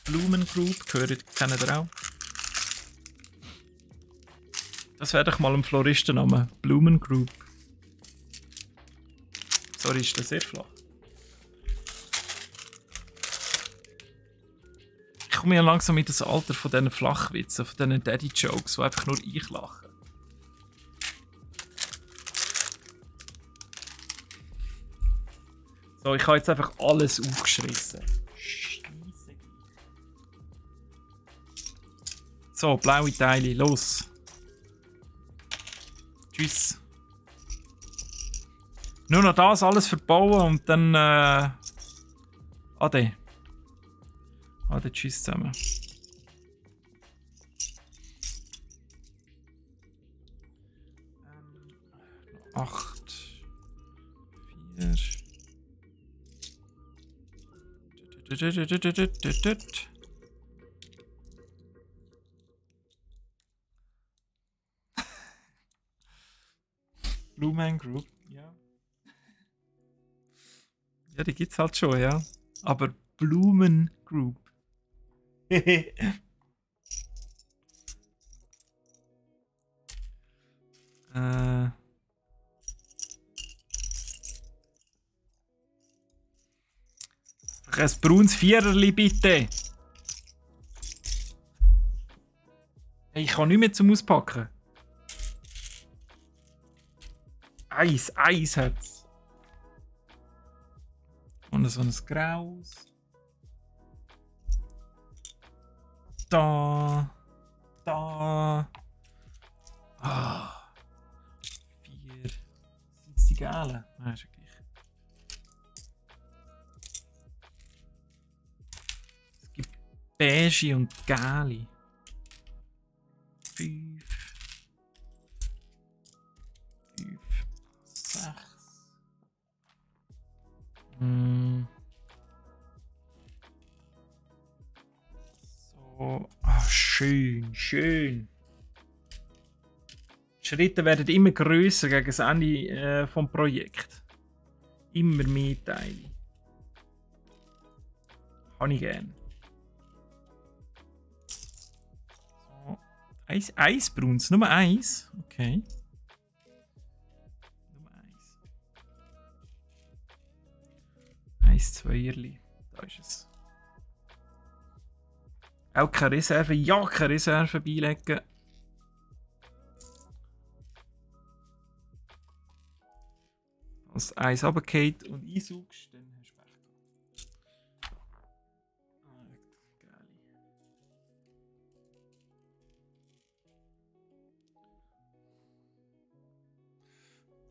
Blumen Group, kennt ihr auch? Das wäre doch mal ein Floristenname. Blumen Group. Sorry, ist das sehr flach. Ich komme ja langsam in das Alter von diesen Flachwitzen, von diesen Daddy-Jokes, wo einfach nur ich lache. So, ich habe jetzt einfach alles aufgeschrissen. Scheisse. So, blaue Teile, los. Tschüss. Nur noch das alles verbauen und dann Ade. Ade, tschüss zusammen. Acht. 4. Blue Man Group, ja. Ja, die gibt's halt schon, ja. Aber Blumen Group. Ein braunes Viererli, bitte. Hey, ich kann nicht mehr zum Auspacken. Eis hat's. Und so ein Graues. Da. Ah. 4. Sind es die Galen? Nein, ist ja gleich. Es gibt Beige und Gali. 5. 6. So. Ah, schön. Die Schritte werden immer grösser gegen das Ende vom Projekt. Immer mehr Teile. Habe ich gern. So. Eins brauns, Nummer 1. Okay. Nummer 1. 1, 2. Da ist es. Auch keine Reserve. Ja, keine Reserve beilegen. Als eins runtergeht und einsaugst, dann hast du Pech gehabt. Geil.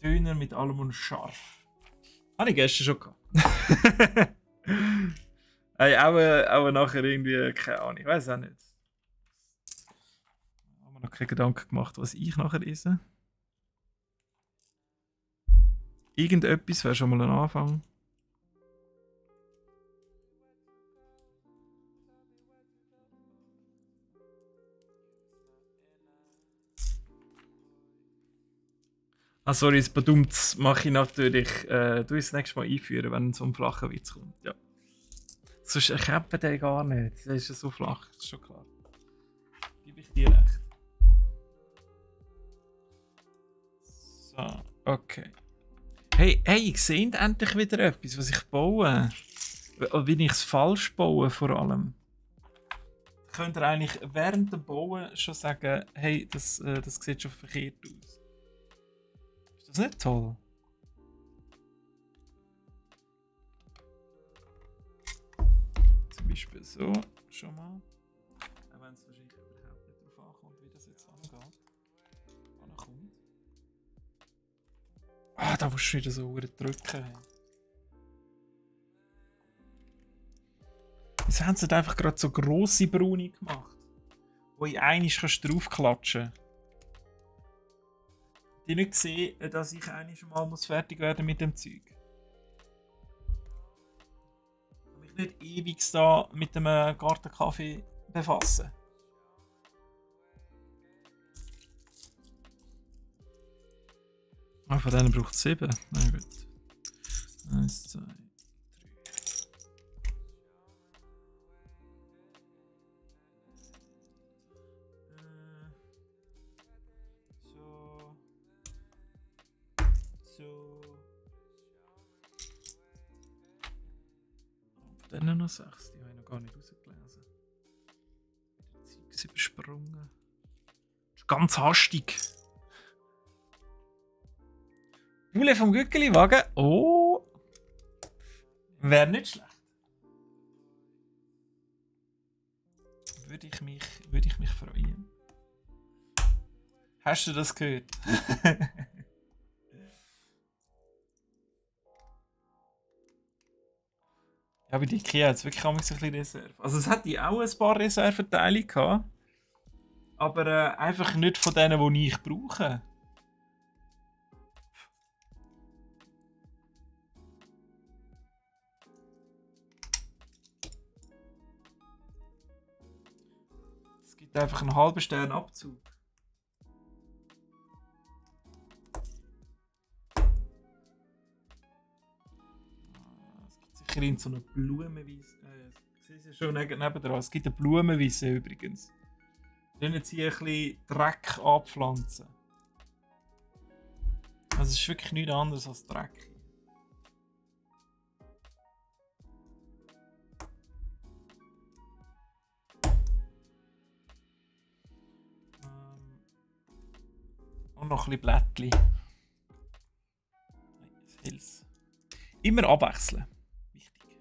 Döner mit allem und scharf. Habe ich gestern schon gehabt. Hey, auch nachher irgendwie, keine Ahnung, ich weiß auch nicht. Ich habe mir noch keine Gedanken gemacht, was ich nachher esse. Irgendetwas wäre schon mal ein Anfang. Ah, sorry, das Badumts mache ich natürlich. Du das nächste Mal einführen, wenn so ein flacher Witz kommt. Ja. Sonst erkennt man den gar nicht. Der ist ja so flach, ist schon klar. Gebe ich dir recht. So, okay. Hey, ich sehe endlich wieder etwas, was ich baue. Wie ich es falsch baue, vor allem. Könnt ihr eigentlich während dem Bauen schon sagen, hey, das sieht schon verkehrt aus. Ist das nicht toll? Zum Beispiel so, schon mal. Auch wenn es wahrscheinlich überhaupt nicht darauf ankommt, wie das jetzt angeht. Ankommt. Ah, da musst du wieder so drücken. Wieso haben sie da einfach gerade so grosse Bruni gemacht? Wo ich einmal draufklatschen kann. Die nicht gesehen, dass ich einmal schon mal fertig werden mit dem Zeug. Ich mich nicht ewig da mit dem Gartenkaffee befassen. Ah, von denen braucht es 7. Na gut. 1, 2, 3. So. Von denen noch 6. Die habe ich noch gar nicht rausgelesen. Die Zeugs übersprungen. Das ist ganz hastig. Bulle vom Gückeliwagen. Oh! Wäre nicht schlecht. Würde ich mich freuen. Hast du das gehört? Ja, bei Ikea hat es wirklich ein bisschen Reserve. Also es hatte auch ein paar Reserveteile gehabt. Aber einfach nicht von denen, die ich brauche. Es gibt einfach einen halben Stern Abzug. Es gibt sicher in so einer Blumenwiese. Sie sind schon nebendran. Es gibt eine Blumenwiese übrigens. Wir jetzt hier ein bisschen Dreck anpflanzen. Also es ist wirklich nichts anderes als Dreck. Und noch ein bisschen Blättchen. Hills. Immer abwechseln. Wichtig.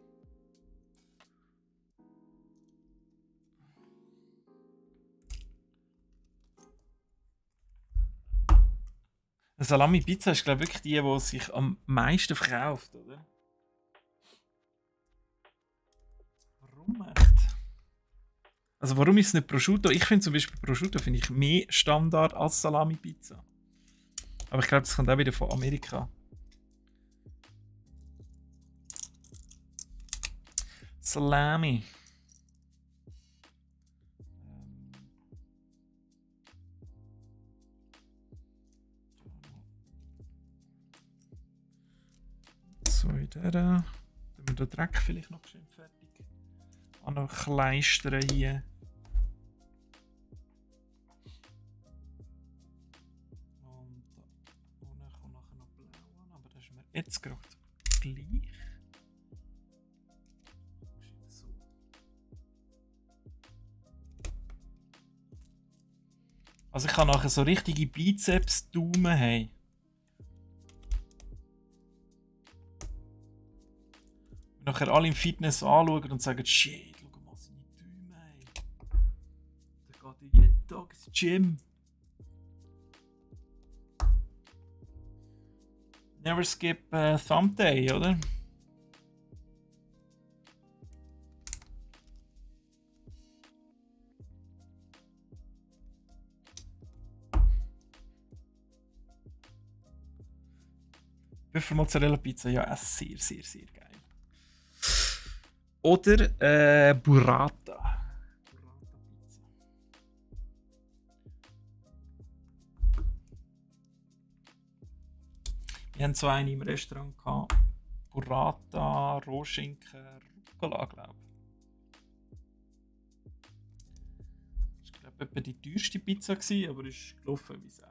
Eine Salami-Pizza ist, glaube ich, wirklich die sich am meisten verkauft, oder? Warum echt? Also warum ist es nicht Prosciutto? Ich finde zum Beispiel Prosciutto finde ich mehr Standard als Salami-Pizza. Aber ich glaube, das kommt auch wieder von Amerika. Salami. So, in der. Tun wir den Dreck vielleicht noch schön fertig. An noch kleistern hier. Und da unten kommt nachher noch blau an, aber das ist mir jetzt gerade gleich. So. Also ich kann nachher so richtige Bizeps-Daumen haben. Nachher alle im Fitness anschauen und sagen, shit, schau mal seine Daumen, ey. Der geht jeden Tag ins Gym. Never skip Thumb Day, oder? Büffelmozzarella-Pizza, ja, sehr, sehr, sehr geil. Oder Burrata. Burrata-Pizza. Wir haben so eine im Restaurant gehabt. Burrata, Rohschinken, Rucola, glaube ich. Das war, glaube ich, die teuerste Pizza, aber es ist gelaufen wie Sau.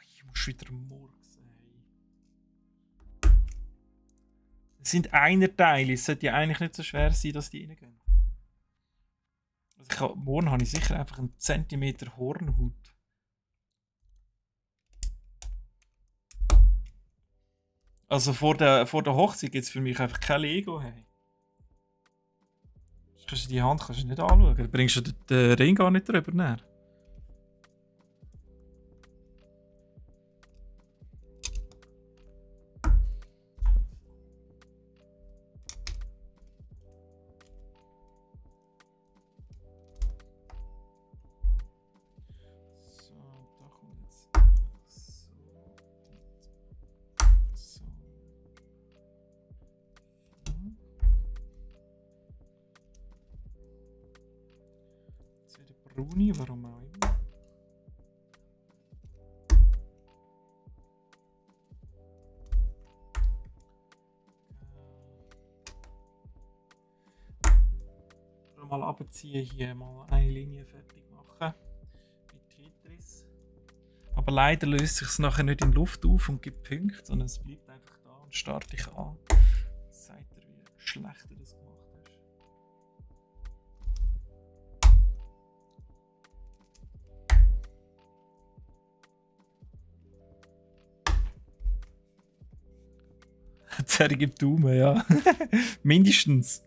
Ich muss wieder morgens sein. Es sind Einerteile. Es sollte ja eigentlich nicht so schwer sein, dass die reingehen. Also morgen habe ich sicher einfach einen Zentimeter Hornhaut. Also vor der Hochzeit gibt es für mich einfach kein Lego. Hey. Die Hand kannst du nicht anschauen. Du bringst du den Ring gar nicht drüber näher. Bruni, warum auch immer. Mal abziehen, hier mal eine Linie fertig machen. Mit Tetris. Aber leider löst sich es nachher nicht in Luft auf und gibt Punkte, sondern es bleibt einfach da und starrt dich an. Das zeigt dir, wie schlecht du das gemacht hast. Zerrig im Daumen, ja. Mindestens.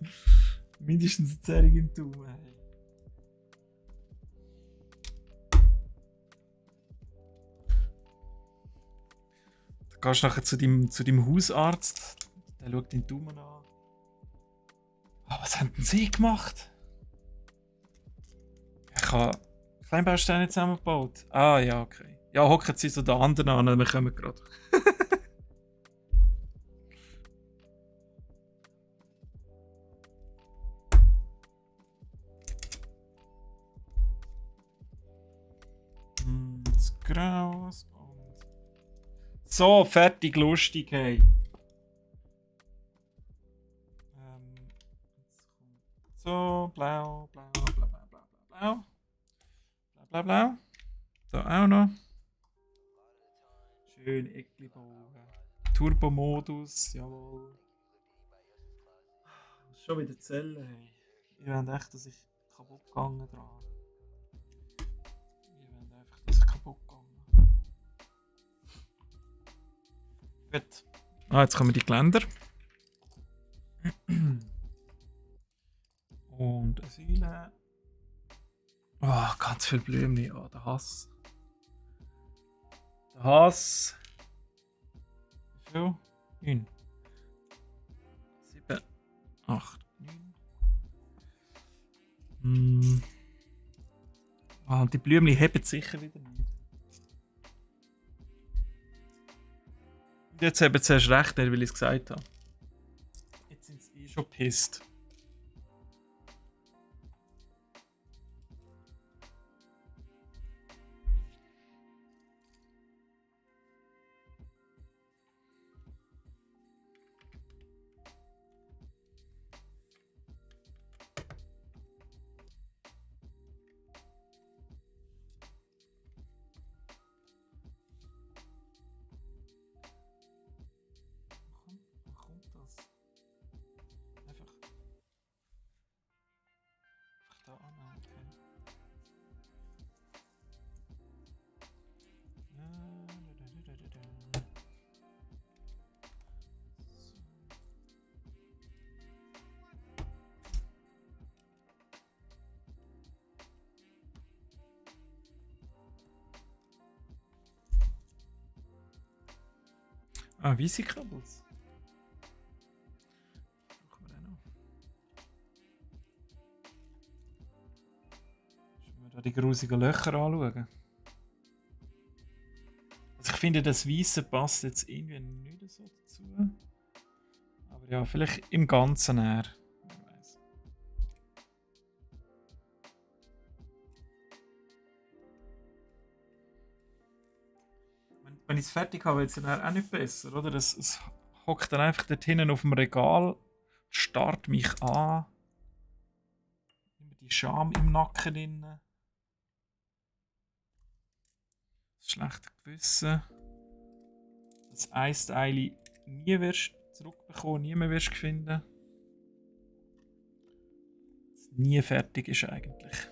Mindestens eine Zerrig im Daumen. Da gehst du nachher zu deinem Hausarzt. Der schaut den Daumen an. Oh, was haben denn Sie gemacht? Ich habe Kleinbausteine zusammengebaut. Ah, ja, okay. Ja, hocken Sie so den anderen an, wir kommen gerade. Das Graus und... So, fertig, lustig, hey. So, blau, blau, blau, blau, blau, blau, blau. Blau, blau, blau. Da auch noch. Schön Eckli-Bogen. Turbo-Modus, jawohl. Schon wieder Zellen, hey. Ich will echt, dass ich kaputt gegangen dran. Ich will einfach, dass ich kaputt gegangen. Gut. Ah, jetzt kommen die Geländer. Und Asile. Oh, ganz viel Blümchen. Oh, der Hass. Der Hass. Wie viel? 9. 7. 8. 9. Ah, und die Blümchen heben sicher wieder nicht. Und jetzt haben sie erst recht, weil ich es gesagt habe. Jetzt sind sie schon pisst. Ah, weiße Kabels. Brauchen wir auch noch. Müssen wir da die grusigen Löcher anschauen? Also ich finde, das Weiße passt jetzt irgendwie nicht so dazu. Aber ja, vielleicht im Ganzen eher. Wer weiß. Wenn ich es fertig habe, wird es dann auch nicht besser, oder? Es hockt dann einfach dort hinten auf dem Regal, starrt mich an. Immer die Scham im Nacken drin. Das schlechte Gewissen. Das Eisteil nie wirst zurückbekommen, nie mehr wirst finden. Das nie fertig ist eigentlich.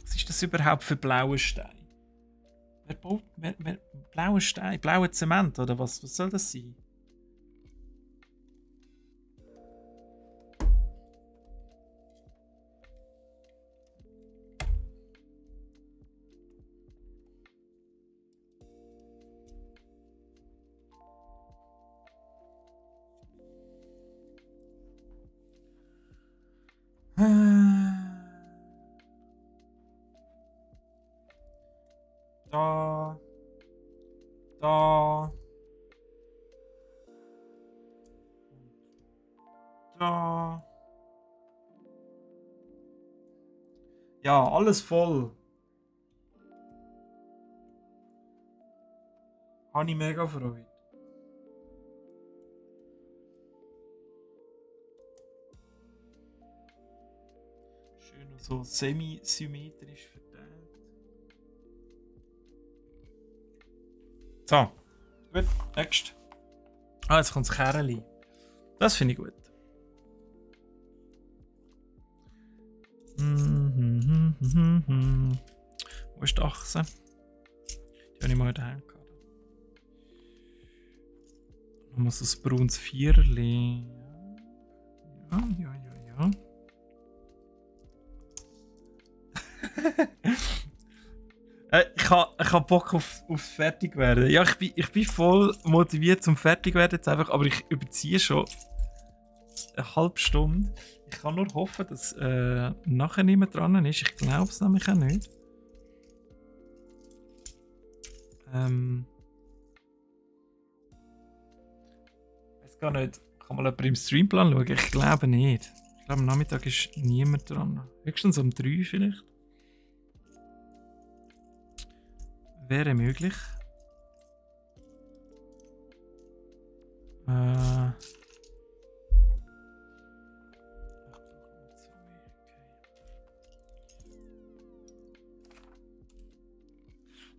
Was ist das überhaupt für blauer Stein? Wer baut blauen Stein? Blauen Zement oder was soll das sein? Da. Da. Da. Ja, alles voll. Habe ich mega Freude. Schön so semi-symmetrisch verteilt. So, gut, next. Ah, jetzt kommt das Kerli. Das finde ich gut. Wo ist die Achse? Die habe ich mal daheim gehabt. Nochmal so ein braunes Viererli. Ja. Ich hab Bock aufs Fertigwerden. Ja, ich bin voll motiviert zum Fertigwerden jetzt einfach, aber ich überziehe schon eine halbe Stunde. Ich kann nur hoffen, dass nachher niemand dran ist. Ich glaube es nämlich auch nicht. Ich weiß gar nicht. Kann mal jemand im Streamplan schauen? Ich glaube nicht. Ich glaube, am Nachmittag ist niemand dran. Höchstens um 3 vielleicht. Wäre möglich.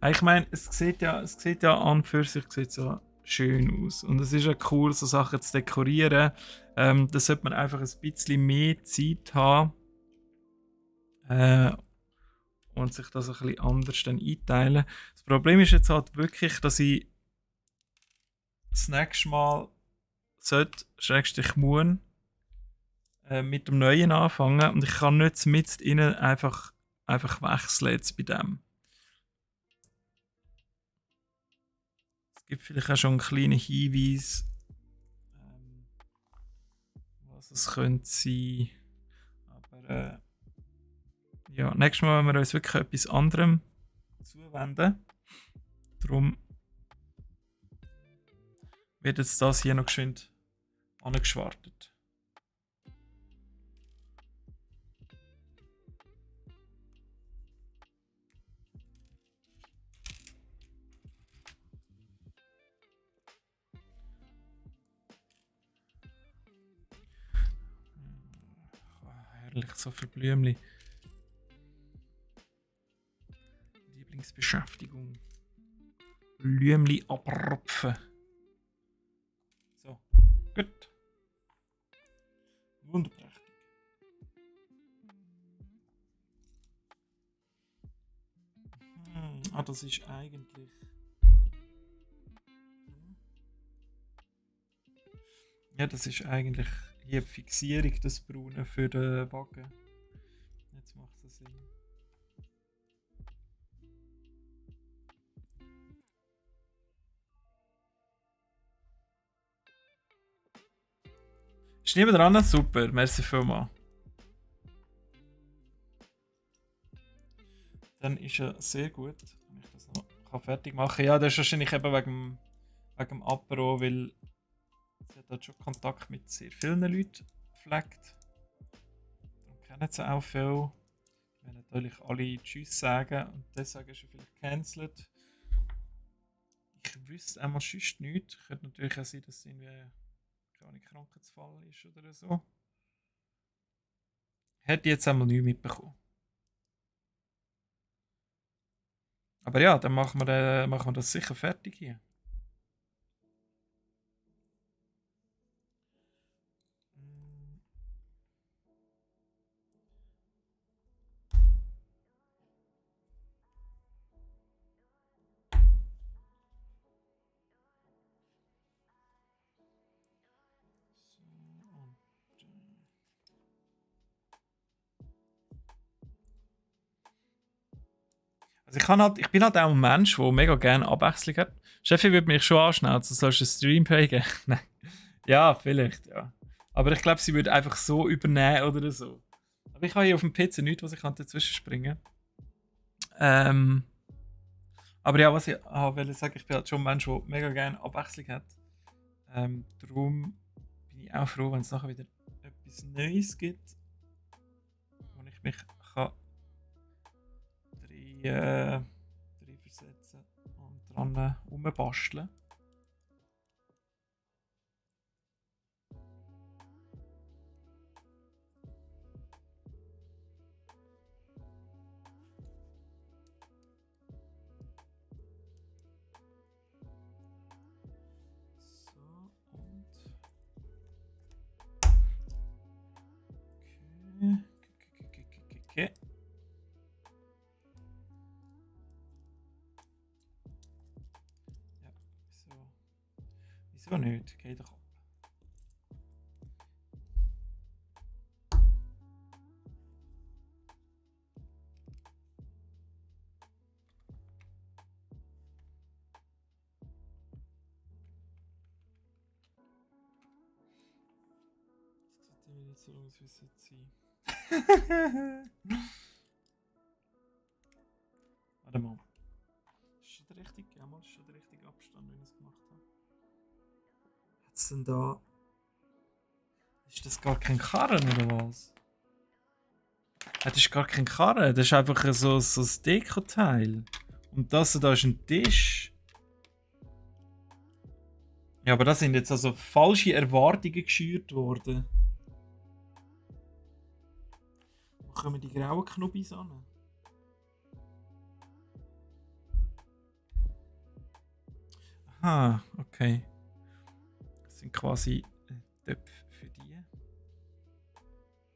Ich meine, es sieht ja an für sich sieht so schön aus. Und es ist ja cool, so Sachen zu dekorieren. Da sollte man einfach ein bisschen mehr Zeit haben. Und sich das ein bisschen anders dann einteilen. Das Problem ist jetzt halt wirklich, dass ich das nächste Mal Schrägstrich muss, mit dem Neuen anfangen und ich kann nicht mit ihnen einfach wechseln jetzt bei dem. Es gibt vielleicht auch schon einen kleinen Hinweis, was es könnte sein. Aber ja, nächstes Mal wollen wir uns wirklich etwas anderem zuwenden. Darum wird jetzt das hier noch geschwind angeschwartet. Herrlich, so viele Blümchen. Lieblingsbeschäftigung. Blümchen abrupfen. So, gut. Wunderprächtig. Das ist eigentlich... Ja, das ist eigentlich hier die Fixierung des Braunen für den Wagen. jetzt macht es Sinn. Ist niemand dran? Super, merci vielmals. Dann ist ja sehr gut, wenn ich das noch fertig machen kann. Ja, das ist wahrscheinlich eben wegen dem Apero, weil sie hat dort schon Kontakt mit sehr vielen Leuten gepflegt. Darum kennen sie auch viel. Wir werden natürlich alle Tschüss sagen und deswegen ist er vielleicht cancelled. Ich wüsste einmal sonst nichts. Könnte natürlich auch sein, dass es irgendwie ein Krankheitsfall ist oder so. Hätte ich jetzt einmal nichts mitbekommen. Aber ja, dann machen wir das sicher fertig hier. Also ich bin halt auch ein Mensch, der mega gerne Abwechslung hat. Steffi würde mich schon anschnauzen, also sollst du einen Streampay geben? Nein. Ja, vielleicht, ja. Aber ich glaube, sie würde einfach so übernehmen oder so. Aber ich habe hier auf dem PC nichts, was ich dazwischen springen kann. Aber ja, was ich wollte sagen, ich bin halt schon ein Mensch, der mega gerne Abwechslung hat. Darum bin ich auch froh, wenn es nachher wieder etwas Neues gibt, wo ich mich kann reinversetzen und dran rumbasteln. Okay. Ja, wieso nicht? Geh doch ab. Das sieht nicht so aus, wie es sein. Warte mal. Ist das richtig? Ja, mal, ist schon der richtige Abstand, wenn ich es gemacht habe. Hat's denn da. Ist das gar kein Karren oder was? Das ist gar kein Karren, das ist einfach so ein Dekoteil. Und das da ist ein Tisch. Ja, aber das sind jetzt also falsche Erwartungen geschürt worden. Wo kommen die grauen Knubbis an? Aha, okay. Das sind quasi Töpfe für die.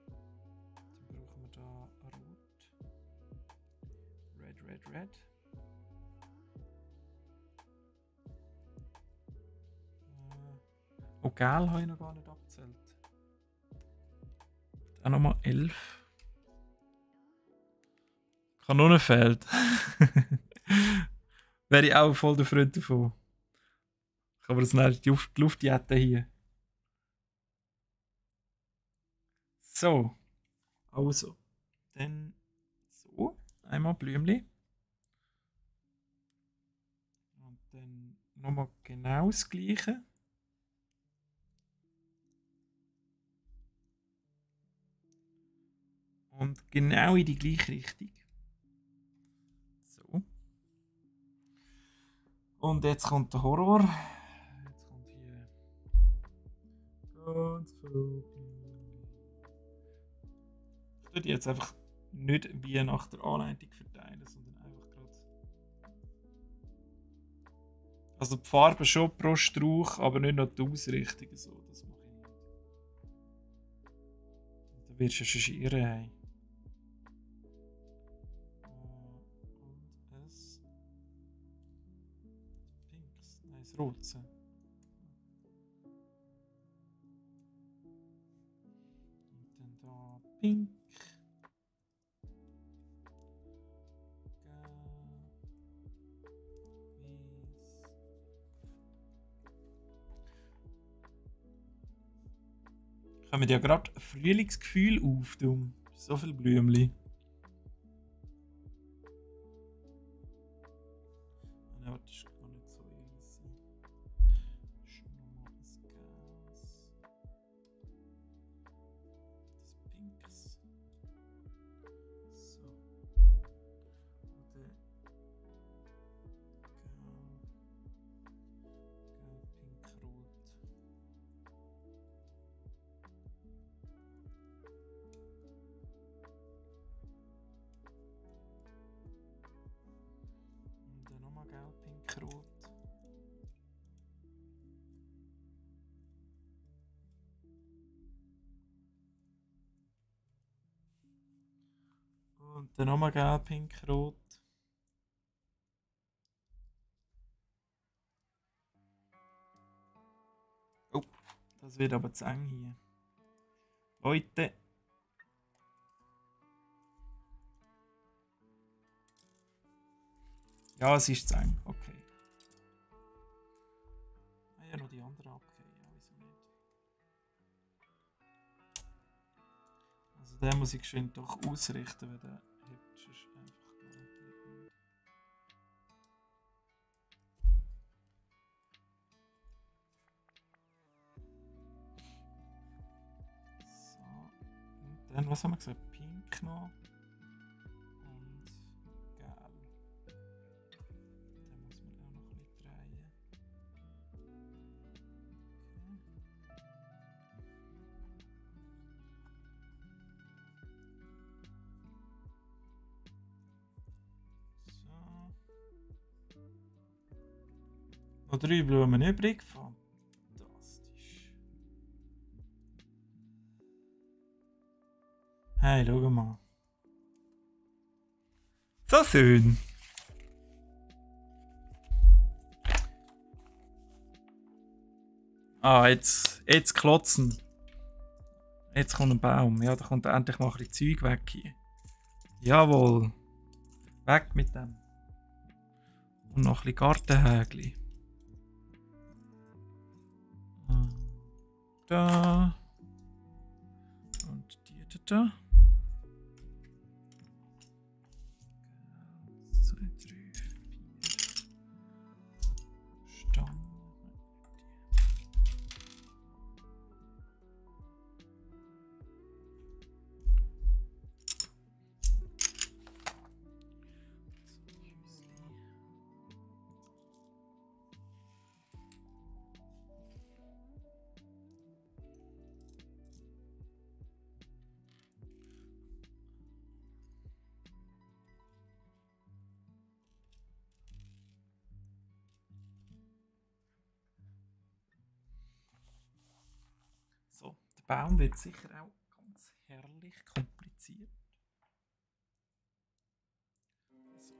Dann brauchen wir da Rot. Red. Oh, Gel habe ich noch gar nicht abgezählt. Auch nochmal 11. Kanone fehlt. Wäre ich auch voll der Freund davon. Kann man das nicht die Luft jetten hier. So. Also. Dann so. Einmal Blümli. Und dann nochmal genau das Gleiche. Und genau in die gleiche Richtung. So. Und jetzt kommt der Horror. Jetzt kommt hier ganz viel. Ich tue die jetzt einfach nicht wie nach der Anleitung verteilen, sondern einfach gerade. Also die Farbe schon pro Strauch, aber nicht noch die Ausrichtung. So, das mache ich nicht. Da wirst du schon irre haben. Und es. Pinks. Nein, das Rote. Und dann da pink. kommen ja gerade Frühlingsgefühl auf, du. So viel Blümchen. Ja, das ist gar nicht so easy. Schon mal das Gas. Das Pinks. So. Und dann Pink, Rot. Und dann nochmal gelb, pink, rot. Und dann nochmal gelb, pink, rot. Oh, das wird aber zu eng hier. Leute. Ja, es ist zu eng. Okay. Ah ja, noch die andere abgehen. Ja, wieso nicht? Also den muss ich geschwind doch ausrichten, weil der hebt sonst einfach garantiert nicht. So. Und dann, was haben wir gesagt? Pink noch. Und gelb. Den muss man auch noch ein bisschen drehen. So. Noch 3 Blumen übrig. Fantastisch. Hey, schau mal. So schön. Ah, jetzt klotzen. Jetzt kommt ein Baum. Ja, da kommt endlich mal ein bisschen Zeug weg hier. Jawohl. Weg mit dem. Und noch ein bisschen Gartenhägli. Da. Und die da. 1, 2, 3, 4. Stamm. So, der Baum wird sicher auch ganz herrlich kompliziert. So,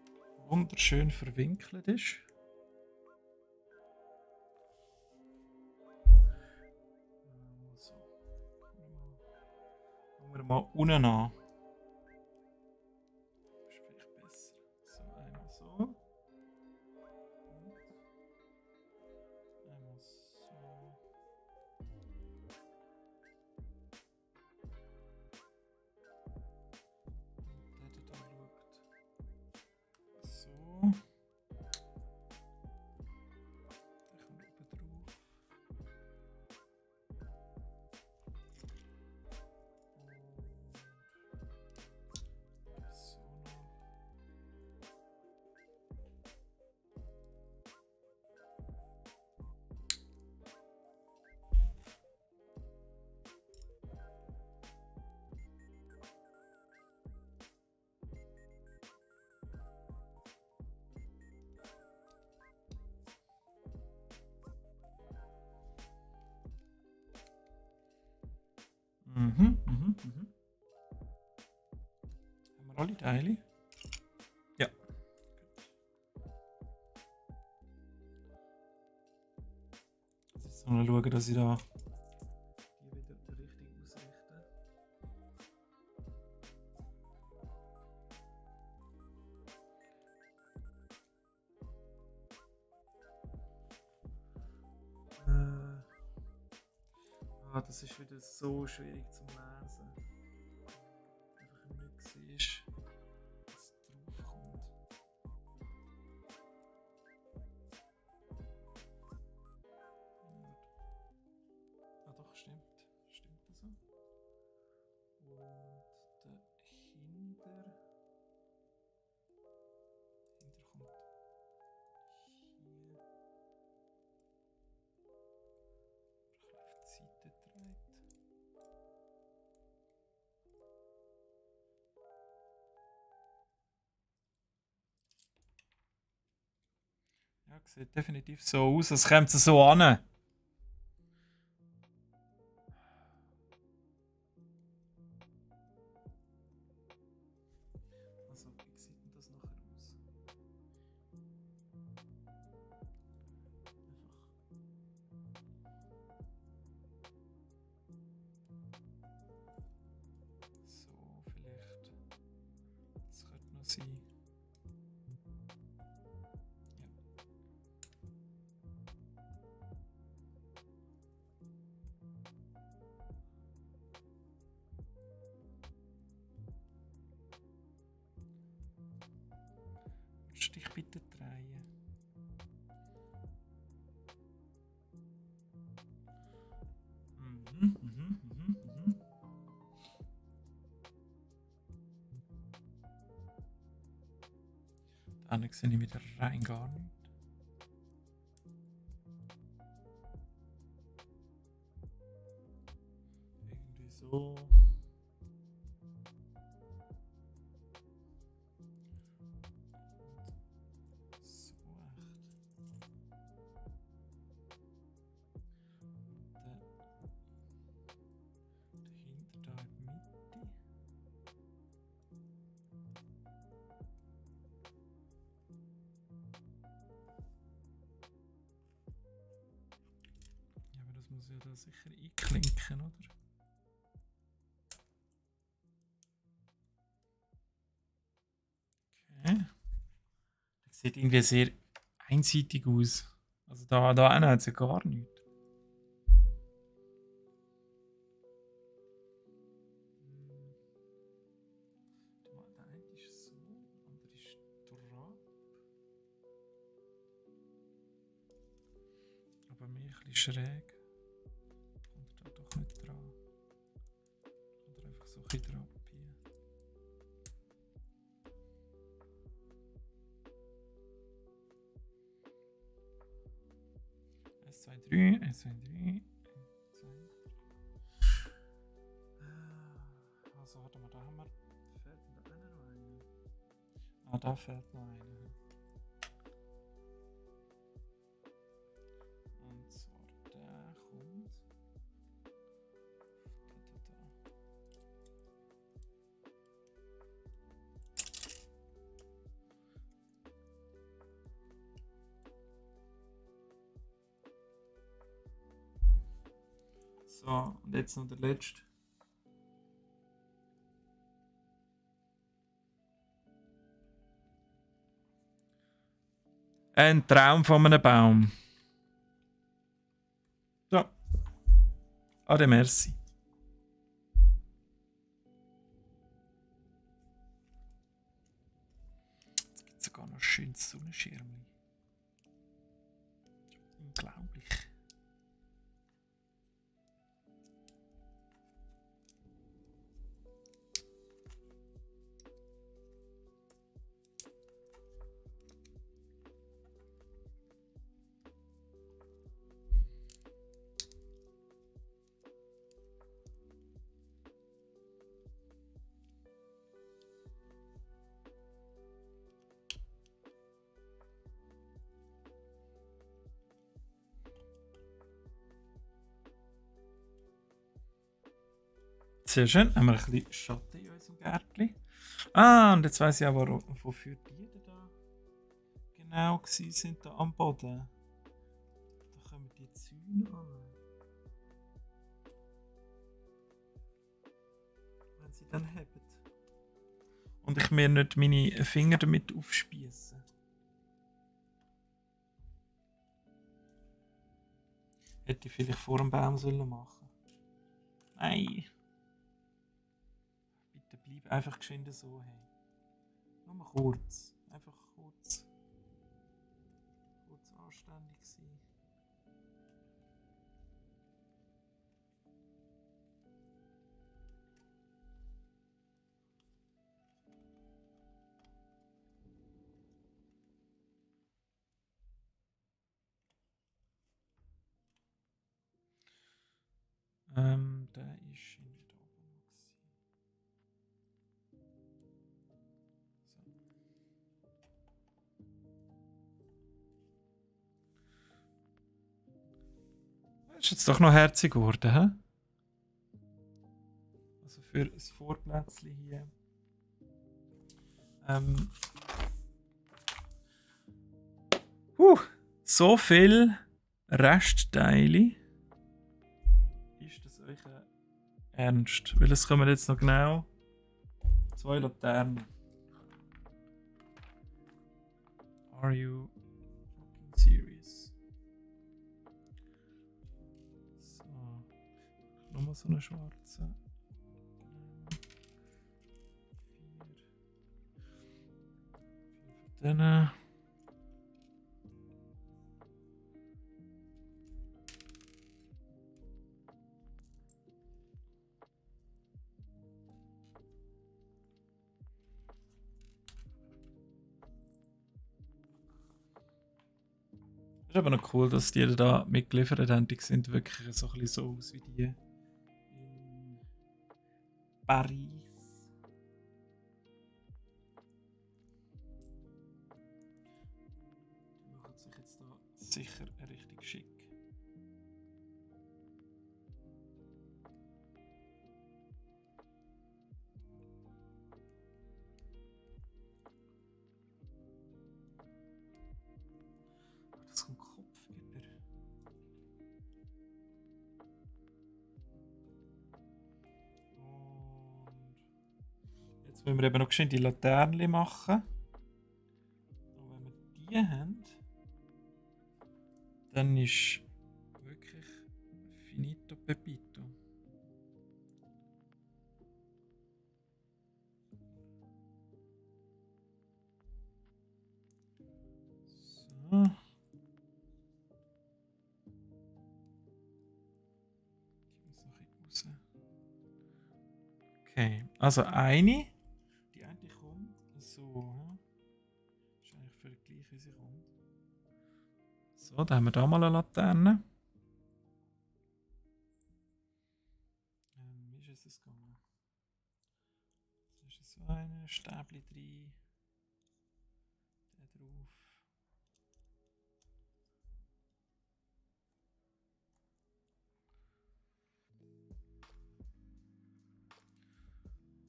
wunderschön verwinkelt ist. So, fangen wir mal unten an. Das ist vielleicht besser. So, einmal so. Einmal so. Der da schaut so. Der kommt oben drauf. Und so noch. Mhm. Haben wir alle Teile? Ja. Jetzt mal schauen, dass ich da die wieder richtig ausrichte. Ah, das ist wieder so schwierig zum Lesen. Einfach nicht siehst, was draufkommt. Ah doch, stimmt. Stimmt das so? Und dahinter kommt hier. Auf die Seite dreht. Ja, sieht definitiv so aus, als kommt es so an. Also, wie sieht denn das nachher aus? So, vielleicht. Das könnte noch sein. Würdest du dich bitte drehen? Dann sehe ich wieder rein gar nicht. Irgendwie so. Muss ja da sicher einklinken, oder? Okay. Das sieht irgendwie sehr einseitig aus. Also da hat es ja gar nichts. Der eine ist so, der andere ist dran. Aber mir ein bisschen schräg. Kommt da doch nicht dran. Kommt einfach so ein bisschen dran. 1, 2, 3, 1, 2, 3. Also, warte mal, da haben wir. Fehlt da einer noch einer? Ah, da fehlt noch einer. Und zwar der kommt. So, und jetzt noch der letzte. Ein Traum von einem Baum. So. Ade, merci. Jetzt gibt es sogar noch ein schönes Sonnenschirm. Unglaublich. Sehr schön. Haben wir ein bisschen Schatten in unserem Gärtchen. Ah, und jetzt weiss ich auch, wofür die da genau sind da am Boden. Da kommen die Zäune an. Wenn sie dann haben. Und ich mir nicht meine Finger damit aufspießen. Hätte ich vielleicht vor dem Baum sollen machen. Nein. Bitte bleib einfach geschwind so. Hey. Nur mal kurz. Einfach kurz. Kurz anständig sein. Der ist in der oben. So. Ist jetzt doch noch herzig geworden, hä? Also für ein Vorplätzchen hier. So viel Restteile. Ist das euch ernst? Weil es kommen jetzt noch genau 2 Laternen. Are you fucking serious? So. Nochmal so eine schwarze. 4 von denen. Ist aber noch cool, dass die da mitgeliefert haben. Die sehen wirklich so ein bisschen so aus wie die in Paris. Die machen sich jetzt da sicher richtig schick. Das kommt Kopf über. Und jetzt müssen wir eben noch schön die Laternen machen. Und wenn wir die haben, dann ist wirklich finito pepito. So. Okay, also eine. Die eine kommt so. Ist eigentlich völlig gleich, wie sie kommt. So, dann haben wir da mal eine Laterne. Wie ist es gegangen? Das ist so eine, Stäbli drin. Der drauf.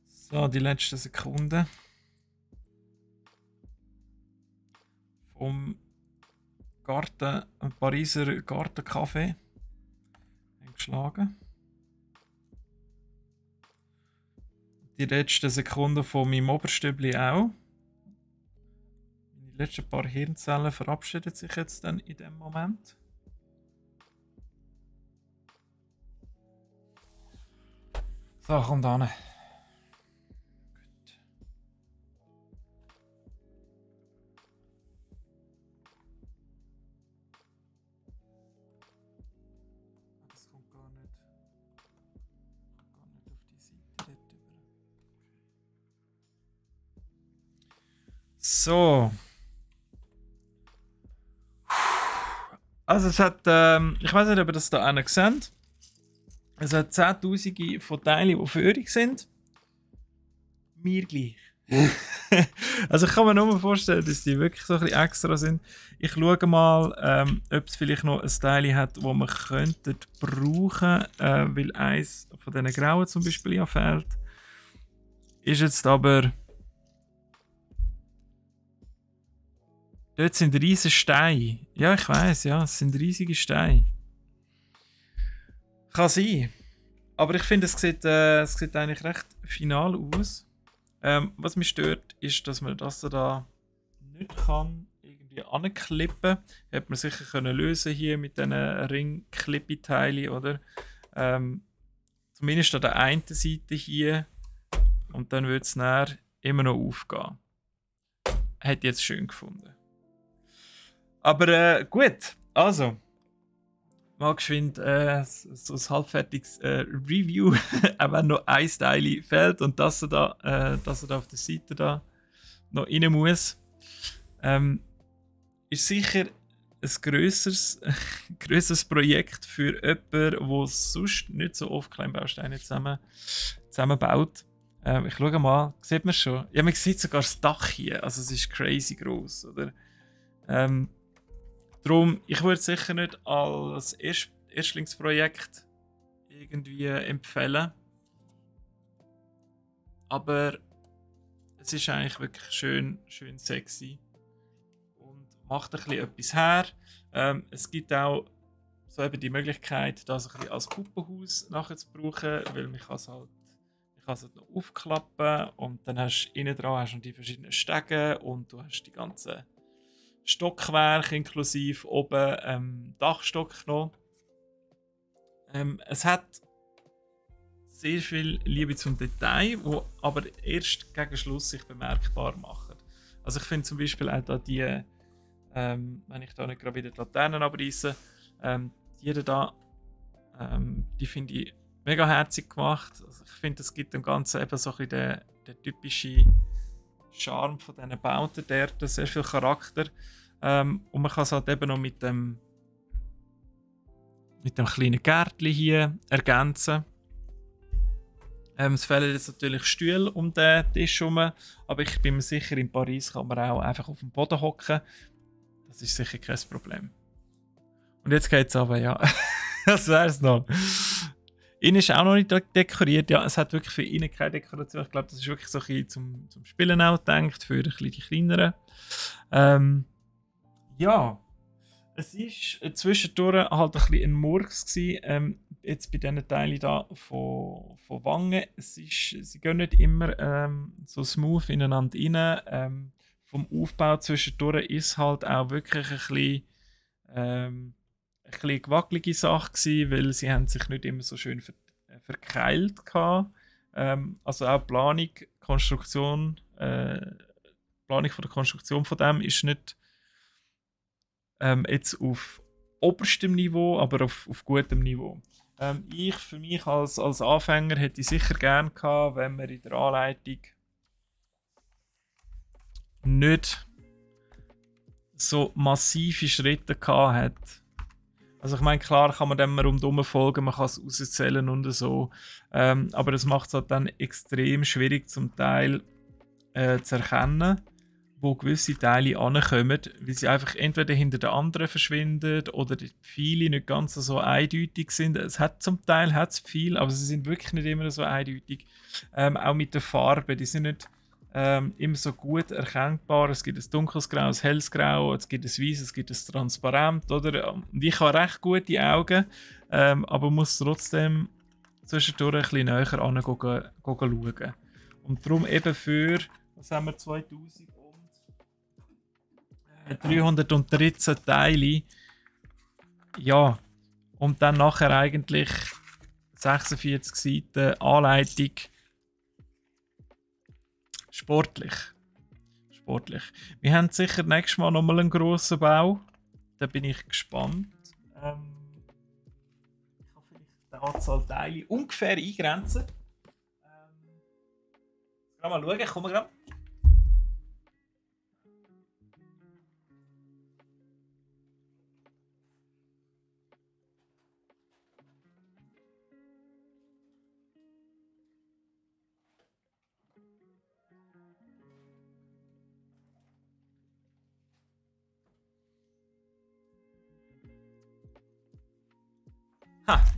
So, die letzten Sekunden vom Garten, Pariser Gartencafé geschlagen. Die letzten Sekunden von meinem Oberstübli auch. Die letzten paar Hirnzellen verabschieden sich jetzt dann in dem Moment. So, kommt an. So. Also es hat, ich weiß nicht, ob ihr das da einen seht. Es hat 10'000 von Teilen, die Führung sind. Mir gleich. Also ich kann mir nur vorstellen, dass die wirklich so ein bisschen extra sind. Ich schaue mal, ob es vielleicht noch ein Teil hat, das man könnte brauchen, weil eins von diesen grauen zum Beispiel ja fehlt. Ist jetzt aber... Dort sind riesige Steine. Ja, ich weiß, ja, es sind riesige Steine. Kann sein. Aber ich finde, es sieht eigentlich recht final aus. Was mich stört, ist, dass man das da nicht kann irgendwie anklippen. Hätte man sicher können lösen hier mit diesen Ring-Clippy-Teilen, oder? Zumindest an der einen Seite hier. Und dann wird es näher immer noch aufgehen. Hätte ich jetzt schön gefunden. Aber gut, also. Mal geschwind so ein halbfertiges Review, auch wenn noch ein Teil fehlt und dass er da auf der Seite da noch rein muss. Ist sicher ein grösseres Projekt für jemanden, der sonst nicht so oft Kleinbausteine zusammenbaut. Ich schaue mal, sieht man schon? Ja, man sieht sogar das Dach hier, also es ist crazy gross, oder? Darum, ich würde es sicher nicht als Erstlingsprojekt irgendwie empfehlen. Aber es ist eigentlich wirklich schön sexy. Und macht ein bisschen etwas her. Es gibt auch so eben die Möglichkeit, das ein bisschen als Puppenhaus nachher zu brauchen, weil man kann es halt noch aufklappen und dann hast du innen dran noch die verschiedenen Stege und du hast die ganzen Stockwerke inklusive oben Dachstock noch. Es hat sehr viel Liebe zum Detail, wo aber erst gegen Schluss sich bemerkbar machen. Also ich finde zum Beispiel auch da die, wenn ich da nicht gerade wieder die Laternen abreisse, die da, die finde ich mega herzig gemacht. Also ich finde, das gibt dem Ganzen eben so ein bisschen den typischen Charme von diesen Bauten, der hat sehr viel Charakter. Und man kann es halt eben noch mit dem kleinen Gärtchen hier ergänzen. Es fehlen jetzt natürlich Stühle um den Tisch herum, aber ich bin mir sicher, in Paris kann man auch einfach auf dem Boden hocken. Das ist sicher kein Problem. Und jetzt geht es aber, ja. Das wäre es noch. Innen ist auch noch nicht dekoriert. Ja, es hat wirklich für innen keine Dekoration. Ich glaube, das ist wirklich so ein bisschen zum Spielen auch gedacht, für ein bisschen die kleineren. Ja, es war zwischendurch halt ein bisschen ein Murks gewesen. Jetzt bei diesen Teilen hier von Wangen. Sie gehen nicht immer so smooth ineinander rein. Vom Aufbau zwischendurch ist halt auch wirklich ein bisschen gewackelige Sache gewesen, weil sie haben sich nicht immer so schön verkeilt gehabt. Also auch Planung von der Konstruktion von dem ist nicht jetzt auf oberstem Niveau, aber auf gutem Niveau. Ich für mich als Anfänger hätte ich sicher gerne gehabt, wenn man in der Anleitung nicht so massive Schritte gehabt hat. Also ich meine, klar kann man dem rundherum folgen, man kann es rauszählen und so, aber es macht es halt dann extrem schwierig zum Teil zu erkennen, wo gewisse Teile ankommen, weil sie einfach entweder hinter den anderen verschwinden oder die Pfeile nicht ganz so eindeutig sind. Es hat zum Teil Pfeile, aber sie sind wirklich nicht immer so eindeutig. Auch mit der Farbe, die sind nicht immer so gut erkennbar. Es gibt ein dunkles Grau, ein helles Grau, es gibt ein Weiß, es gibt ein Transparent, oder? Und ich habe recht gute Augen, aber muss trotzdem zwischendurch ein bisschen näher schauen. Und darum eben für, was haben wir, 2313 Teile, ja, und dann nachher eigentlich 46 Seiten Anleitung. Sportlich. Wir haben sicher nächstes Mal nochmal einen grossen Bau. Da bin ich gespannt. Ich kann vielleicht die Anzahl Teile ungefähr eingrenzen. Mal schauen, kommen wir gerade.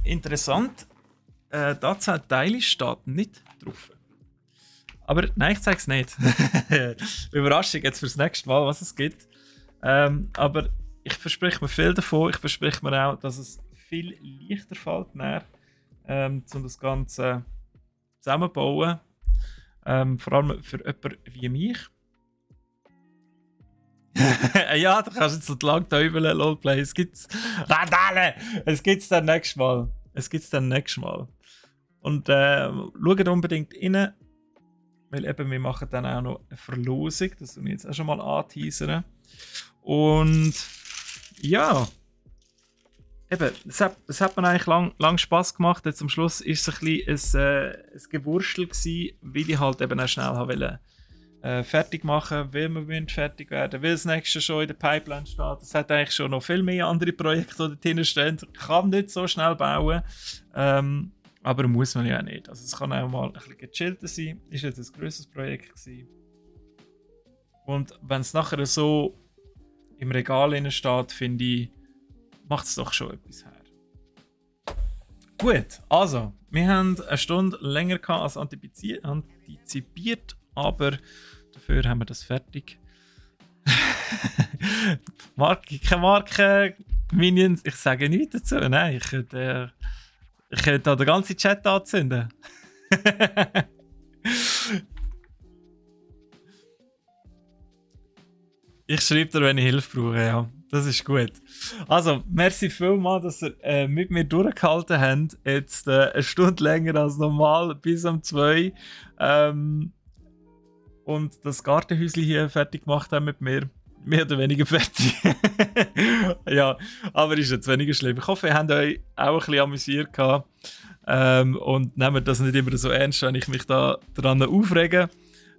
Interessant. Die Anzahl Teile steht nicht drauf. Aber nein, ich zeige es nicht. Überraschung jetzt fürs nächste Mal, was es gibt. Aber ich verspreche mir viel davon. Ich verspreche mir auch, dass es viel leichter fällt, um das Ganze zusammenzubauen. Vor allem für jemanden wie mich. Ja, du kannst jetzt so lang da übeln, Lolplay. Es gibt's. Randale! Es gibt's dann nächstes Mal. Und schaut unbedingt rein, weil eben wir machen dann auch noch eine Verlosung, das tue ich jetzt auch schon mal anteasern. Und ja, eben, es hat mir eigentlich lang Spass gemacht. Jetzt am Schluss war es ein bisschen ein Gewurstel gewesen, weil ich halt eben auch schnell wollte fertig machen, weil wir fertig werden, weil das nächste schon in der Pipeline steht. Es hat eigentlich schon noch viel mehr andere Projekte, die da drin stehen. Ich kann nicht so schnell bauen, aber muss man ja auch nicht. Also es kann auch mal ein bisschen gechillter sein. Ist jetzt ein grosses Projekt gewesen. Und wenn es nachher so im Regal steht, finde ich, macht es doch schon etwas her. Gut, also, wir haben eine Stunde länger als antizipiert, aber dafür haben wir das fertig. Keine Marke, Minions, ich sage nichts dazu. Nein, ich könnte da den ganzen Chat anzünden. Ich schreibe dir, wenn ich Hilfe brauche, ja. Das ist gut. Also, merci vielmals, dass ihr mit mir durchgehalten habt. Jetzt eine Stunde länger als normal, bis um 2. Und das Gartenhäuschen hier fertig gemacht haben mit mir. Mehr oder weniger fertig. Ja, aber ist jetzt weniger schlimm. Ich hoffe, ihr habt euch auch ein bisschen amüsiert gehabt. Und nehmt das nicht immer so ernst, wenn ich mich da dran aufrege.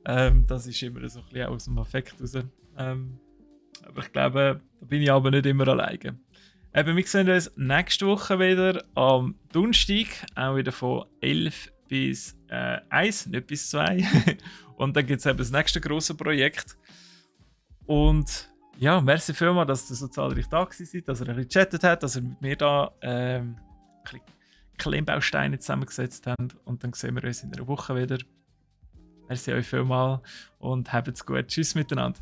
Das ist immer so ein bisschen aus dem Affekt raus. Aber ich glaube, da bin ich aber nicht immer alleine. Eben, wir sehen uns nächste Woche wieder am Donnerstag, auch wieder von 11 bis 1, nicht bis 2. Und dann gibt es eben das nächste grosse Projekt. Und ja, merci vielmals, dass ihr so zahlreich da seid, dass ihr ein bisschen gechattet habt, dass ihr mit mir da ein bisschen Klemmbausteine zusammengesetzt habt. Und dann sehen wir uns in einer Woche wieder. Merci euch vielmals und habt's gut. Tschüss miteinander.